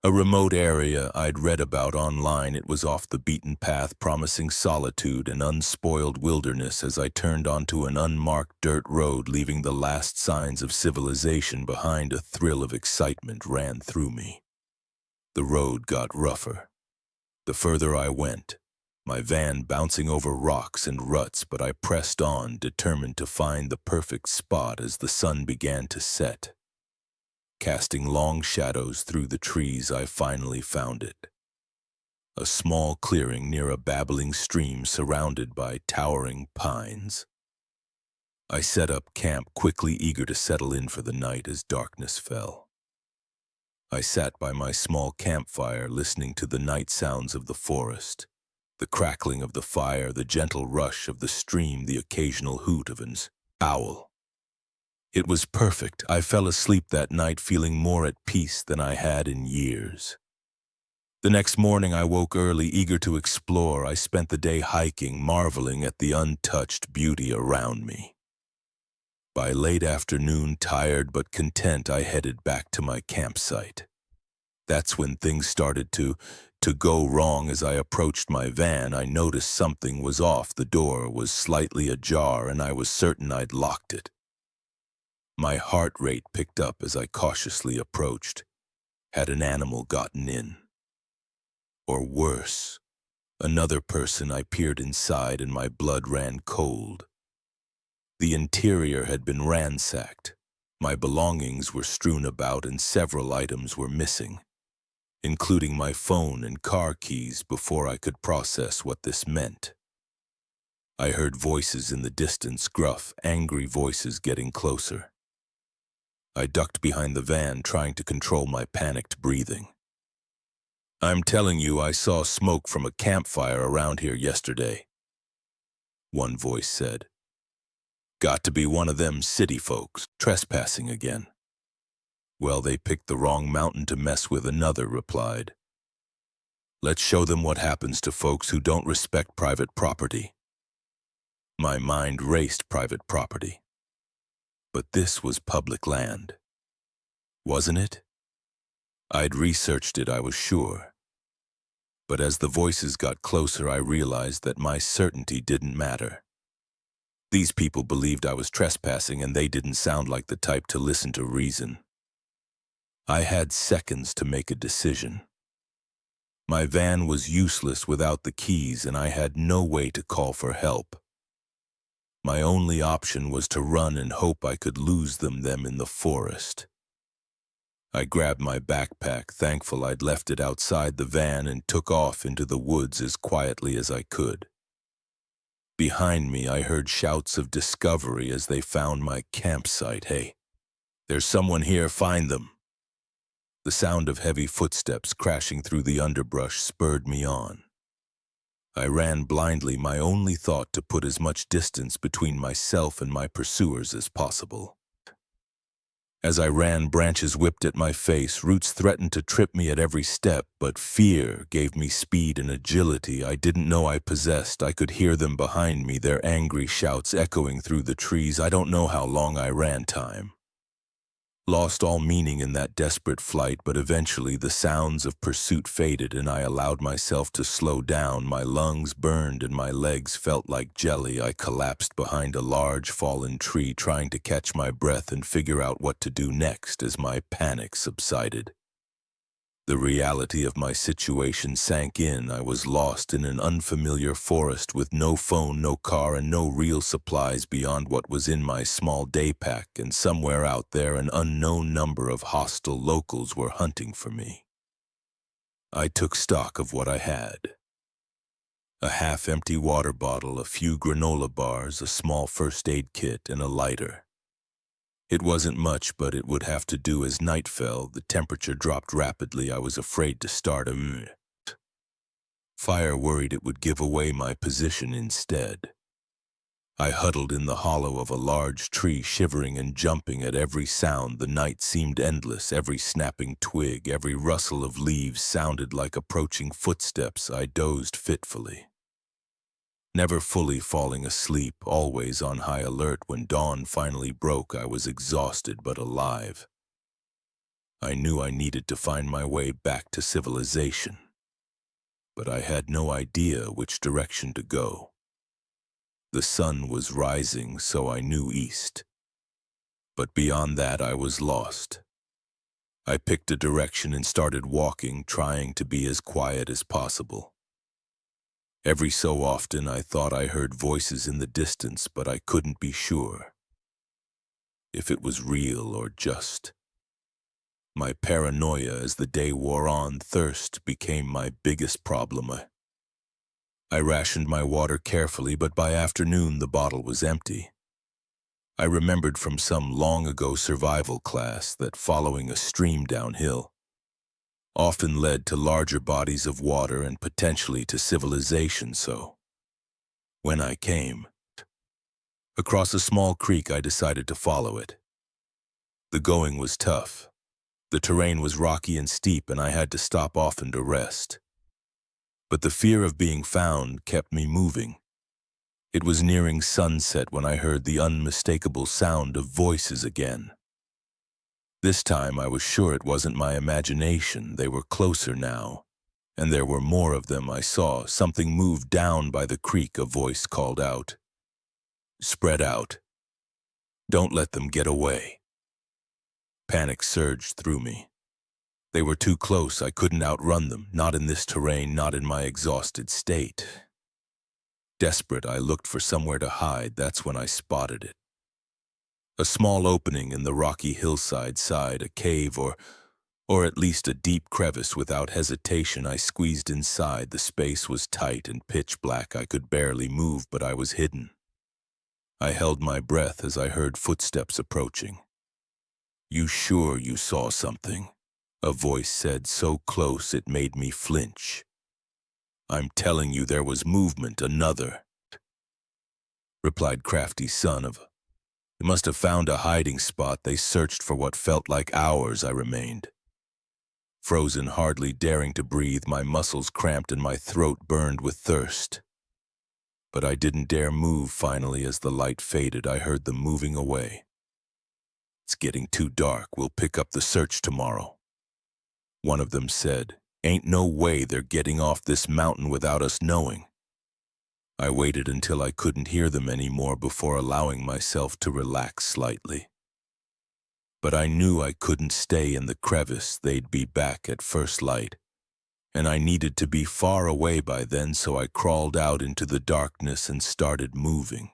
A remote area I'd read about online. It was off the beaten path, promising solitude and unspoiled wilderness. As I turned onto an unmarked dirt road, leaving the last signs of civilization behind, a thrill of excitement ran through me. The road got rougher the further I went, my van bouncing over rocks and ruts, but I pressed on, determined to find the perfect spot. As the sun began to set, casting long shadows through the trees, I finally found it. A small clearing near a babbling stream surrounded by towering pines. I set up camp quickly, eager to settle in for the night. As darkness fell, I sat by my small campfire, listening to the night sounds of the forest. The crackling of the fire, the gentle rush of the stream, the occasional hoot of an owl. It was perfect. I fell asleep that night feeling more at peace than I had in years. The next morning I woke early, eager to explore. I spent the day hiking, marveling at the untouched beauty around me. By late afternoon, tired but content, I headed back to my campsite. That's when things started to go wrong. As I approached my van, I noticed something was off. The door was slightly ajar, and I was certain I'd locked it. My heart rate picked up as I cautiously approached. Had an animal gotten in? Or worse, another person? I peered inside and my blood ran cold. The interior had been ransacked. My belongings were strewn about and several items were missing, including my phone and car keys. Before I could process what this meant, I heard voices in the distance, gruff, angry voices getting closer. I ducked behind the van, trying to control my panicked breathing. "I'm telling you, I saw smoke from a campfire around here yesterday," one voice said. "Got to be one of them city folks trespassing again." "Well, they picked the wrong mountain to mess with," another replied. "Let's show them what happens to folks who don't respect private property." My mind raced. Private property. But this was public land, wasn't it? I'd researched it, I was sure. But as the voices got closer, I realized that my certainty didn't matter. These people believed I was trespassing, and they didn't sound like the type to listen to reason. I had seconds to make a decision. My van was useless without the keys, and I had no way to call for help. My only option was to run and hope I could lose them in the forest. I grabbed my backpack, thankful I'd left it outside the van, and took off into the woods as quietly as I could. Behind me, I heard shouts of discovery as they found my campsite. "Hey, there's someone here, find them." The sound of heavy footsteps crashing through the underbrush spurred me on. I ran blindly, my only thought to put as much distance between myself and my pursuers as possible. As I ran, branches whipped at my face, roots threatened to trip me at every step, but fear gave me speed and agility I didn't know I possessed. I could hear them behind me, their angry shouts echoing through the trees. I don't know how long I ran. Time lost all meaning in that desperate flight, but eventually the sounds of pursuit faded and I allowed myself to slow down. My lungs burned and my legs felt like jelly. I collapsed behind a large fallen tree, trying to catch my breath and figure out what to do next as my panic subsided. The reality of my situation sank in. I was lost in an unfamiliar forest with no phone, no car, and no real supplies beyond what was in my small day pack, and somewhere out there an unknown number of hostile locals were hunting for me. I took stock of what I had. A half-empty water bottle, a few granola bars, a small first aid kit, and a lighter. It wasn't much, but it would have to do. As night fell, the temperature dropped rapidly. I was afraid to start a fire, worried it would give away my position instead. I huddled in the hollow of a large tree, shivering and jumping at every sound. The night seemed endless. Every snapping twig, every rustle of leaves sounded like approaching footsteps. I dozed fitfully, never fully falling asleep, always on high alert. When dawn finally broke, I was exhausted but alive. I knew I needed to find my way back to civilization, but I had no idea which direction to go. The sun was rising, so I knew east. But beyond that, I was lost. I picked a direction and started walking, trying to be as quiet as possible. Every so often I thought I heard voices in the distance, but I couldn't be sure if it was real or just my paranoia. As the day wore on, thirst became my biggest problem. I rationed my water carefully, but by afternoon the bottle was empty. I remembered from some long ago survival class that following a stream downhill, often led to larger bodies of water and potentially to civilization. So, when I came across a small creek, I decided to follow it. The going was tough. The terrain was rocky and steep, and I had to stop often to rest. But the fear of being found kept me moving. It was nearing sunset when I heard the unmistakable sound of voices again. This time I was sure it wasn't my imagination. They were closer now, and there were more of them. I saw something move down by the creek. A voice called out, "Spread out. Don't let them get away." Panic surged through me. They were too close. I couldn't outrun them, not in this terrain, not in my exhausted state. Desperate, I looked for somewhere to hide. That's when I spotted it. A small opening in the rocky hillside side, a cave or at least a deep crevice. Without hesitation, I squeezed inside. The space was tight and pitch black. I could barely move, but I was hidden. I held my breath as I heard footsteps approaching. "You sure you saw something?" a voice said, so close it made me flinch. "I'm telling you, there was movement." "Another," replied crafty son of a. "They must have found a hiding spot." They searched for what felt like hours. I remained frozen, hardly daring to breathe. My muscles cramped and my throat burned with thirst. But I didn't dare move. Finally, as the light faded, I heard them moving away. "It's getting too dark. We'll pick up the search tomorrow," one of them said. "Ain't no way they're getting off this mountain without us knowing." I waited until I couldn't hear them anymore before allowing myself to relax slightly. But I knew I couldn't stay in the crevice. They'd be back at first light, and I needed to be far away by then, so I crawled out into the darkness and started moving.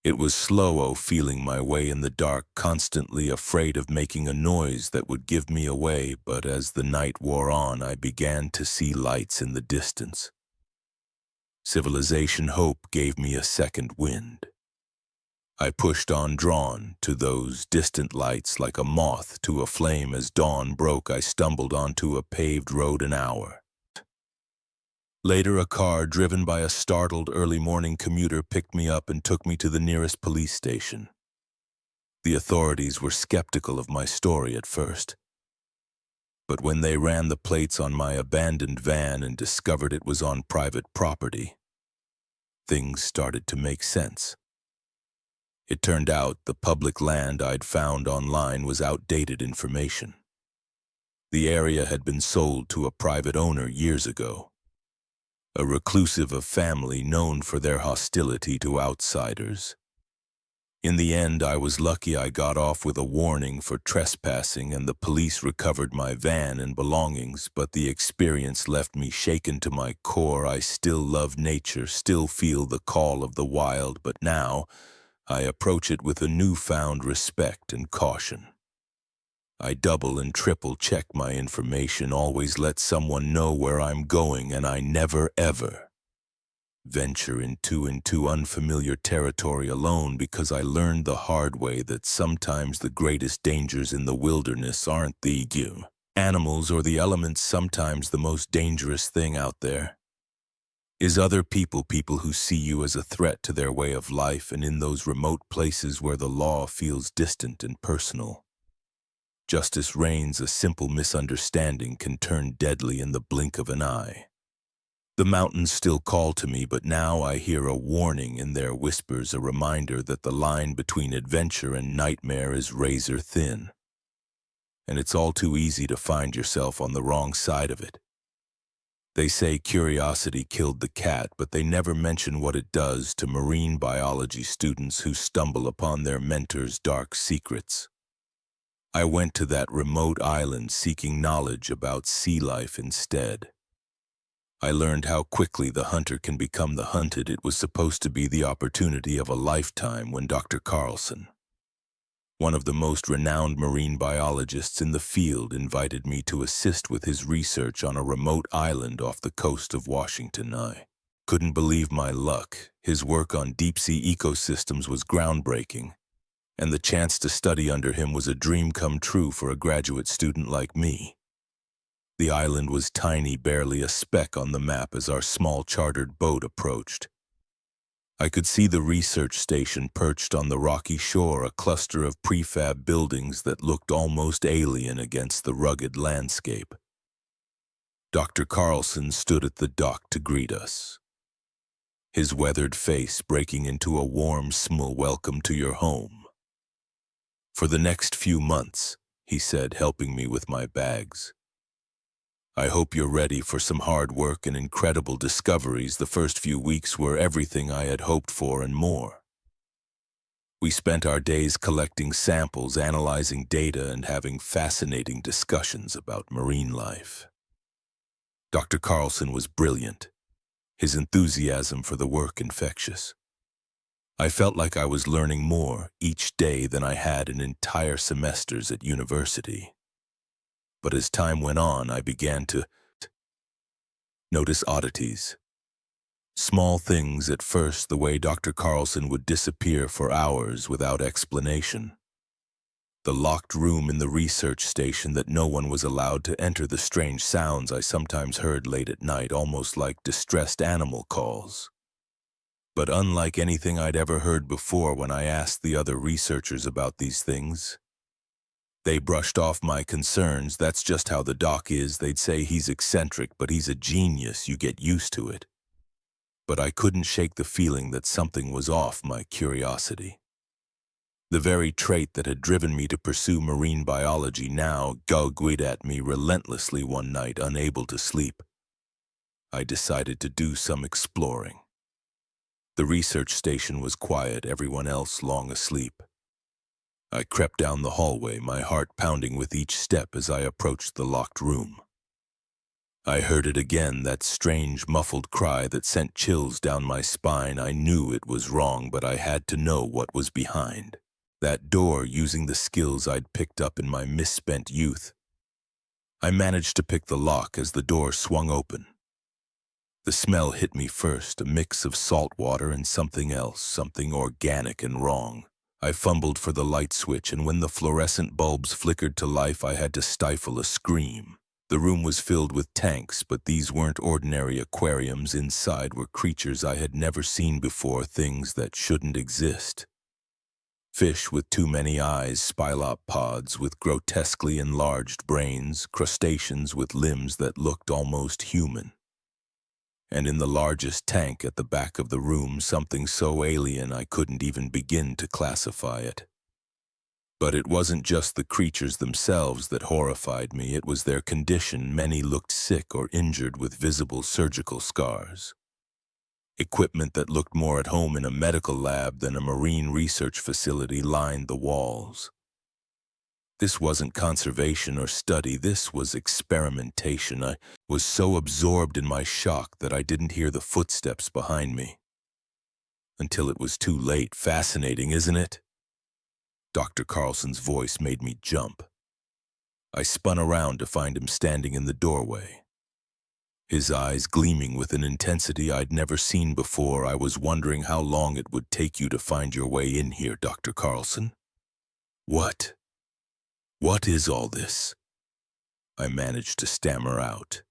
It was slow, feeling my way in the dark, constantly afraid of making a noise that would give me away. But as the night wore on, I began to see lights in the distance. Civilization hope gave me a second wind. I pushed on, drawn to those distant lights like a moth to a flame. As dawn broke, I stumbled onto a paved road. An hour later, a car driven by a startled early morning commuter picked me up and took me to the nearest police station. The authorities were skeptical of my story at first, but when they ran the plates on my abandoned van and discovered it was on private property, things started to make sense. It turned out the public land I'd found online was outdated information. The area had been sold to a private owner years ago, a reclusive of family known for their hostility to outsiders. In the end, I was lucky. I got off with a warning for trespassing, and the police recovered my van and belongings, but the experience left me shaken to my core. I still love nature, still feel the call of the wild, but now I approach it with a newfound respect and caution. I double and triple check my information, always let someone know where I'm going, and I never ever venture into unfamiliar territory alone, because I learned the hard way that sometimes the greatest dangers in the wilderness aren't the animals or the elements. Sometimes the most dangerous thing out there is other people who see you as a threat to their way of life, and in those remote places where the law feels distant and personal, justice reigns. A simple misunderstanding can turn deadly in the blink of an eye. The mountains still call to me, but now I hear a warning in their whispers, a reminder that the line between adventure and nightmare is razor thin, and it's all too easy to find yourself on the wrong side of it. They say curiosity killed the cat, but they never mention what it does to marine biology students who stumble upon their mentor's dark secrets. I went to that remote island seeking knowledge about sea life instead. I learned how quickly the hunter can become the hunted. It was supposed to be the opportunity of a lifetime when Dr. Carlson, one of the most renowned marine biologists in the field, invited me to assist with his research on a remote island off the coast of Washington. I couldn't believe my luck. His work on deep-sea ecosystems was groundbreaking, and the chance to study under him was a dream come true for a graduate student like me. The island was tiny, barely a speck on the map as our small chartered boat approached. I could see the research station perched on the rocky shore, a cluster of prefab buildings that looked almost alien against the rugged landscape. Dr. Carlson stood at the dock to greet us, his weathered face breaking into a warm smile. "Welcome to your home. For the next few months," he said, helping me with my bags. "I hope you're ready for some hard work and incredible discoveries." The first few weeks were everything I had hoped for and more. We spent our days collecting samples, analyzing data, and having fascinating discussions about marine life. Dr. Carlson was brilliant, his enthusiasm for the work infectious. I felt like I was learning more each day than I had in entire semesters at university. But as time went on, I began to notice oddities. Small things at first, the way Dr. Carlson would disappear for hours without explanation. The locked room in the research station that no one was allowed to enter. The strange sounds I sometimes heard late at night, almost like distressed animal calls. But unlike anything I'd ever heard before, when I asked the other researchers about these things, they brushed off my concerns. "That's just how the doc is." They'd say, "He's eccentric, but he's a genius. You get used to it." But I couldn't shake the feeling that something was off. My curiosity, the very trait that had driven me to pursue marine biology, now tugged at me relentlessly. One night, unable to sleep, I decided to do some exploring. The research station was quiet, everyone else long asleep. I crept down the hallway, my heart pounding with each step as I approached the locked room. I heard it again, that strange, muffled cry that sent chills down my spine. I knew it was wrong, but I had to know what was behind that door. Using the skills I'd picked up in my misspent youth, I managed to pick the lock as the door swung open. The smell hit me first, a mix of salt water and something else, something organic and wrong. I fumbled for the light switch, and when the fluorescent bulbs flickered to life, I had to stifle a scream. The room was filled with tanks, but these weren't ordinary aquariums. Inside were creatures I had never seen before, things that shouldn't exist. Fish with too many eyes, spilopods with grotesquely enlarged brains, crustaceans with limbs that looked almost human. And in the largest tank at the back of the room, something so alien I couldn't even begin to classify it. But it wasn't just the creatures themselves that horrified me, it was their condition. Many looked sick or injured with visible surgical scars. Equipment that looked more at home in a medical lab than a marine research facility lined the walls. This wasn't conservation or study, this was experimentation. I was so absorbed in my shock that I didn't hear the footsteps behind me. Until it was too late. Fascinating, isn't it? Dr. Carlson's voice made me jump. I spun around to find him standing in the doorway, his eyes gleaming with an intensity I'd never seen before. "I was wondering how long it would take you to find your way in here, Dr. Carlson." What is all this?" I managed to stammer out.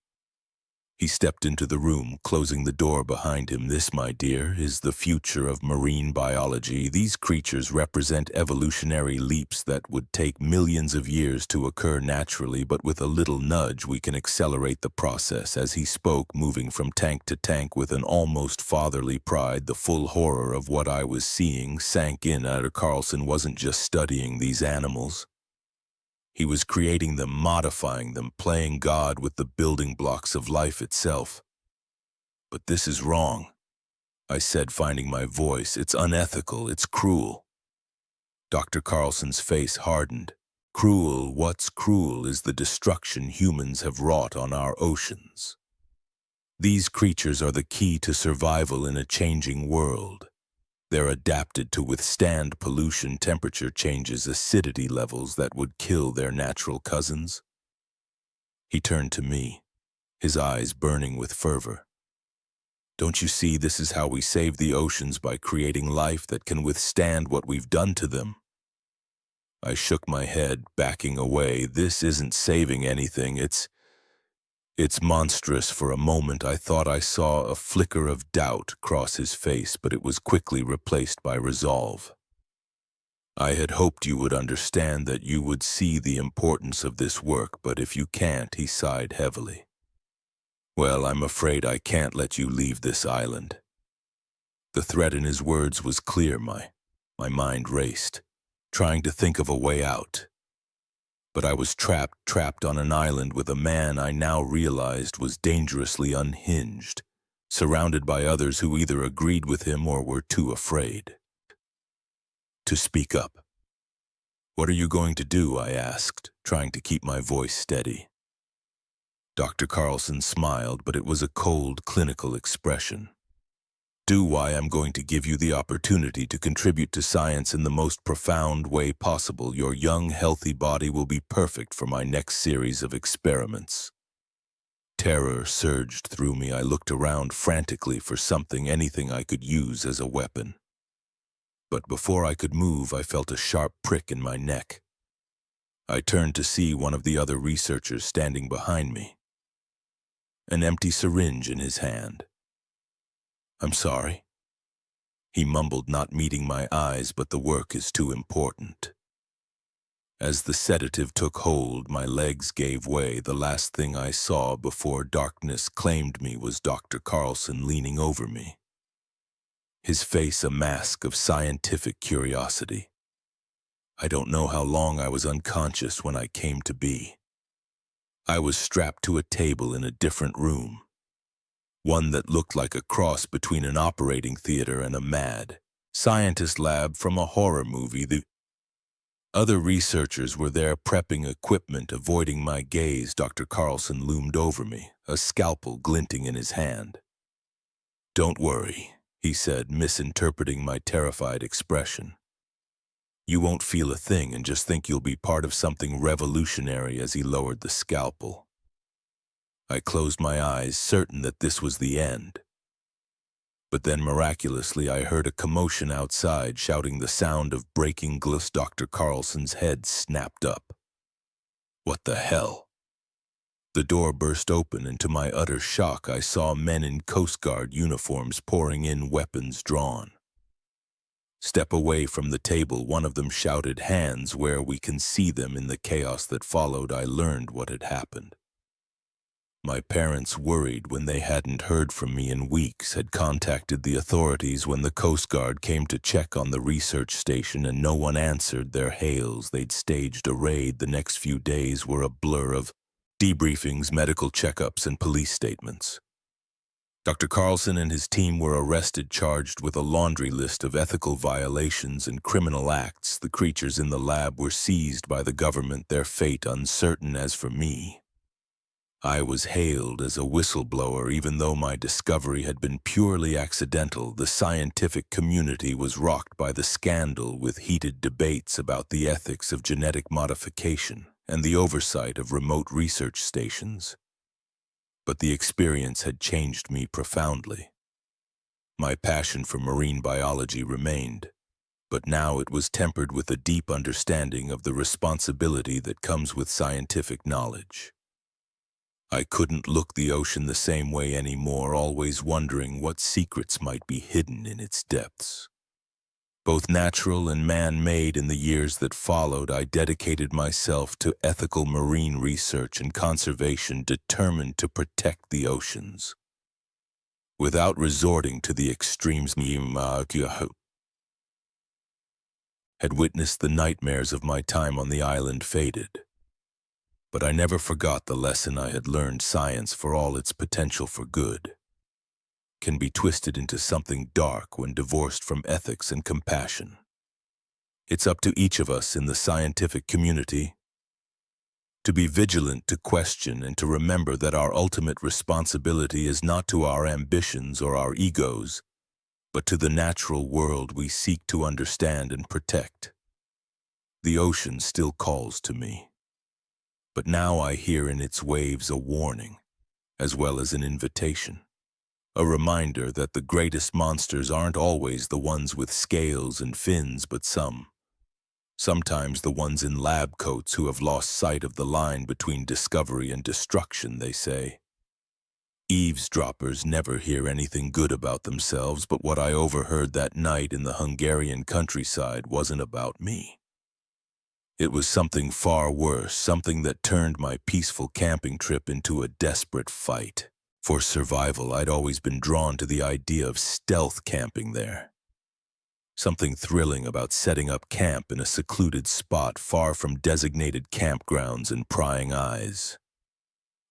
He stepped into the room, closing the door behind him. "This, my dear, is the future of marine biology. These creatures represent evolutionary leaps that would take millions of years to occur naturally, but with a little nudge we can accelerate the process." As he spoke, moving from tank to tank with an almost fatherly pride, the full horror of what I was seeing sank in. Dr. Carlson wasn't just studying these animals. He was creating them, modifying them, playing God with the building blocks of life itself. "But this is wrong," I said, finding my voice. "It's unethical, it's cruel." Dr. Carlson's face hardened. "Cruel? What's cruel is the destruction humans have wrought on our oceans. These creatures are the key to survival in a changing world. They're adapted to withstand pollution, temperature changes, acidity levels that would kill their natural cousins." He turned to me, his eyes burning with fervor. "Don't you see, this is how we save the oceans, by creating life that can withstand what we've done to them." I shook my head, backing away. "This isn't saving anything, it's It's monstrous. For a moment I thought I saw a flicker of doubt cross his face, but it was quickly replaced by resolve. I had hoped you would understand, that you would see the importance of this work, but if you can't, he sighed heavily. Well, I'm afraid I can't let you leave this island. The threat in his words was clear. My mind raced, trying to think of a way out. But I was trapped on an island with a man I now realized was dangerously unhinged, surrounded by others who either agreed with him or were too afraid to speak up. What are you going to do? I asked, trying to keep my voice steady. Dr. Carlson smiled, but it was a cold, clinical expression. Do why I'm going to give you the opportunity to contribute to science in the most profound way possible. Your young, healthy body will be perfect for my next series of experiments. Terror surged through me. I looked around frantically for something, anything I could use as a weapon. But before I could move, I felt a sharp prick in my neck. I turned to see one of the other researchers standing behind me, an empty syringe in his hand. I'm sorry, he mumbled, not meeting my eyes, but the work is too important. As the sedative took hold, my legs gave way. The last thing I saw before darkness claimed me was Dr. Carlson leaning over me, his face a mask of scientific curiosity. I don't know how long I was unconscious when I came to be. I was strapped to a table in a different room, one that looked like a cross between an operating theater and a mad scientist lab from a horror movie. The other researchers were there prepping equipment. Avoiding my gaze, Dr. Carlson loomed over me, a scalpel glinting in his hand. Don't worry, he said, misinterpreting my terrified expression. You won't feel a thing, and just think you'll be part of something revolutionary. As he lowered the scalpel, I closed my eyes, certain that this was the end. But then miraculously I heard a commotion outside, shouting, the sound of breaking glass. Dr. Carlson's head snapped up. What the hell? The door burst open, and to my utter shock I saw men in Coast Guard uniforms pouring in, weapons drawn. Step away from the table, one of them shouted. Hands where we can see them. In the chaos that followed, I learned what had happened. My parents, worried when they hadn't heard from me in weeks, had contacted the authorities when the Coast Guard came to check on the research station, and no one answered their hails. They'd staged a raid. The next few days were a blur of debriefings, medical checkups, and police statements. Dr. Carlson and his team were arrested, charged with a laundry list of ethical violations and criminal acts. The creatures in the lab were seized by the government, their fate uncertain. As for me, I was hailed as a whistleblower, even though my discovery had been purely accidental. The scientific community was rocked by the scandal, with heated debates about the ethics of genetic modification and the oversight of remote research stations. But the experience had changed me profoundly. My passion for marine biology remained, but now it was tempered with a deep understanding of the responsibility that comes with scientific knowledge. I couldn't look the ocean the same way anymore, always wondering what secrets might be hidden in its depths. Both natural and man-made. In the years that followed, I dedicated myself to ethical marine research and conservation, determined to protect the oceans without resorting to the extremes. Had witnessed the nightmares of my time on the island faded, but I never forgot the lesson I had learned. Science, for all its potential for good, can be twisted into something dark when divorced from ethics and compassion. It's up to each of us in the scientific community to be vigilant, to question, and to remember that our ultimate responsibility is not to our ambitions or our egos, but to the natural world we seek to understand and protect. The ocean still calls to me, but now I hear in its waves a warning, as well as an invitation. A reminder that the greatest monsters aren't always the ones with scales and fins, but sometimes the ones in lab coats who have lost sight of the line between discovery and destruction. They say, Eavesdroppers never hear anything good about themselves, but what I overheard that night in the Hungarian countryside wasn't about me. It was something far worse, something that turned my peaceful camping trip into a desperate fight. For survival, I'd always been drawn to the idea of stealth camping there. Something thrilling about setting up camp in a secluded spot far from designated campgrounds and prying eyes.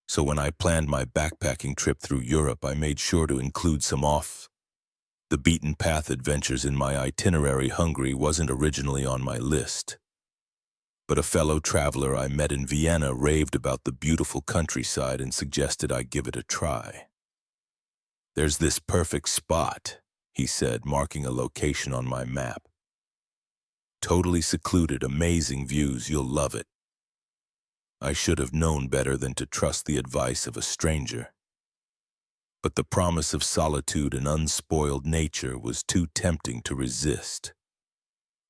So when I planned my backpacking trip through Europe, I made sure to include some off-the-beaten-path adventures in my itinerary. Hungary wasn't originally on my list, but a fellow traveler I met in Vienna raved about the beautiful countryside and suggested I give it a try. "There's this perfect spot," he said, marking a location on my map. "Totally secluded, amazing views, you'll love it." I should have known better than to trust the advice of a stranger. But the promise of solitude and unspoiled nature was too tempting to resist.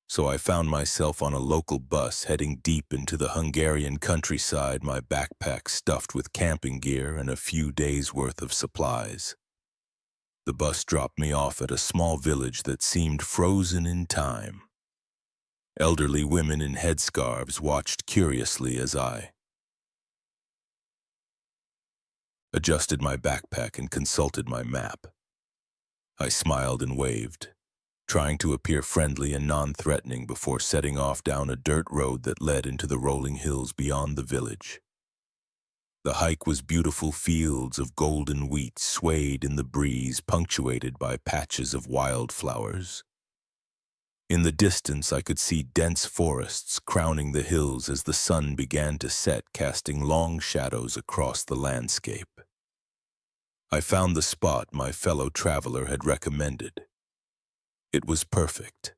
So I found myself on a local bus heading deep into the Hungarian countryside, my backpack stuffed with camping gear and a few days' worth of supplies. The bus dropped me off at a small village that seemed frozen in time. Elderly women in headscarves watched curiously as I adjusted my backpack and consulted my map. I smiled and waved, trying to appear friendly and non-threatening before setting off down a dirt road that led into the rolling hills beyond the village. The hike was beautiful fields of golden wheat swayed in the breeze, punctuated by patches of wildflowers. In the distance, I could see dense forests crowning the hills as the sun began to set, casting long shadows across the landscape. I found the spot my fellow traveler had recommended. It was perfect.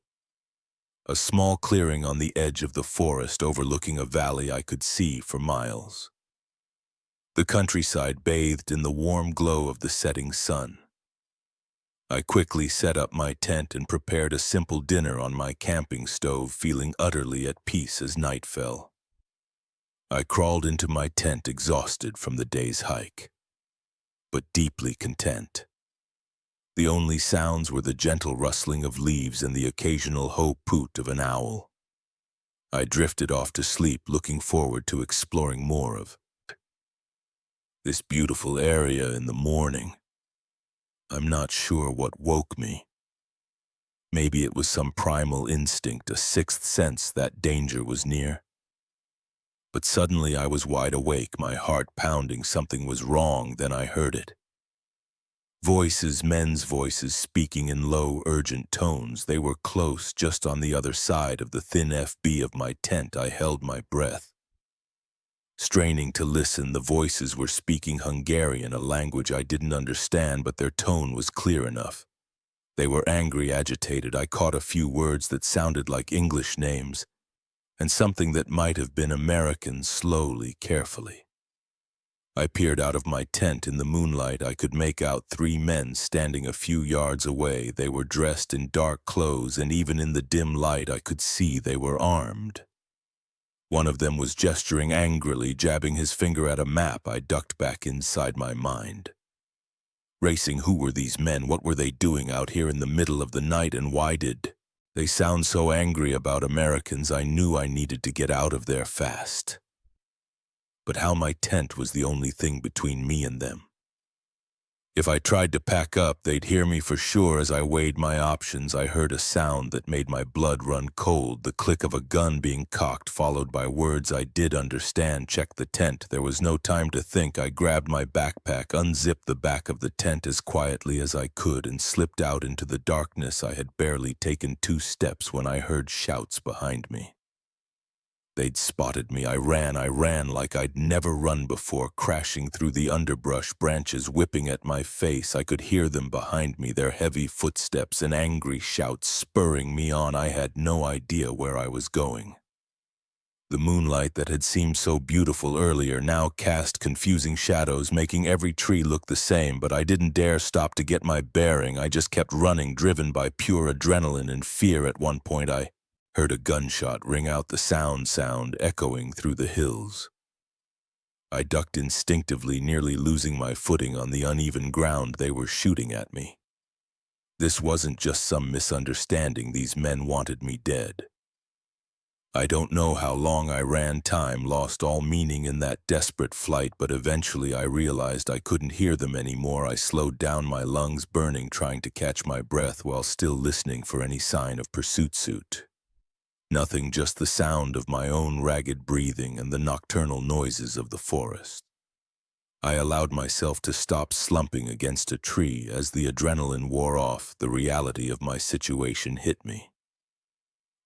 A small clearing on the edge of the forest overlooking a valley I could see for miles. The countryside bathed in the warm glow of the setting sun. I quickly set up my tent and prepared a simple dinner on my camping stove, feeling utterly at peace as night fell. I crawled into my tent exhausted from the day's hike, but deeply content. The only sounds were the gentle rustling of leaves and the occasional hoot of an owl. I drifted off to sleep, looking forward to exploring more of this beautiful area in the morning. I'm not sure what woke me. Maybe it was some primal instinct, a sixth sense that danger was near. But suddenly I was wide awake, my heart pounding. Something was wrong, then I heard it. Voices, men's voices, speaking in low, urgent tones. They were close, just on the other side of the thin FB of my tent. I held my breath. Straining to listen, the voices were speaking Hungarian, a language I didn't understand, but their tone was clear enough. They were angry, agitated. I caught a few words that sounded like English names, and something that might have been American. Slowly, carefully, I peered out of my tent. In the moonlight, I could make out 3 men standing a few yards away. They were dressed in dark clothes, and even in the dim light, I could see they were armed. One of them was gesturing angrily, jabbing his finger at a map. I ducked back inside my mind, racing. Who were these men? What were they doing out here in the middle of the night, and why did they sound so angry about Americans? I knew I needed to get out of there fast. But how? My tent was the only thing between me and them. If I tried to pack up, they'd hear me for sure. As I weighed my options, I heard a sound that made my blood run cold, the click of a gun being cocked, followed by words I did understand. "Check the tent." There was no time to think. I grabbed my backpack, unzipped the back of the tent as quietly as I could, and slipped out into the darkness. I had barely taken 2 steps when I heard shouts behind me. They'd spotted me. I ran like I'd never run before, crashing through the underbrush, branches whipping at my face. I could hear them behind me, their heavy footsteps and angry shouts spurring me on. I had no idea where I was going. The moonlight that had seemed so beautiful earlier now cast confusing shadows, making every tree look the same, but I didn't dare stop to get my bearing. I just kept running, driven by pure adrenaline and fear. At one point, I heard a gunshot ring out, the sound echoing through the hills. I ducked instinctively, nearly losing my footing on the uneven ground they were shooting at me. This wasn't just some misunderstanding, these men wanted me dead. I don't know how long I ran. Time lost all meaning in that desperate flight, but eventually I realized I couldn't hear them anymore. I slowed down, my lungs burning, trying to catch my breath while still listening for any sign of pursuit. Nothing, just the sound of my own ragged breathing and the nocturnal noises of the forest. I allowed myself to stop, slumping against a tree. As the adrenaline wore off, the reality of my situation hit me.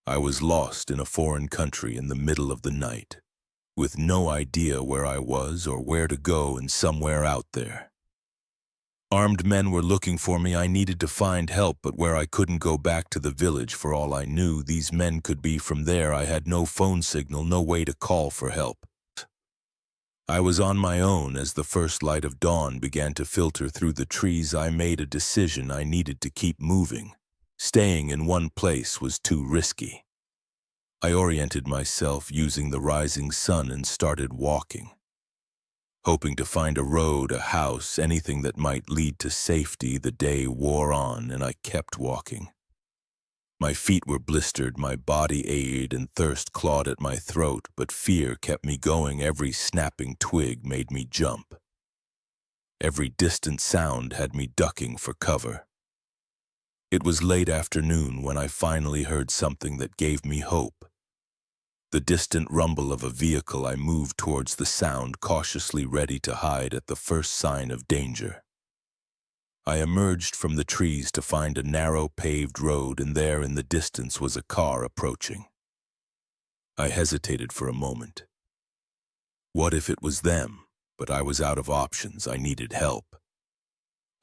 I was lost in a foreign country in the middle of the night, with no idea where I was or where to go, and somewhere out there. Armed men were looking for me. I needed to find help, but where I couldn't go back to the village. For all I knew, these men could be from there. I had no phone signal, no way to call for help. I was on my own. As the first light of dawn began to filter through the trees, I made a decision. I needed to keep moving. Staying in one place was too risky. I oriented myself using the rising sun and started walking, hoping to find a road, a house, anything that might lead to safety. The day wore on, and I kept walking. My feet were blistered, my body ached, and thirst clawed at my throat, but fear kept me going. Every snapping twig made me jump. Every distant sound had me ducking for cover. It was late afternoon when I finally heard something that gave me hope. The distant rumble of a vehicle. I moved towards the sound, cautiously ready to hide at the first sign of danger. I emerged from the trees to find a narrow paved road, and there in the distance was a car approaching. I hesitated for a moment. What if it was them? But I was out of options. I needed help.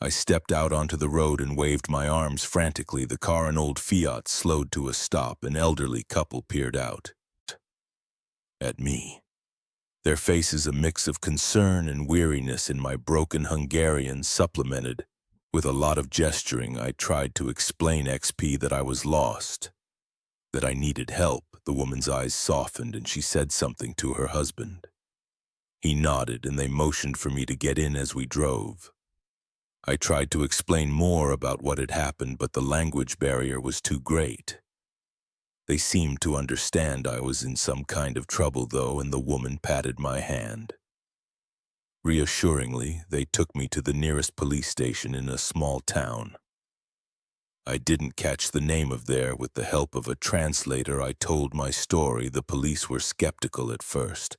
I stepped out onto the road and waved my arms frantically. The car, an old Fiat, slowed to a stop. An elderly couple peered out at me, their faces a mix of concern and weariness. In my broken Hungarian, supplemented with a lot of gesturing, I tried to explain that I was lost, that I needed help. The woman's eyes softened and she said something to her husband. He nodded and they motioned for me to get in as we drove. I tried to explain more about what had happened, but the language barrier was too great. They seemed to understand I was in some kind of trouble, though, and the woman patted my hand. Reassuringly, they took me to the nearest police station in a small town. I didn't catch the name of there. With the help of a translator, I told my story. The police were skeptical at first.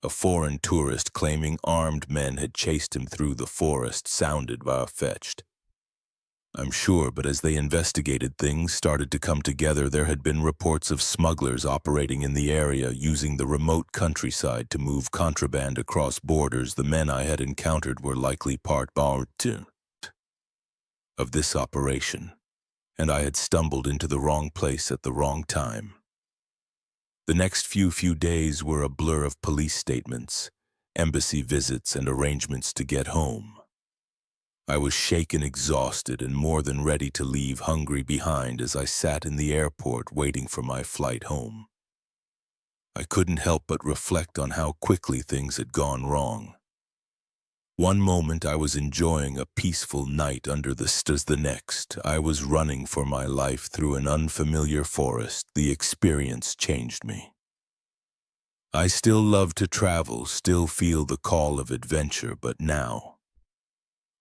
A foreign tourist claiming armed men had chased him through the forest sounded far-fetched. I'm sure, but as they investigated, things started to come together. There had been reports of smugglers operating in the area, using the remote countryside to move contraband across borders. The men I had encountered were likely part of this operation, and I had stumbled into the wrong place at the wrong time. The next few days were a blur of police statements, embassy visits, and arrangements to get home. I was shaken, exhausted, and more than ready to leave Hungary behind as I sat in the airport waiting for my flight home. I couldn't help but reflect on how quickly things had gone wrong. One moment I was enjoying a peaceful night under the stars. The next, I was running for my life through an unfamiliar forest. The experience changed me. I still love to travel, still feel the call of adventure, but now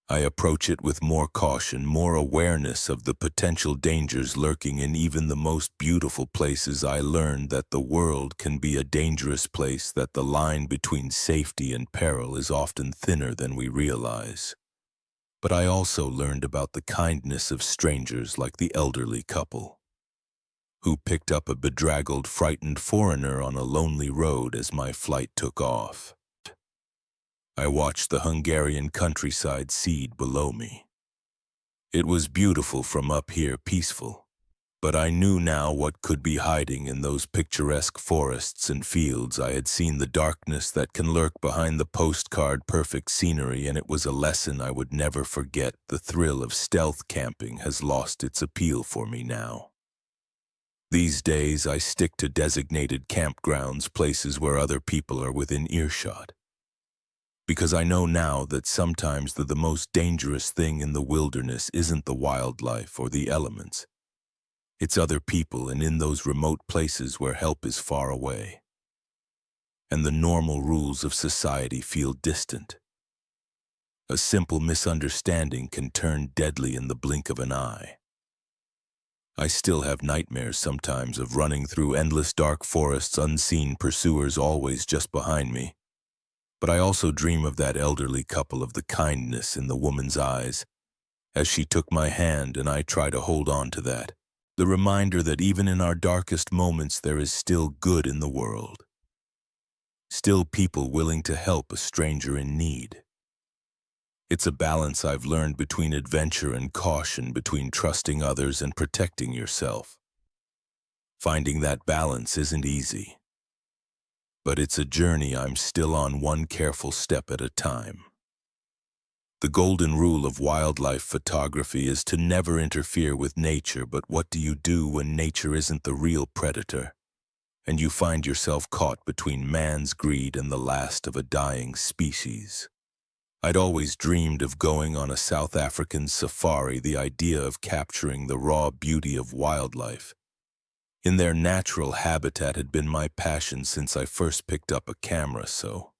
I approach it with more caution, more awareness of the potential dangers lurking in even the most beautiful places. I learned that the world can be a dangerous place, that the line between safety and peril is often thinner than we realize. But I also learned about the kindness of strangers like the elderly couple who picked up a bedraggled, frightened foreigner on a lonely road as my flight took off. I watched the Hungarian countryside seed below me. It was beautiful from up here, peaceful, but I knew now what could be hiding in those picturesque forests and fields. I had seen the darkness that can lurk behind the postcard perfect scenery, and it was a lesson I would never forget. The thrill of stealth camping has lost its appeal for me now. These days, I stick to designated campgrounds, places where other people are within earshot. Because I know now that sometimes the most dangerous thing in the wilderness isn't the wildlife or the elements. It's other people and in those remote places where help is far away. And the normal rules of society feel distant. A simple misunderstanding can turn deadly in the blink of an eye. I still have nightmares sometimes of running through endless dark forests, unseen pursuers always just behind me. But I also dream of that elderly couple, of the kindness in the woman's eyes, as she took my hand and I try to hold on to that. The reminder that even in our darkest moments there is still good in the world. Still people willing to help a stranger in need. It's a balance I've learned between adventure and caution, between trusting others and protecting yourself. Finding that balance isn't easy. But it's a journey I'm still on, one careful step at a time. The golden rule of wildlife photography is to never interfere with nature, but what do you do when nature isn't the real predator, and you find yourself caught between man's greed and the last of a dying species? I'd always dreamed of going on a South African safari, the idea of capturing the raw beauty of wildlife in their natural habitat had been my passion since I first picked up a camera, so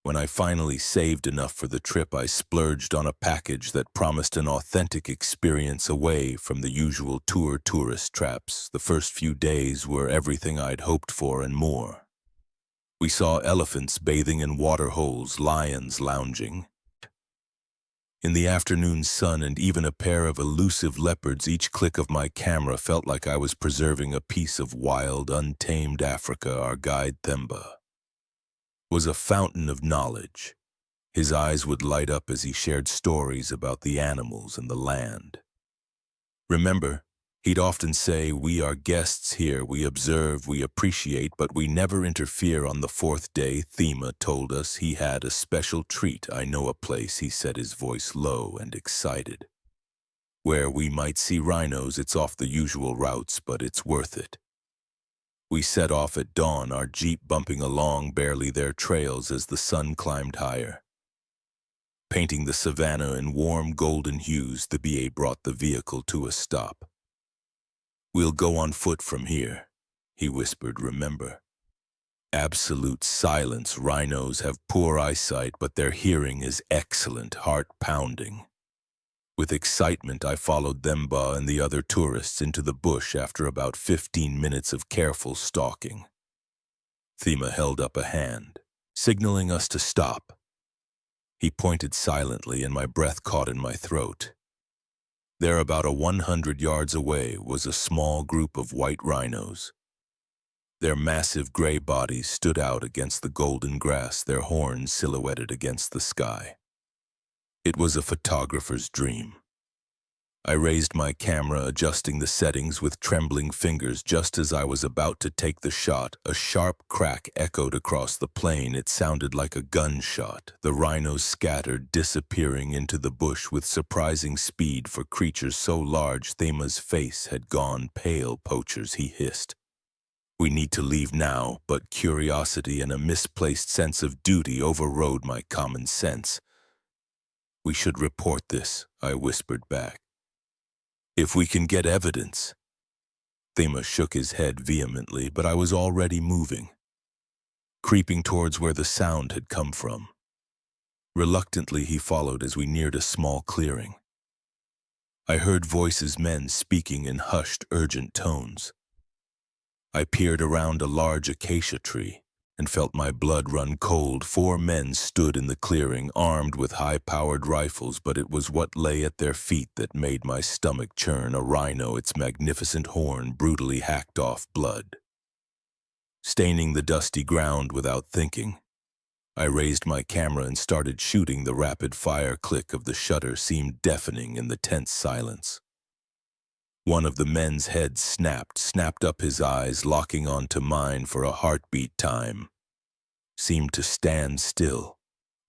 when I finally saved enough for the trip, I splurged on a package that promised an authentic experience away from the usual tourist traps. The first few days were everything I'd hoped for and more. We saw elephants bathing in water holes, lions lounging in the afternoon sun, and even a pair of elusive leopards. Each click of my camera felt like I was preserving a piece of wild, untamed Africa. Our guide, Themba, was a fountain of knowledge. His eyes would light up as he shared stories about the animals and the land. Remember, he'd often say, "We are guests here, we observe, we appreciate, but we never interfere." On the fourth day, Thema told us he had a special treat. "I know a place," he said, his voice low and excited, "where we might see rhinos. It's off the usual routes, but it's worth it." We set off at dawn, our jeep bumping along barely their trails as the sun climbed higher, painting the savannah in warm golden hues. The BA brought the vehicle to a stop. "We'll go on foot from here," he whispered. "Remember, absolute silence. Rhinos have poor eyesight, but their hearing is excellent." Heart-pounding with excitement, I followed Themba and the other tourists into the bush. After about 15 minutes of careful stalking, Thema held up a hand, signaling us to stop. He pointed silently, and my breath caught in my throat. There, about 100 yards away, was a small group of white rhinos. Their massive gray bodies stood out against the golden grass, their horns silhouetted against the sky. It was a photographer's dream. I raised my camera, adjusting the settings with trembling fingers. Just as I was about to take the shot, a sharp crack echoed across the plain. It sounded like a gunshot. The rhinos scattered, disappearing into the bush with surprising speed for creatures so large. Thema's face had gone pale. "Poachers," he hissed. "We need to leave now," but curiosity and a misplaced sense of duty overrode my common sense. "We should report this," I whispered back. "If we can get evidence." Thema shook his head vehemently, but I was already moving, creeping towards where the sound had come from. Reluctantly, he followed as we neared a small clearing. I heard voices, men speaking in hushed, urgent tones. I peered around a large acacia tree and felt my blood run cold. 4 men stood in the clearing, armed with high-powered rifles, but it was what lay at their feet that made my stomach churn. A rhino, its magnificent horn brutally hacked off, blood staining the dusty ground. Without thinking, I raised my camera and started shooting. The rapid-fire click of the shutter seemed deafening in the tense silence. One of the men's heads snapped up, his eyes locking onto mine for a heartbeat. Time seemed to stand still.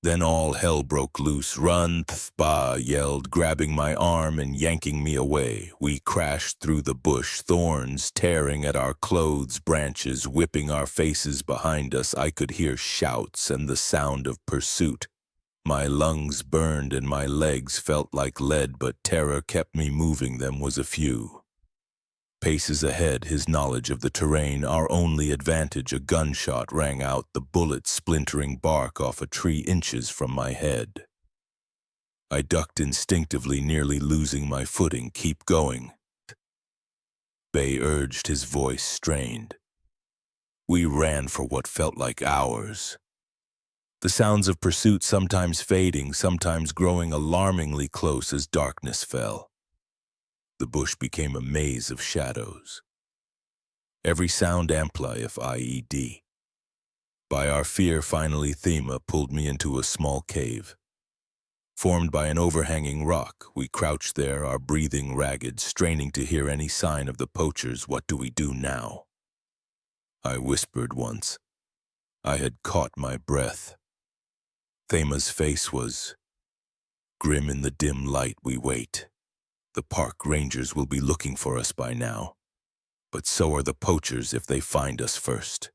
Then all hell broke loose. Run, Thba yelled, grabbing my arm and yanking me away. We crashed through the bush, thorns tearing at our clothes, branches whipping our faces behind us. I could hear shouts and the sound of pursuit. My lungs burned and my legs felt like lead, but terror kept me moving. Them was a few paces ahead, his knowledge of the terrain, our only advantage. A gunshot rang out, the bullet splintering bark off a tree inches from my head. I ducked instinctively, nearly losing my footing. Keep going, Bay urged, his voice strained. We ran for what felt like hours. The sounds of pursuit sometimes fading, sometimes growing alarmingly close as darkness fell. The bush became a maze of shadows. Every sound amplified. By our fear, finally, Thema pulled me into a small cave. Formed by an overhanging rock, we crouched there, our breathing ragged, straining to hear any sign of the poachers. What do we do now? I whispered once. I had caught my breath. Thema's face was grim in the dim light. We wait. The park rangers will be looking for us by now, but so are the poachers if they find us first.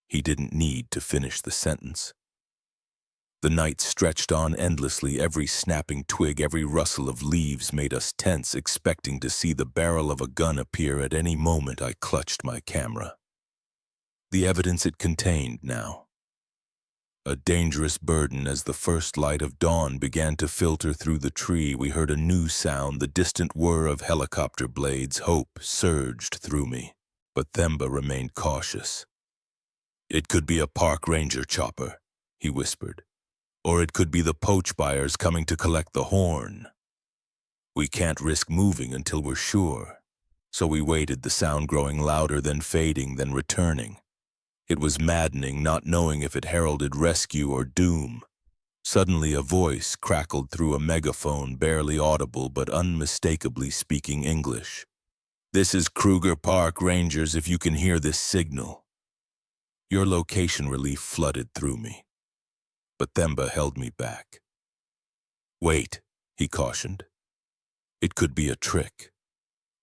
He didn't need to finish the sentence. The night stretched on endlessly. Every snapping twig, every rustle of leaves made us tense, expecting to see the barrel of a gun appear at any moment. I clutched my camera. The evidence it contained now. A dangerous burden. As the first light of dawn began to filter through the tree, we heard a new sound, the distant whir of helicopter blades. Hope surged through me, but Themba remained cautious. It could be a park ranger chopper, he whispered, or it could be the poach buyers coming to collect the horn. We can't risk moving until we're sure. So we waited, the sound growing louder, then fading, then returning. It was maddening, not knowing if it heralded rescue or doom. Suddenly a voice crackled through a megaphone, barely audible but unmistakably speaking English. This is Kruger Park Rangers, if you can hear this signal. Your location. Relief flooded through me. But Themba held me back. Wait, he cautioned. It could be a trick.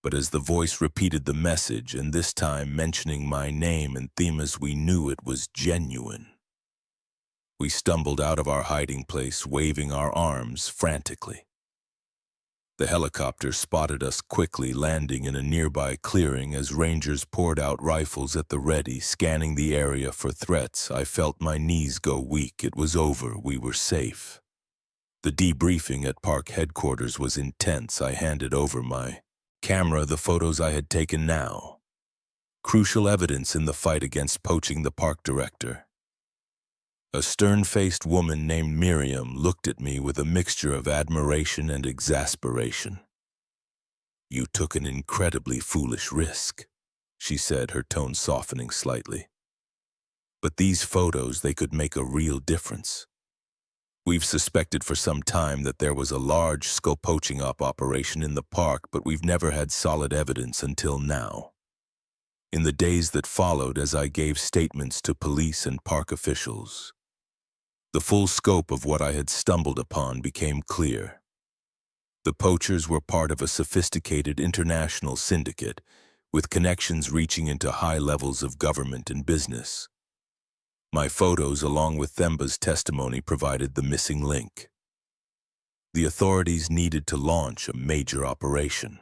But as the voice repeated the message, and this time mentioning my name and Thema's, we knew it was genuine. We stumbled out of our hiding place, waving our arms frantically. The helicopter spotted us quickly, landing in a nearby clearing as rangers poured out rifles at the ready, scanning the area for threats. I felt my knees go weak. It was over. We were safe. The debriefing at park headquarters was intense. I handed over my camera, the photos I had taken now. Crucial evidence in the fight against poaching. The park director, a stern-faced woman named Miriam, looked at me with a mixture of admiration and exasperation. You took an incredibly foolish risk, she said, her tone softening slightly. But these photos, they could make a real difference. We've suspected for some time that there was a large-scale poaching operation in the park, but we've never had solid evidence until now. In the days that followed, as I gave statements to police and park officials, the full scope of what I had stumbled upon became clear. The poachers were part of a sophisticated international syndicate, with connections reaching into high levels of government and business. My photos, along with Themba's testimony, provided the missing link. The authorities needed to launch a major operation.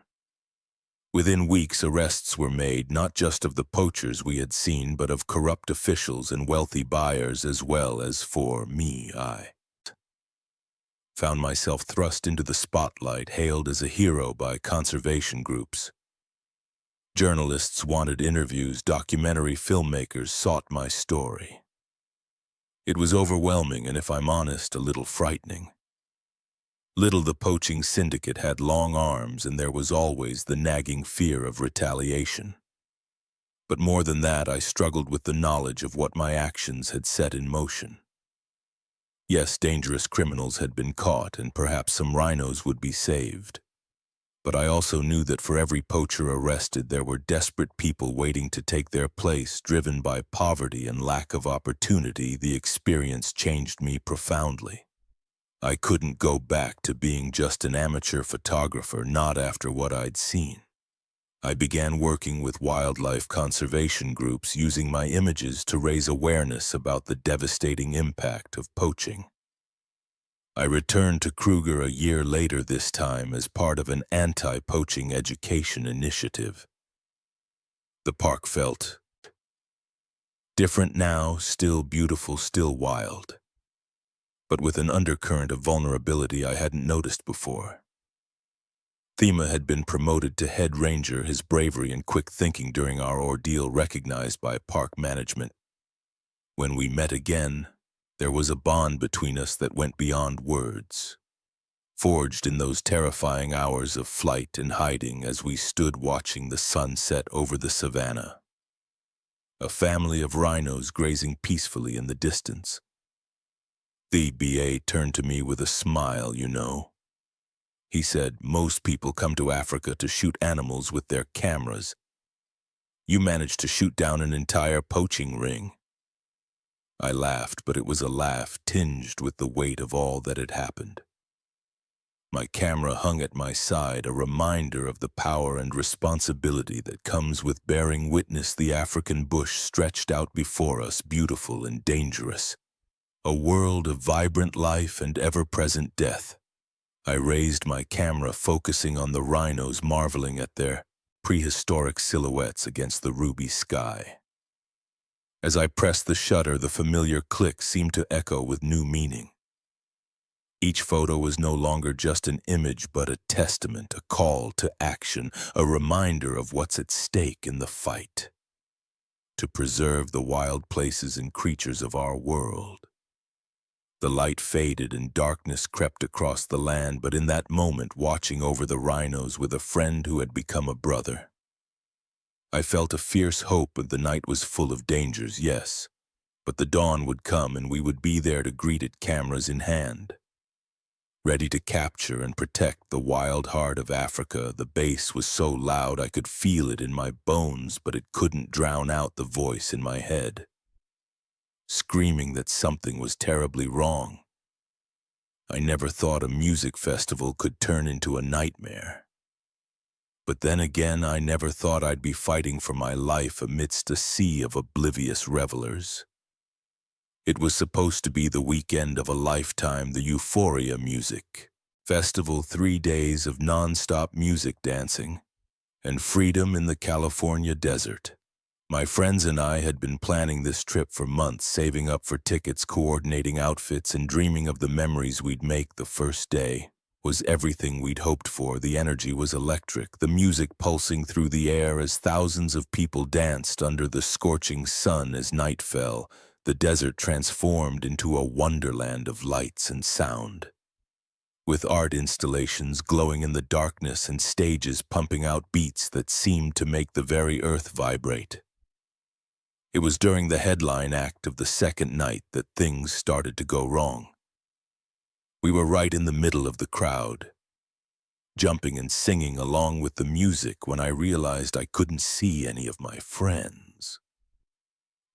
Within weeks, arrests were made, not just of the poachers we had seen, but of corrupt officials and wealthy buyers as well. As for me, I found myself thrust into the spotlight, hailed as a hero by conservation groups. Journalists wanted interviews, documentary filmmakers sought my story. It was overwhelming and, if I'm honest, a little frightening. Little the poaching syndicate had long arms, and there was always the nagging fear of retaliation. But more than that, I struggled with the knowledge of what my actions had set in motion. Yes, dangerous criminals had been caught, and perhaps some rhinos would be saved. But I also knew that for every poacher arrested, there were desperate people waiting to take their place, driven by poverty and lack of opportunity. The experience changed me profoundly. I couldn't go back to being just an amateur photographer, not after what I'd seen. I began working with wildlife conservation groups, using my images to raise awareness about the devastating impact of poaching. I returned to Kruger a year later, this time as part of an anti-poaching education initiative. The park felt different now, still beautiful, still wild, but with an undercurrent of vulnerability I hadn't noticed before. Thema had been promoted to head ranger, his bravery and quick thinking during our ordeal recognized by park management. When we met again, there was a bond between us that went beyond words, forged in those terrifying hours of flight and hiding as we stood watching the sun set over the savannah. A family of rhinos grazing peacefully in the distance. The BA turned to me with a smile, you know. He said, "Most people come to Africa to shoot animals with their cameras. You managed to shoot down an entire poaching ring." I laughed, but it was a laugh tinged with the weight of all that had happened. My camera hung at my side, a reminder of the power and responsibility that comes with bearing witness. The African bush stretched out before us, beautiful and dangerous. A world of vibrant life and ever-present death. I raised my camera, focusing on the rhinos, marveling at their prehistoric silhouettes against the ruby sky. As I pressed the shutter, the familiar click seemed to echo with new meaning. Each photo was no longer just an image, but a testament, a call to action, a reminder of what's at stake in the fight to preserve the wild places and creatures of our world. The light faded and darkness crept across the land, but in that moment, watching over the rhinos with a friend who had become a brother, I felt a fierce hope. The night was full of dangers, yes, but the dawn would come and we would be there to greet it, cameras in hand, ready to capture and protect the wild heart of Africa. The bass was so loud I could feel it in my bones, but it couldn't drown out the voice in my head, screaming that something was terribly wrong. I never thought a music festival could turn into a nightmare. But then again, I never thought I'd be fighting for my life amidst a sea of oblivious revelers. It was supposed to be the weekend of a lifetime, the Euphoria Music Festival, 3 days of non-stop music, dancing, and freedom in the California desert. My friends and I had been planning this trip for months, saving up for tickets, coordinating outfits, and dreaming of the memories we'd make. The first day was everything we'd hoped for. The energy was electric, the music pulsing through the air as thousands of people danced under the scorching sun. As night fell, the desert transformed into a wonderland of lights and sound, with art installations glowing in the darkness and stages pumping out beats that seemed to make the very earth vibrate. It was during the headline act of the second night that things started to go wrong. We were right in the middle of the crowd, jumping and singing along with the music, when I realized I couldn't see any of my friends.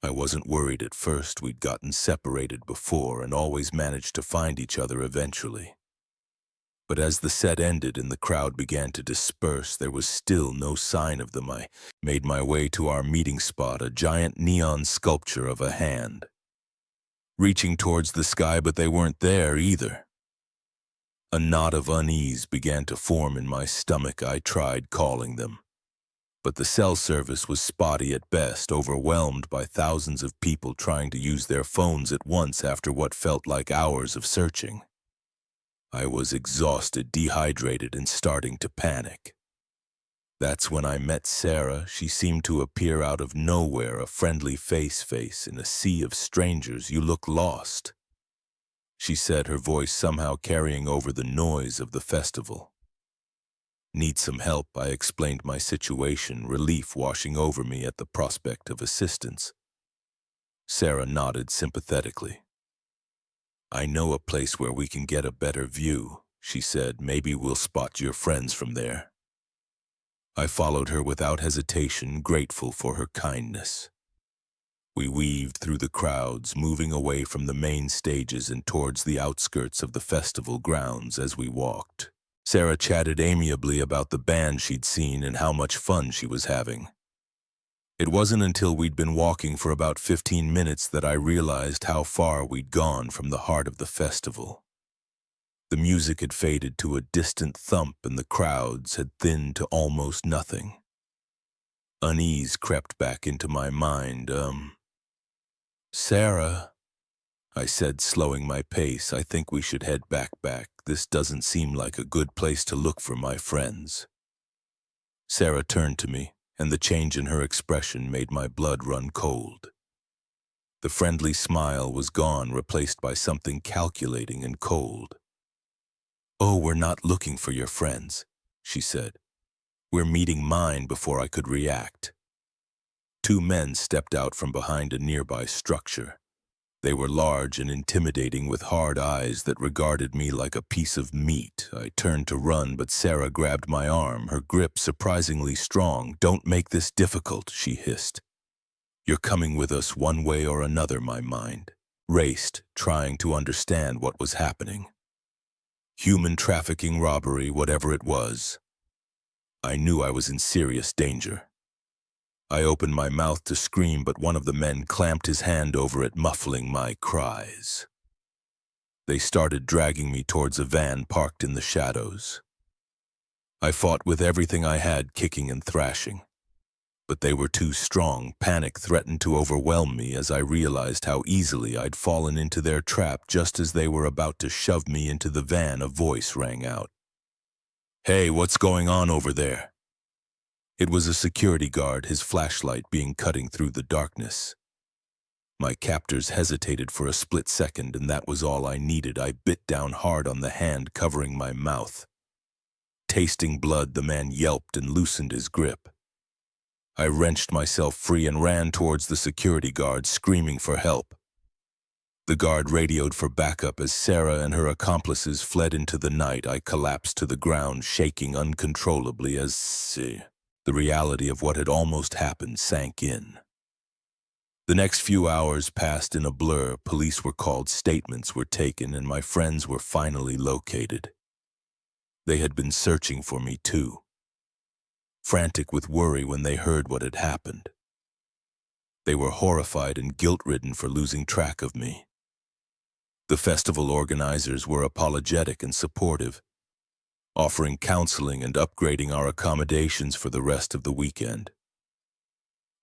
I wasn't worried at first. We'd gotten separated before and always managed to find each other eventually. But as the set ended and the crowd began to disperse, there was still no sign of them. I made my way to our meeting spot, a giant neon sculpture of a hand, reaching towards the sky, but they weren't there either. A knot of unease began to form in my stomach. I tried calling them, but the cell service was spotty at best, overwhelmed by thousands of people trying to use their phones at once after what felt like hours of searching. I was exhausted, dehydrated, and starting to panic. That's when I met Sarah. She seemed to appear out of nowhere, a friendly face in a sea of strangers. "You look lost," she said, her voice somehow carrying over the noise of the festival. "Need some help?" I explained my situation, relief washing over me at the prospect of assistance. Sarah nodded sympathetically. "I know a place where we can get a better view," she said. "Maybe we'll spot your friends from there." I followed her without hesitation, grateful for her kindness. We weaved through the crowds, moving away from the main stages and towards the outskirts of the festival grounds as we walked. Sarah chatted amiably about the band she'd seen and how much fun she was having. It wasn't until we'd been walking for about 15 minutes that I realized how far we'd gone from the heart of the festival. The music had faded to a distant thump and the crowds had thinned to almost nothing. Unease crept back into my mind. Sarah, I said, slowing my pace, I think we should head back. This doesn't seem like a good place to look for my friends. Sarah turned to me, and the change in her expression made my blood run cold. The friendly smile was gone, replaced by something calculating and cold. Oh, we're not looking for your friends, she said. We're meeting mine. Before I could react, two men stepped out from behind a nearby structure. They were large and intimidating, with hard eyes that regarded me like a piece of meat. I turned to run, but Sarah grabbed my arm, her grip surprisingly strong. Don't make this difficult, she hissed. You're coming with us one way or another. My mind raced, trying to understand what was happening. Human trafficking, robbery, whatever it was. I knew I was in serious danger. I opened my mouth to scream, but one of the men clamped his hand over it, muffling my cries. They started dragging me towards a van parked in the shadows. I fought with everything I had, kicking and thrashing. But they were too strong. Panic threatened to overwhelm me as I realized how easily I'd fallen into their trap. Just as they were about to shove me into the van, a voice rang out. Hey, what's going on over there? It was a security guard, his flashlight being cutting through the darkness. My captors hesitated for a split second, and that was all I needed. I bit down hard on the hand covering my mouth. Tasting blood, the man yelped and loosened his grip. I wrenched myself free and ran towards the security guard, screaming for help. The guard radioed for backup as Sarah and her accomplices fled into the night. I collapsed to the ground, shaking uncontrollably as the reality of what had almost happened sank in. The next few hours passed in a blur. Police were called, statements were taken, and my friends were finally located. They had been searching for me too, frantic with worry when they heard what had happened. They were horrified and guilt-ridden for losing track of me. The festival organizers were apologetic and supportive, offering counseling and upgrading our accommodations for the rest of the weekend.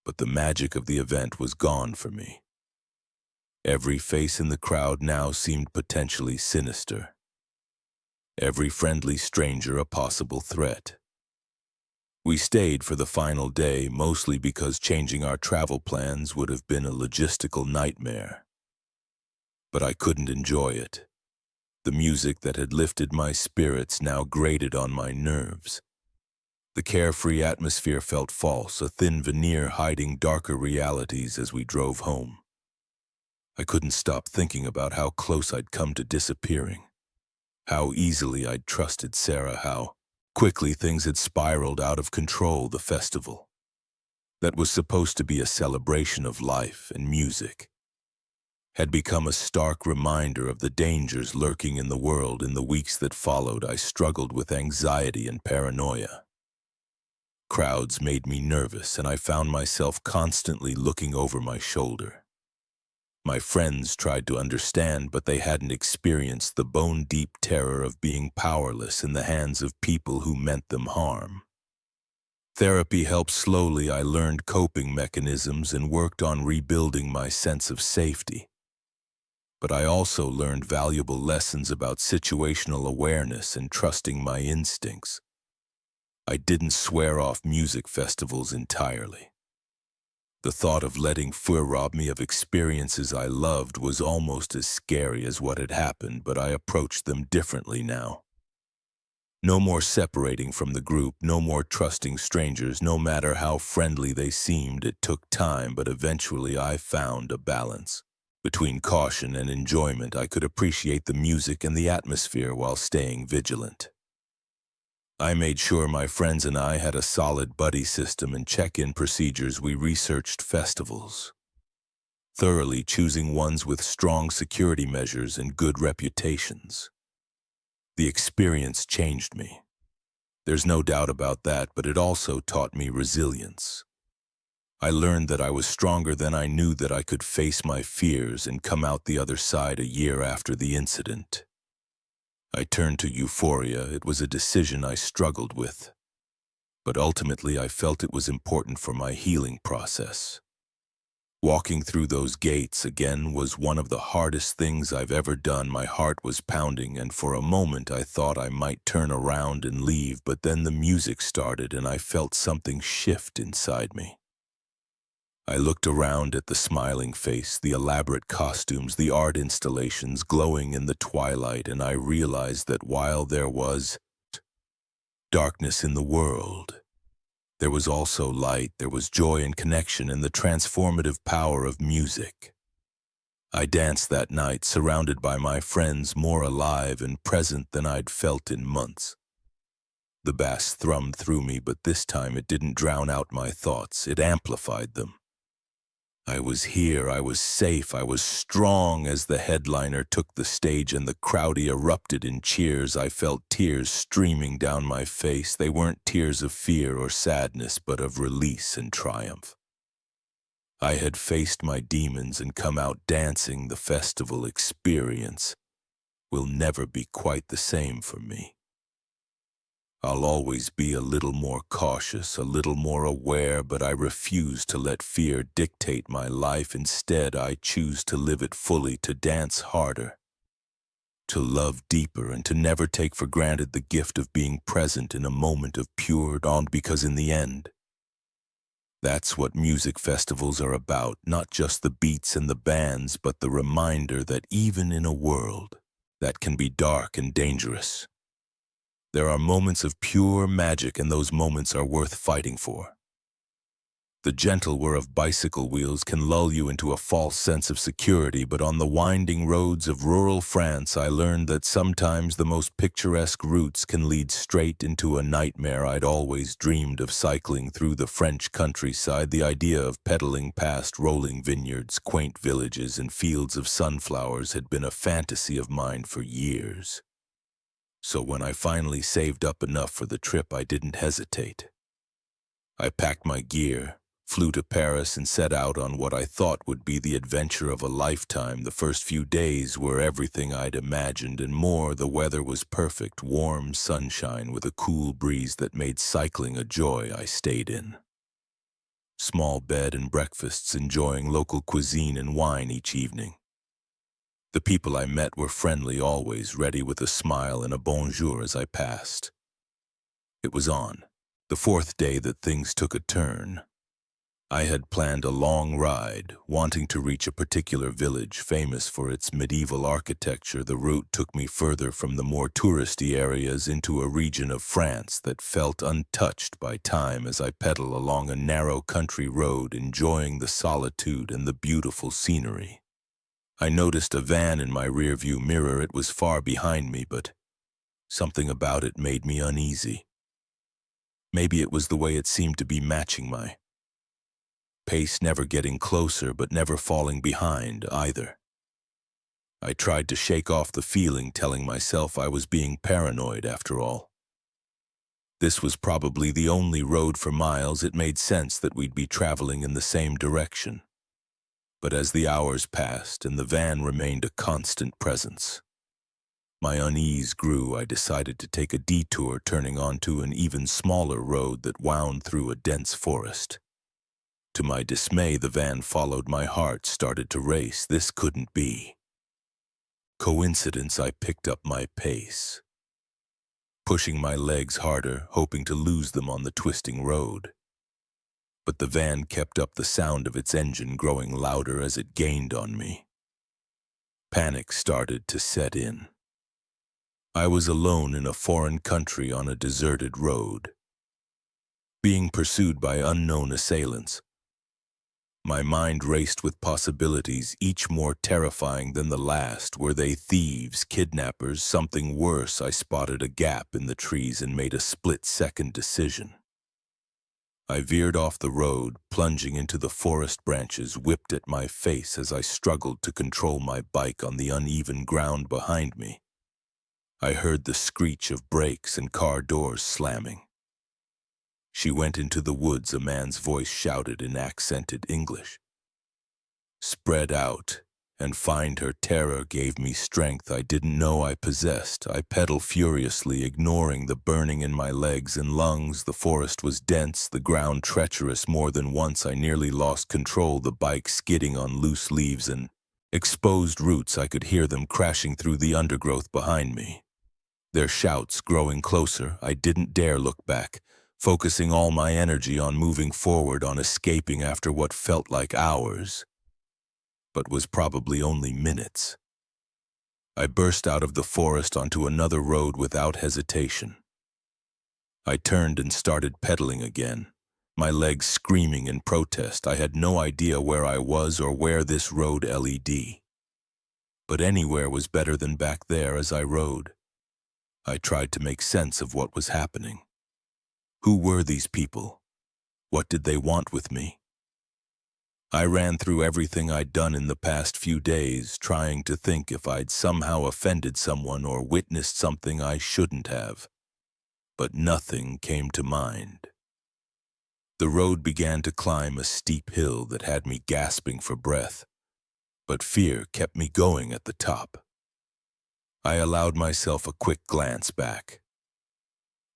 But the magic of the event was gone for me. Every face in the crowd now seemed potentially sinister. Every friendly stranger a possible threat. We stayed for the final day, mostly because changing our travel plans would have been a logistical nightmare. But I couldn't enjoy it. The music that had lifted my spirits now grated on my nerves. The carefree atmosphere felt false, a thin veneer hiding darker realities as we drove home. I couldn't stop thinking about how close I'd come to disappearing. How easily I'd trusted Sarah, how quickly things had spiraled out of control. The festival that was supposed to be a celebration of life and music had become a stark reminder of the dangers lurking in the world. In the weeks that followed, I struggled with anxiety and paranoia. Crowds made me nervous, and I found myself constantly looking over my shoulder. My friends tried to understand, but they hadn't experienced the bone-deep terror of being powerless in the hands of people who meant them harm. Therapy helped slowly. I learned coping mechanisms and worked on rebuilding my sense of safety. But I also learned valuable lessons about situational awareness and trusting my instincts. I didn't swear off music festivals entirely. The thought of letting fear rob me of experiences I loved was almost as scary as what had happened, but I approached them differently now. No more separating from the group, no more trusting strangers, no matter how friendly they seemed. It took time, but eventually I found a balance. Between caution and enjoyment, I could appreciate the music and the atmosphere while staying vigilant. I made sure my friends and I had a solid buddy system and check-in procedures. We researched festivals, thoroughly choosing ones with strong security measures and good reputations. The experience changed me. There's no doubt about that, but it also taught me resilience. I learned that I was stronger than I knew, that I could face my fears and come out the other side a year after the incident. I turned to euphoria. It was a decision I struggled with, but ultimately I felt it was important for my healing process. Walking through those gates again was one of the hardest things I've ever done. My heart was pounding, and for a moment I thought I might turn around and leave, but then the music started and I felt something shift inside me. I looked around at the smiling face, the elaborate costumes, the art installations glowing in the twilight, and I realized that while there was darkness in the world, there was also light. There was joy and connection in the transformative power of music. I danced that night, surrounded by my friends, more alive and present than I'd felt in months. The bass thrummed through me, but this time it didn't drown out my thoughts, it amplified them. I was here, I was safe, I was strong. As the headliner took the stage and the crowd erupted in cheers, I felt tears streaming down my face. They weren't tears of fear or sadness, but of release and triumph. I had faced my demons and come out dancing. The festival experience will never be quite the same for me. I'll always be a little more cautious, a little more aware, but I refuse to let fear dictate my life. Instead, I choose to live it fully, to dance harder, to love deeper, and to never take for granted the gift of being present in a moment of pure dawn, because in the end, that's what music festivals are about, not just the beats and the bands, but the reminder that even in a world that can be dark and dangerous, there are moments of pure magic, and those moments are worth fighting for. The gentle whir of bicycle wheels can lull you into a false sense of security, but on the winding roads of rural France, I learned that sometimes the most picturesque routes can lead straight into a nightmare. I'd always dreamed of cycling through the French countryside. The idea of pedaling past rolling vineyards, quaint villages, and fields of sunflowers had been a fantasy of mine for years. So when I finally saved up enough for the trip, I didn't hesitate. I packed my gear, flew to Paris, and set out on what I thought would be the adventure of a lifetime. The first few days were everything I'd imagined and more. The weather was perfect, warm sunshine with a cool breeze that made cycling a joy. I stayed in small bed and breakfasts, enjoying local cuisine and wine each evening. The people I met were friendly, always ready with a smile and a bonjour as I passed. It was on the fourth day that things took a turn. I had planned a long ride, wanting to reach a particular village famous for its medieval architecture. The route took me further from the more touristy areas into a region of France that felt untouched by time. As I pedaled along a narrow country road, enjoying the solitude and the beautiful scenery, I noticed a van in my rearview mirror. It was far behind me, but something about it made me uneasy. Maybe it was the way it seemed to be matching my pace, never getting closer but never falling behind either. I tried to shake off the feeling, telling myself I was being paranoid after all. This was probably the only road for miles. It made sense that we'd be traveling in the same direction. But as the hours passed and the van remained a constant presence, my unease grew. I decided to take a detour, turning onto an even smaller road that wound through a dense forest. To my dismay, the van followed. My heart started to race. This couldn't be coincidence. I picked up my pace, pushing my legs harder, hoping to lose them on the twisting road. But the van kept up, the sound of its engine growing louder as it gained on me. Panic started to set in. I was alone in a foreign country on a deserted road, being pursued by unknown assailants. My mind raced with possibilities, each more terrifying than the last. Were they thieves, kidnappers, something worse? I spotted a gap in the trees and made a split-second decision. I veered off the road, plunging into the forest. Branches whipped at my face as I struggled to control my bike on the uneven ground behind me. I heard the screech of brakes and car doors slamming. "She went into the woods," a man's voice shouted in accented English. "Spread out and find her." Terror gave me strength I didn't know I possessed. I pedaled furiously, ignoring the burning in my legs and lungs. The forest was dense, the ground treacherous. More than once I nearly lost control, the bike skidding on loose leaves and exposed roots. I could hear them crashing through the undergrowth behind me. Their shouts growing closer. I didn't dare look back, focusing all my energy on moving forward, on escaping after what felt like hours, but was probably only minutes. I burst out of the forest onto another road without hesitation. I turned and started pedaling again, my legs screaming in protest. I had no idea where I was or where this road led. But anywhere was better than back there. As I rode, I tried to make sense of what was happening. Who were these people? What did they want with me? I ran through everything I'd done in the past few days, trying to think if I'd somehow offended someone or witnessed something I shouldn't have. But nothing came to mind. The road began to climb a steep hill that had me gasping for breath, but fear kept me going at the top. I allowed myself a quick glance back.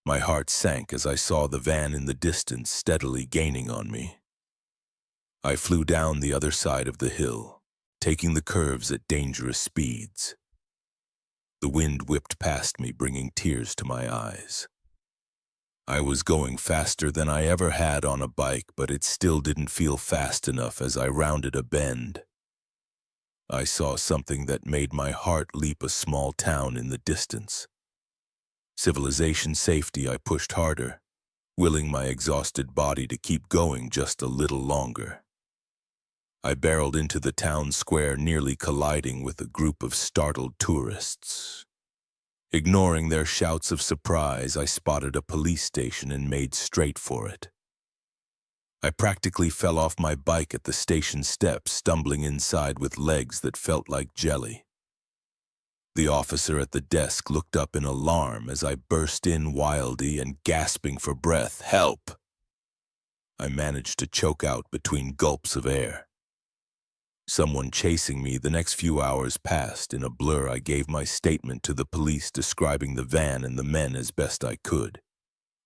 My heart sank as I saw the van in the distance steadily gaining on me. I flew down the other side of the hill, taking the curves at dangerous speeds. The wind whipped past me, bringing tears to my eyes. I was going faster than I ever had on a bike, but it still didn't feel fast enough. As I rounded a bend, I saw something that made my heart leap. A small town in the distance. Civilization, safety. I pushed harder, willing my exhausted body to keep going just a little longer. I barreled into the town square, nearly colliding with a group of startled tourists. Ignoring their shouts of surprise, I spotted a police station and made straight for it. I practically fell off my bike at the station steps, stumbling inside with legs that felt like jelly. The officer at the desk looked up in alarm as I burst in, wildly and gasping for breath. "Help!" I managed to choke out between gulps of air. Someone chasing me. The next few hours passed. In a blur, I gave my statement to the police, describing the van and the men as best I could.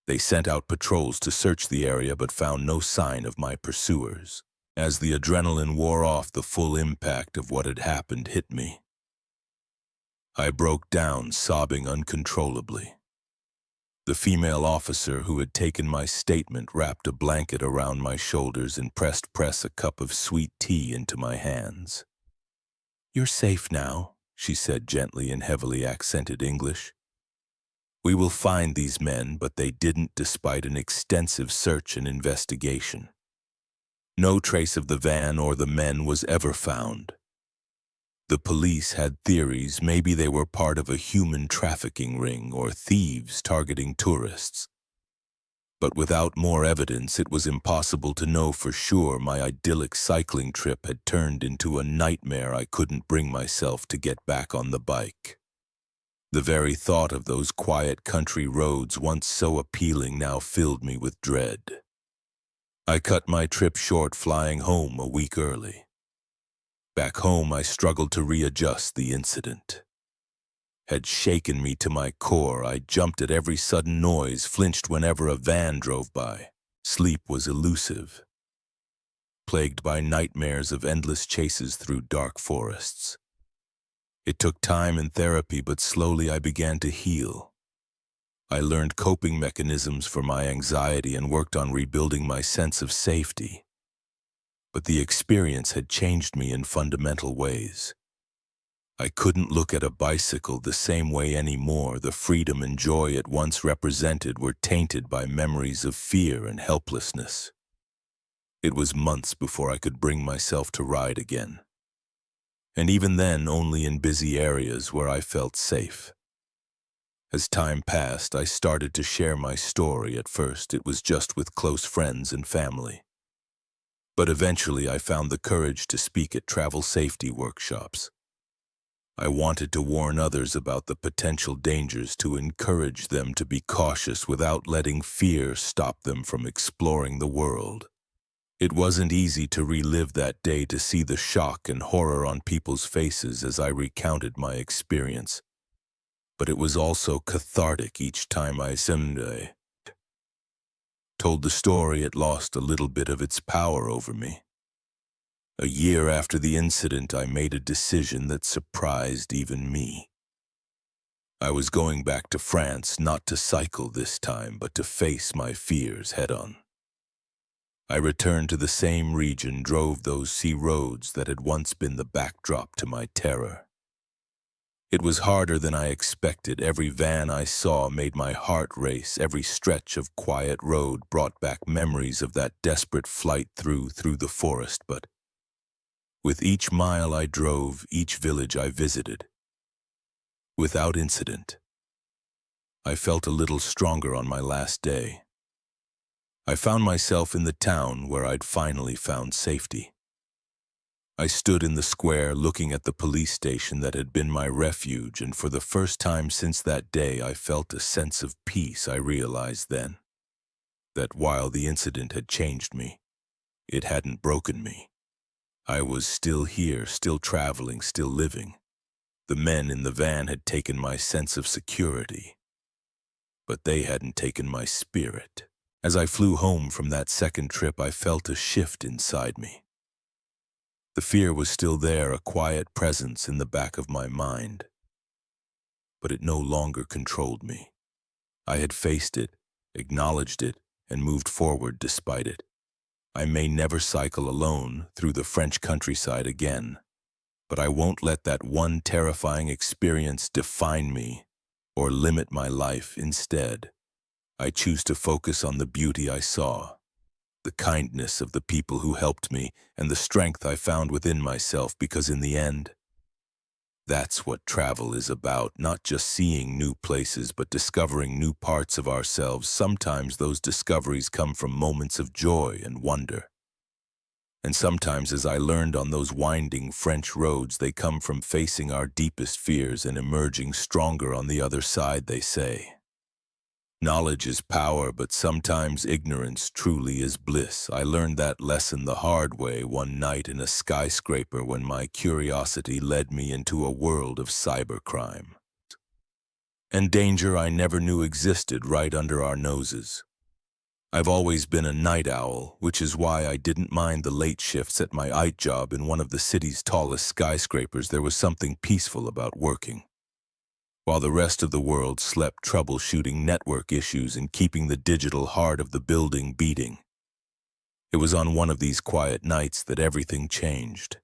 They sent out patrols to search the area but found no sign of my pursuers. As the adrenaline wore off, the full impact of what had happened hit me. I broke down, sobbing uncontrollably. The female officer who had taken my statement wrapped a blanket around my shoulders and pressed a cup of sweet tea into my hands. "You're safe now," she said gently in heavily accented English. "We will find these men," but they didn't, despite an extensive search and investigation. No trace of the van or the men was ever found. The police had theories. Maybe they were part of a human trafficking ring or thieves targeting tourists. But without more evidence, it was impossible to know for sure. My idyllic cycling trip had turned into a nightmare. I couldn't bring myself to get back on the bike. The very thought of those quiet country roads, once so appealing, now filled me with dread. I cut my trip short, flying home a week early. Back home, I struggled to readjust. The incident had shaken me to my core. I jumped at every sudden noise, flinched whenever a van drove by. Sleep was elusive, plagued by nightmares of endless chases through dark forests. It took time and therapy, but slowly I began to heal. I learned coping mechanisms for my anxiety and worked on rebuilding my sense of safety. But the experience had changed me in fundamental ways. I couldn't look at a bicycle the same way anymore. The freedom and joy it once represented were tainted by memories of fear and helplessness. It was months before I could bring myself to ride again. And even then, only in busy areas where I felt safe. As time passed, I started to share my story. At first, it was just with close friends and family. But eventually, I found the courage to speak at travel safety workshops. I wanted to warn others about the potential dangers, to encourage them to be cautious without letting fear stop them from exploring the world. It wasn't easy to relive that day, to see the shock and horror on people's faces as I recounted my experience. But it was also cathartic. Each time I told the story, it lost a little bit of its power over me. A year after the incident, I made a decision that surprised even me. I was going back to France, not to cycle this time, but to face my fears head-on. I returned to the same region, drove those sea roads that had once been the backdrop to my terror. It was harder than I expected. Every van I saw made my heart race. Every stretch of quiet road brought back memories of that desperate flight through the forest. But with each mile I drove, each village I visited, without incident, I felt a little stronger. On my last day, I found myself in the town where I'd finally found safety. I stood in the square looking at the police station that had been my refuge, and for the first time since that day I felt a sense of peace. I realized then that while the incident had changed me, it hadn't broken me. I was still here, still traveling, still living. The men in the van had taken my sense of security, but they hadn't taken my spirit. As I flew home from that second trip, I felt a shift inside me. The fear was still there, a quiet presence in the back of my mind, but it no longer controlled me. I had faced it, acknowledged it, and moved forward despite it. I may never cycle alone through the French countryside again, but I won't let that one terrifying experience define me or limit my life. Instead, I choose to focus on the beauty I saw, the kindness of the people who helped me, and the strength I found within myself, because in the end, that's what travel is about. Not just seeing new places, but discovering new parts of ourselves. Sometimes those discoveries come from moments of joy and wonder. And sometimes, as I learned on those winding French roads, they come from facing our deepest fears and emerging stronger on the other side. They say, knowledge is power, but sometimes ignorance truly is bliss. I learned that lesson the hard way one night in a skyscraper, when my curiosity led me into a world of cybercrime and danger I never knew existed right under our noses. I've always been a night owl, which is why I didn't mind the late shifts at my IT job in one of the city's tallest skyscrapers. There was something peaceful about working while the rest of the world slept, troubleshooting network issues and keeping the digital heart of the building beating. It was on one of these quiet nights that everything changed.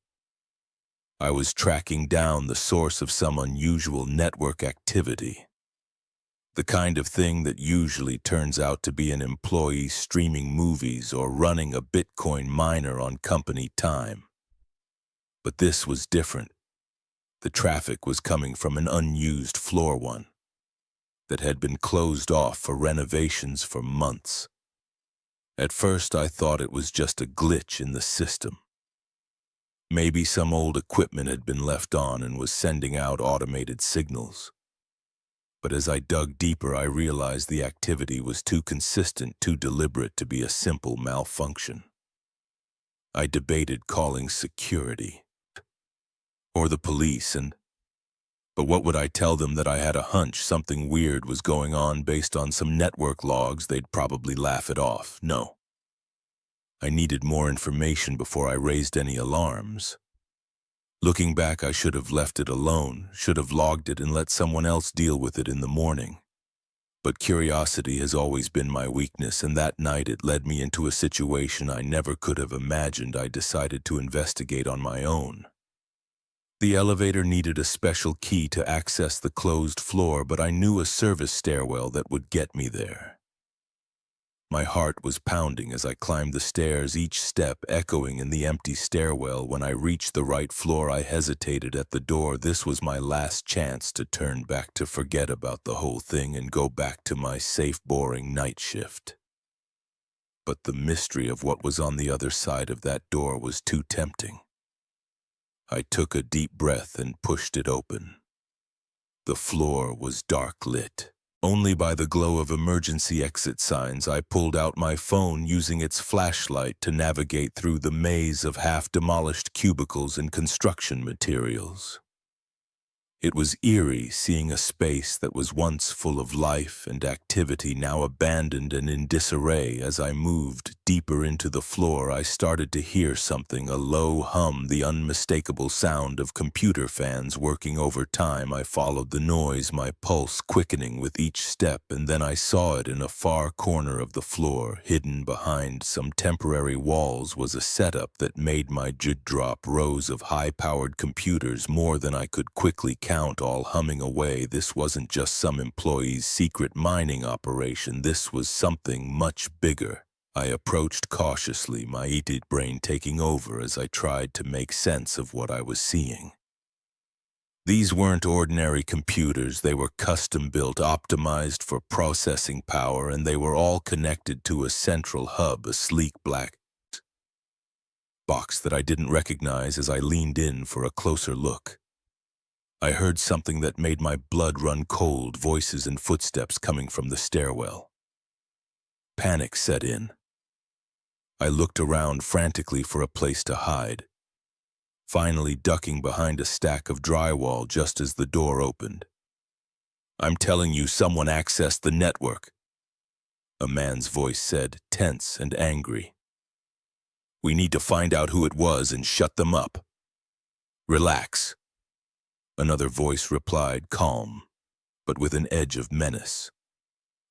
I was tracking down the source of some unusual network activity, the kind of thing that usually turns out to be an employee streaming movies or running a Bitcoin miner on company time. But this was different. The traffic was coming from an unused floor one that had been closed off for renovations for months. At first, I thought it was just a glitch in the system. Maybe some old equipment had been left on and was sending out automated signals. But as I dug deeper, I realized the activity was too consistent, too deliberate to be a simple malfunction. I debated calling security or the police, but what would I tell them? That I had a hunch something weird was going on based on some network logs? They'd probably laugh it off. No. I needed more information before I raised any alarms. Looking back, I should have left it alone, should have logged it and let someone else deal with it in the morning. But curiosity has always been my weakness, and that night it led me into a situation I never could have imagined. I decided to investigate on my own. The elevator needed a special key to access the closed floor, but I knew a service stairwell that would get me there. My heart was pounding as I climbed the stairs, each step echoing in the empty stairwell. When I reached the right floor, I hesitated at the door. This was my last chance to turn back, to forget about the whole thing and go back to my safe, boring night shift. But the mystery of what was on the other side of that door was too tempting. I took a deep breath and pushed it open. The floor was dark lit. Only by the glow of emergency exit signs. I pulled out my phone, using its flashlight to navigate through the maze of half-demolished cubicles and construction materials. It was eerie seeing a space that was once full of life and activity now abandoned and in disarray. As I moved deeper into the floor, I started to hear something, a low hum, the unmistakable sound of computer fans working overtime. I followed the noise, my pulse quickening with each step, and then I saw it in a far corner of the floor. Hidden behind some temporary walls was a setup that made my jaw drop. Rows of high-powered computers, more than I could quickly count, all humming away. This wasn't just some employee's secret mining operation. This was something much bigger. I approached cautiously, my heated brain taking over as I tried to make sense of what I was seeing. These weren't ordinary computers. They were custom-built, optimized for processing power, and they were all connected to a central hub, a sleek black box that I didn't recognize. As I leaned in for a closer look, I heard something that made my blood run cold, voices and footsteps coming from the stairwell. Panic set in. I looked around frantically for a place to hide, finally ducking behind a stack of drywall just as the door opened. "I'm telling you, someone accessed the network," a man's voice said, tense and angry. "We need to find out who it was and shut them up." "Relax," another voice replied, calm, but with an edge of menace.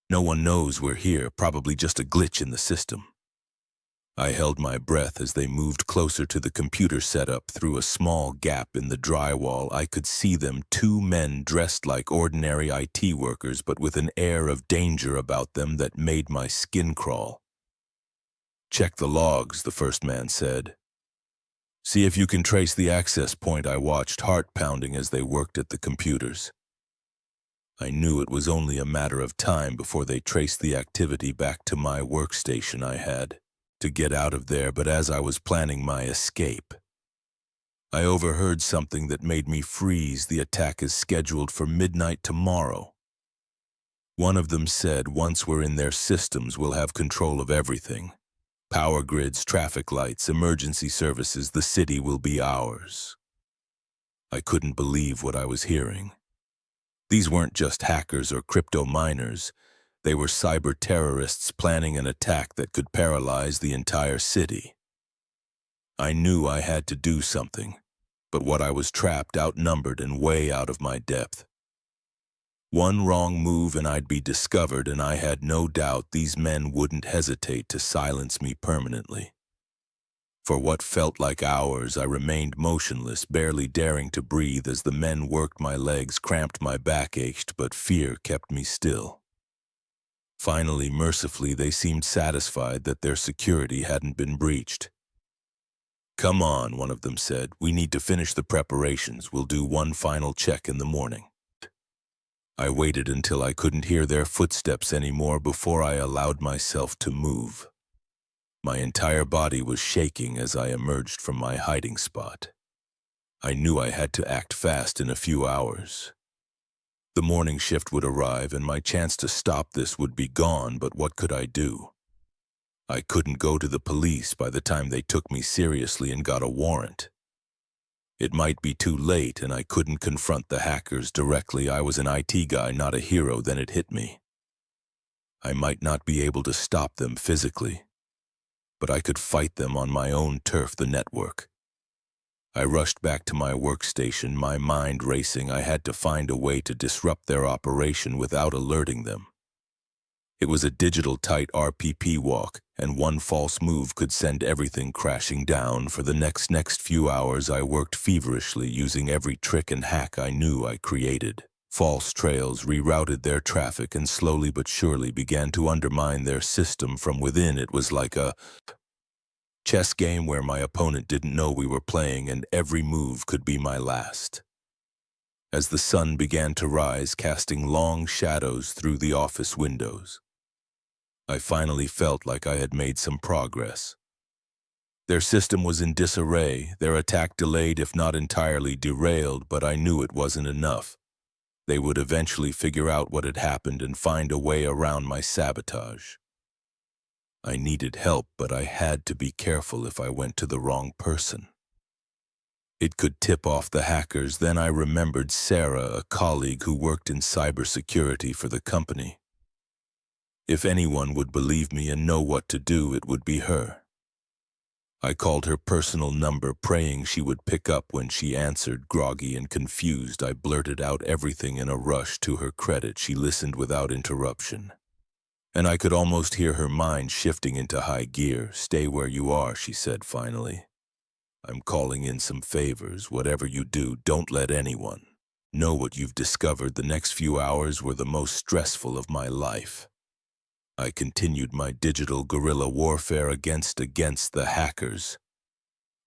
"No one knows we're here, probably just a glitch in the system." I held my breath as they moved closer to the computer setup. Through a small gap in the drywall, I could see them, two men dressed like ordinary IT workers, but with an air of danger about them that made my skin crawl. "Check the logs," the first man said. "See if you can trace the access point." I watched, heart pounding, as they worked at the computers. I knew it was only a matter of time before they traced the activity back to my workstation. I had to get out of there, but as I was planning my escape, I overheard something that made me freeze. "The attack is scheduled for midnight tomorrow," one of them said. "Once we're in their systems, we'll have control of everything. Power grids, traffic lights, emergency services. The city will be ours." I couldn't believe what I was hearing. These weren't just hackers or crypto miners. They were cyber terrorists planning an attack that could paralyze the entire city. I knew I had to do something, but what I was trapped, outnumbered, and way out of my depth. One wrong move and I'd be discovered, and I had no doubt these men wouldn't hesitate to silence me permanently. For what felt like hours, I remained motionless, barely daring to breathe as the men worked my legs, cramped, my back ached, but fear kept me still. Finally, mercifully, they seemed satisfied that their security hadn't been breached. "Come on," one of them said. "We need to finish the preparations. We'll do one final check in the morning." I waited until I couldn't hear their footsteps anymore before I allowed myself to move. My entire body was shaking as I emerged from my hiding spot. I knew I had to act fast. In a few hours, the morning shift would arrive, and my chance to stop this would be gone. But what could I do? I couldn't go to the police by the time they took me seriously and got a warrant. It might be too late, and I couldn't confront the hackers directly. I was an IT guy, not a hero. Then it hit me. I might not be able to stop them physically, but I could fight them on my own turf, the network. I rushed back to my workstation, my mind racing. I had to find a way to disrupt their operation without alerting them. It was a digital tight RPP walk, and one false move could send everything crashing down. For the next few hours, I worked feverishly, using every trick and hack I knew. I created False trails rerouted their traffic and slowly but surely began to undermine their system from within. It was like a chess game where my opponent didn't know we were playing and every move could be my last. As the sun began to rise, casting long shadows through the office windows, I finally felt like I had made some progress. Their system was in disarray, their attack delayed if not entirely derailed, but I knew it wasn't enough. They would eventually figure out what had happened and find a way around my sabotage. I needed help, but I had to be careful if I went to the wrong person. It could tip off the hackers. Then I remembered Sarah, a colleague who worked in cybersecurity for the company. If anyone would believe me and know what to do, it would be her. I called her personal number, praying she would pick up. When she answered, groggy and confused, I blurted out everything in a rush. To her credit, she listened without interruption, and I could almost hear her mind shifting into high gear. "Stay where you are," she said finally. "I'm calling in some favors. Whatever you do, don't let anyone know what you've discovered." The next few hours were the most stressful of my life. I continued my digital guerrilla warfare against the hackers,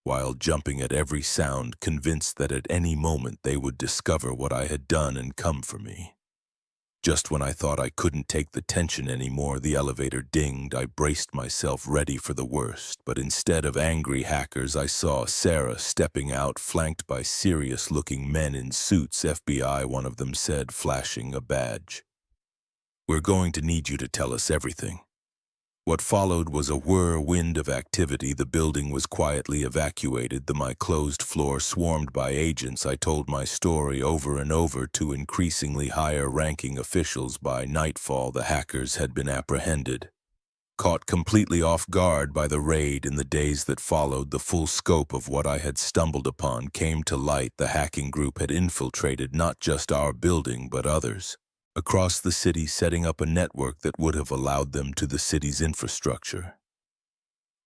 while jumping at every sound, convinced that at any moment they would discover what I had done and come for me. Just when I thought I couldn't take the tension anymore, the elevator dinged. I braced myself, ready for the worst, but instead of angry hackers, I saw Sarah stepping out, flanked by serious-looking men in suits. "FBI," one of them said, flashing a badge. "We're going to need you to tell us everything." What followed was a whirlwind of activity. The building was quietly evacuated, my closed floor swarmed by agents. I told my story over and over to increasingly higher-ranking officials. By nightfall, the hackers had been apprehended. Caught completely off guard by the raid in the days that followed, the full scope of what I had stumbled upon came to light. The hacking group had infiltrated not just our building, but others across the city, setting up a network that would have allowed them to the city's infrastructure.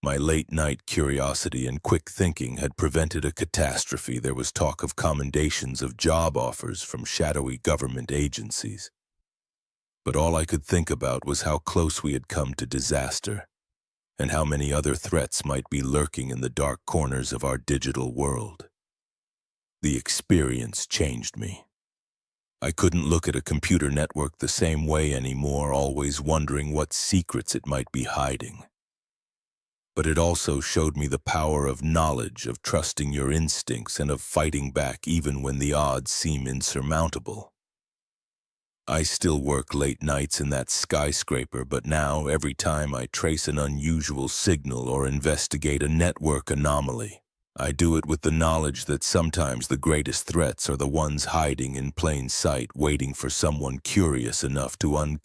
My late-night curiosity and quick thinking had prevented a catastrophe. There was talk of commendations, of job offers from shadowy government agencies. But all I could think about was how close we had come to disaster, and how many other threats might be lurking in the dark corners of our digital world. The experience changed me. I couldn't look at a computer network the same way anymore, always wondering what secrets it might be hiding. But it also showed me the power of knowledge, of trusting your instincts, and of fighting back even when the odds seem insurmountable. I still work late nights in that skyscraper, but now every time I trace an unusual signal or investigate a network anomaly, I do it with the knowledge that sometimes the greatest threats are the ones hiding in plain sight, waiting for someone curious enough to uncover